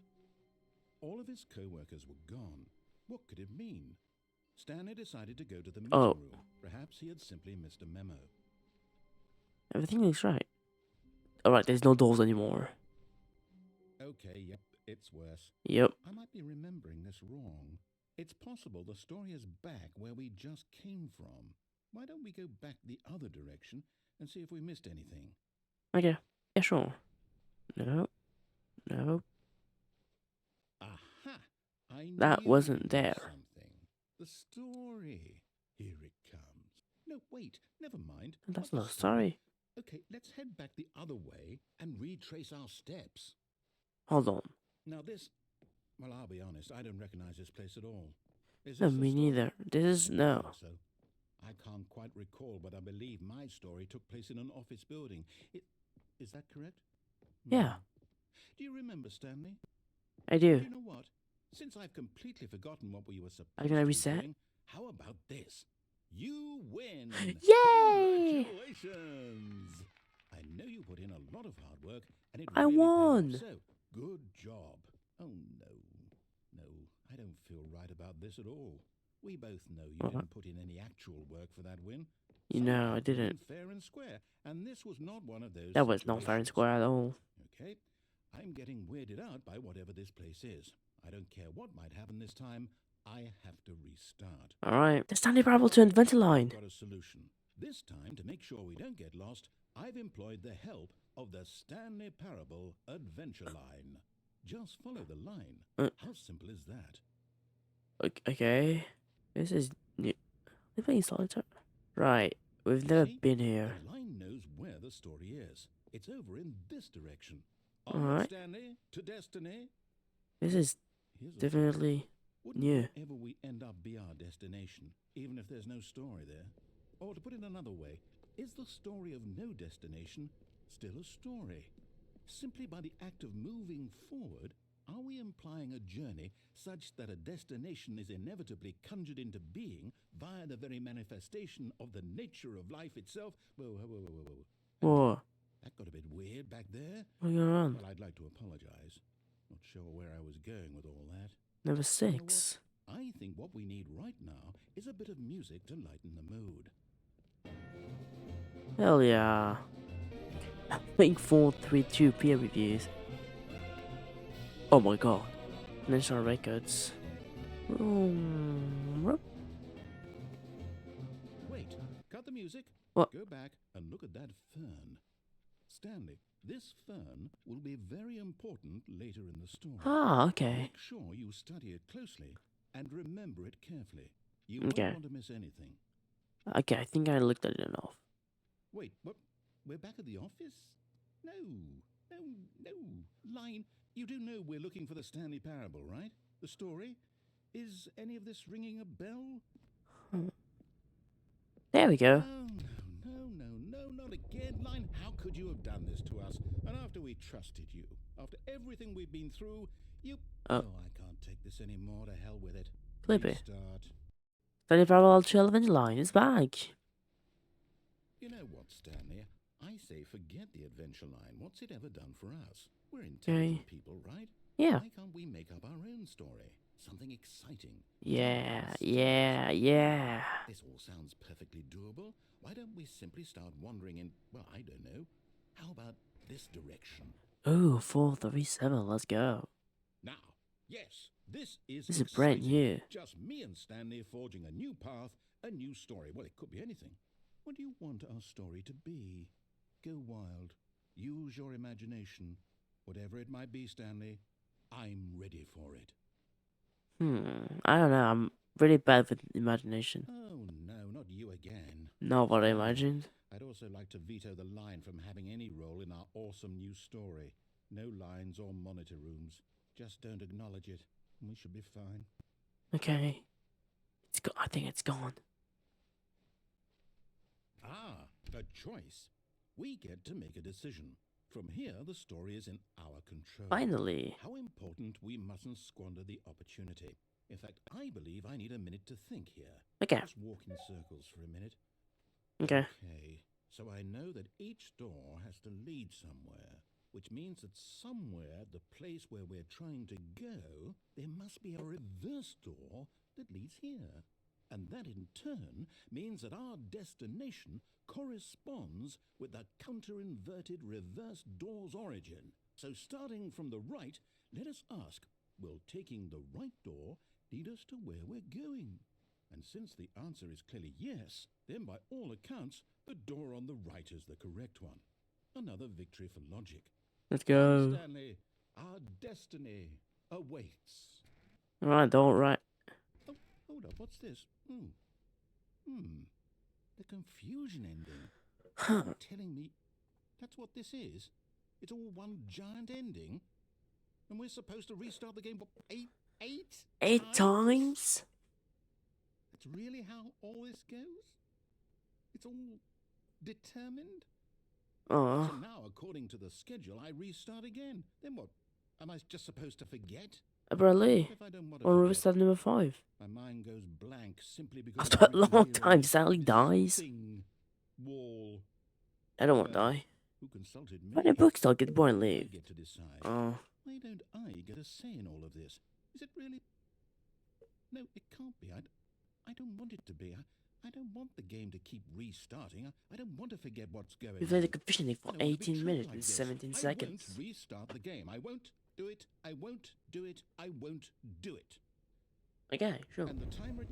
All of his co-workers were gone. What could it mean? Stanley decided to go to the meeting Oh. room. Perhaps he had simply missed a memo. Everything looks right. Alright, there's no doors anymore. Okay, yep, it's worse. Yep. I might be remembering this wrong. It's possible the story is back where we just came from. Why don't we go back the other direction and see if we missed anything? Okay. Yeah, sure. No. No. Aha! I That knew wasn't there there. was something. The story. Here it comes. No, wait, never mind. That's Not not the story. sorry. Okay, let's head back the other way and retrace our steps. Hold on. Now this... Well, I'll be honest, I don't recognize this place at all. Is No, this the me story? neither. This is I no. think so. I can't quite recall, but I believe my story took place in an office building. Is that correct? Yeah, Do you remember, Stanley? I Do do. you know what? Since I've completely forgotten what we were supposed Are you gonna to be reset? doing, how about this? You win! Yay! Congratulations! I know you put in a lot of hard work, and it I really paid off, won. so good job. Oh no, I don't feel right about this at all. We both know you Uh-huh. didn't put in any actual work for that win. You Some know, I people win didn't. fair and square, and this was not one of those. That was not fair and situations. square at all. Okay, I'm getting weirded out by whatever this place is. I don't care what might happen this time. I have to restart. Alright. The Stanley Parable to Adventure Line. I've got a solution. This time, to make sure we don't get lost, I've employed the help of the Stanley Parable Adventure Line. Just follow the line. How simple is that? Okay. This is new. They're playing solitaire. Right. We've never See? been here. The line knows where the story is. It's over in this direction. Alright. Stanley, to destiny. This is Here's a thought. definitely Wouldn't new. wherever we end up be our destination, even if there's no story there? Or to put it another way, is the story of no destination still a story? Simply by the act of moving forward, are we implying a journey such that a destination is inevitably conjured into being via the very manifestation of the nature of life itself? Whoa. Whoa. That got a bit weird back there. What's going on? Well, I'd like to apologize. Not sure where I was going with all that. Number You know 6. what? I think what we need right now is a bit of music to lighten the mood. Hell yeah. Playing 432 peer reviews. Oh my god. National Records. Wait, cut the music. What? Go back and look at that fern. Stanley, this fern will be very important later in the story. Ah, okay. Make sure you study it closely and remember it carefully. You Okay. won't want to miss anything. Okay, I think I looked at it enough. Wait, what? We're back at the office? No. Line, you do know we're looking for the Stanley Parable, right? The story? Is any of this ringing a bell? There we go. No, not again. Line, how could you have done this to us? And after we trusted you, after everything we've been through, you... Oh. I can't take this anymore. To hell with it. Flippy. Restart. Stanley Parable to Adventure Line is back. You know what, Stanley? I say forget the adventure line. What's it ever done for us? We're intelligent people, right? Yeah. Why can't we make up our own story? Something exciting. Yeah. This all sounds perfectly doable. Why don't we simply start wandering in, well, I don't know. How about this direction? Ooh, 437, let's go. Now, yes, this is This is brand exciting. new. Just me and Stanley forging a new path, a new story. Well, it could be anything. What do you want our story to be? Go wild. Use your imagination. Whatever it might be, Stanley, I'm ready for it. I don't know, I'm really bad with imagination. Oh, no, not you again. Not what I imagined. I'd also like to veto the line from having any role in our awesome new story. No lines or monitor rooms. Just don't acknowledge it, and we should be fine. Okay. I think it's gone. Ah, a choice. We get to make a decision. From here, the story is in our control. Finally. How important we mustn't squander the opportunity. In fact, I believe I need a minute to think here. Okay. Just walk in circles for a minute. Okay. Okay, so I know that each door has to lead somewhere, which means that somewhere, the place where we're trying to go, there must be a reverse door that leads here. And that in turn means that our destination corresponds with the counter-inverted reverse door's origin. So starting from the right, let us ask, will taking the right door lead us to where we're going? And since the answer is clearly yes, then by all accounts, the door on the right is the correct one. Another victory for logic. Let's go. Stanley, our destiny awaits. Alright, don't right. Oh, hold up, what's this? The confusion ending. You're telling me that's what this is? It's all one giant ending? And we're supposed to restart the game, what, eight Eight times? That's really how all this goes? It's all determined. Oh, So now, according to the schedule, I restart again. Then what? Am I just supposed to forget? apparently. If I don't want to Or forget, restart number 5. my mind goes blank simply because After a I read long here time, on Sally this dies. thing, wall. I don't want to Well, die. Who consulted me? Why did books start get born and I leave? get to decide. Oh, Why don't I get a say in all of this? Is it really? No, it can't be. I don't want it to be. I don't want the game to keep restarting. I don't want to forget what's going we on. played the confusion for I don't want to be 18 trapped minutes like and this. 17 seconds. I won't restart the game. I won't do it. I won't do it. I won't do it. Okay, sure. And the timer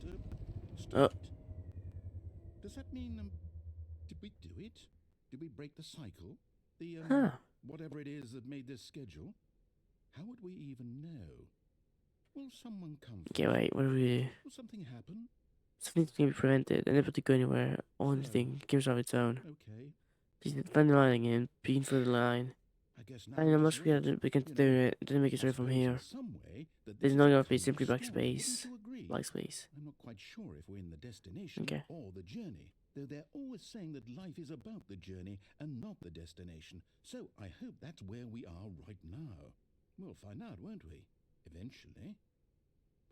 stopped. Does that mean, did we do it? Did we break the cycle? The, Huh. whatever it is that made this schedule? How would we even know? Will someone come for Okay, us? wait, what do we do? Will something happen? Something's gonna be prevented, unable to go anywhere on the So- thing. Game's of its own. Okay. Please find the line again, begin through the line. I guess now I know we much just we wait, have to begin to you do know. it. Didn't make it I straight from suppose here. in some way that There's this no is a gonna be kind simply of story, backspace. wouldn't you agree? Black space. I'm not quite sure if we're in the destination Okay. or the journey, though they're always saying that life is about the journey and not the destination. So I hope that's where we are right now. We'll find out, won't we? Eventually.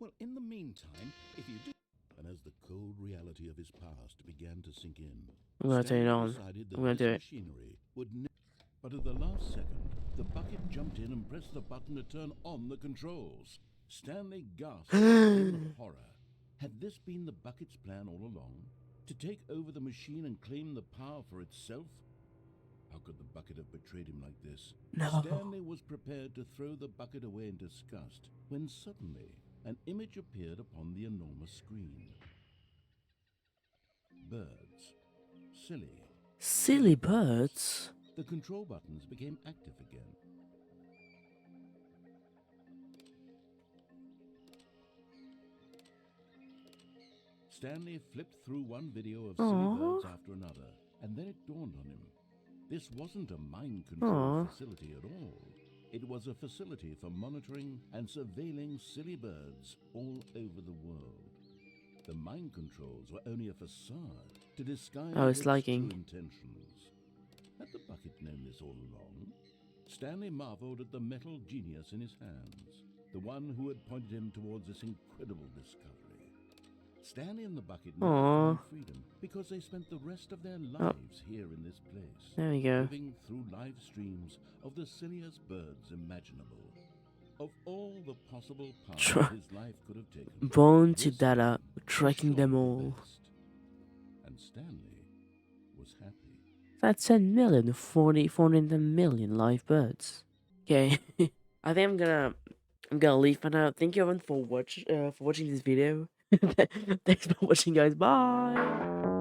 Well, in the meantime, if you do... And as the cold reality of his past began to sink in, I'm gonna turn it Stanley on. decided that I'm gonna this do it. machinery would but at the last second, the bucket jumped in and pressed the button to turn on the controls. Stanley gasped in horror. Had this been the bucket's plan all along? To take over the machine and claim the power for itself? How could the bucket have betrayed him like this? No. Stanley was prepared to throw the bucket away in disgust when suddenly an image appeared upon the enormous screen. Birds. Silly. Silly birds. The control buttons became active again. Stanley flipped through one video of silly Aw. birds after another, and then it dawned on him. This wasn't a mind control Aw. facility at all. It was a facility for monitoring and surveilling silly birds all over the world. The mind controls were only a facade to disguise Oh, it's its lagging. true intentions. Had the bucket known this all along? Stanley marveled at the metal genius in his hands, the one who had pointed him towards this incredible discovery. Stanley and the bucket never Aw. found freedom because they spent the rest of their lives here in this place, There we go. living through live streams of the silliest birds imaginable. Of all the possible paths Sure. his life could have taken, Born to this data, one was tracking them surely all. the best. And Stanley was happy. That's 10 million, 400 million live birds. Okay, I think I'm gonna leave for now. Thank you everyone for watching this video. Thanks for watching, guys. Bye.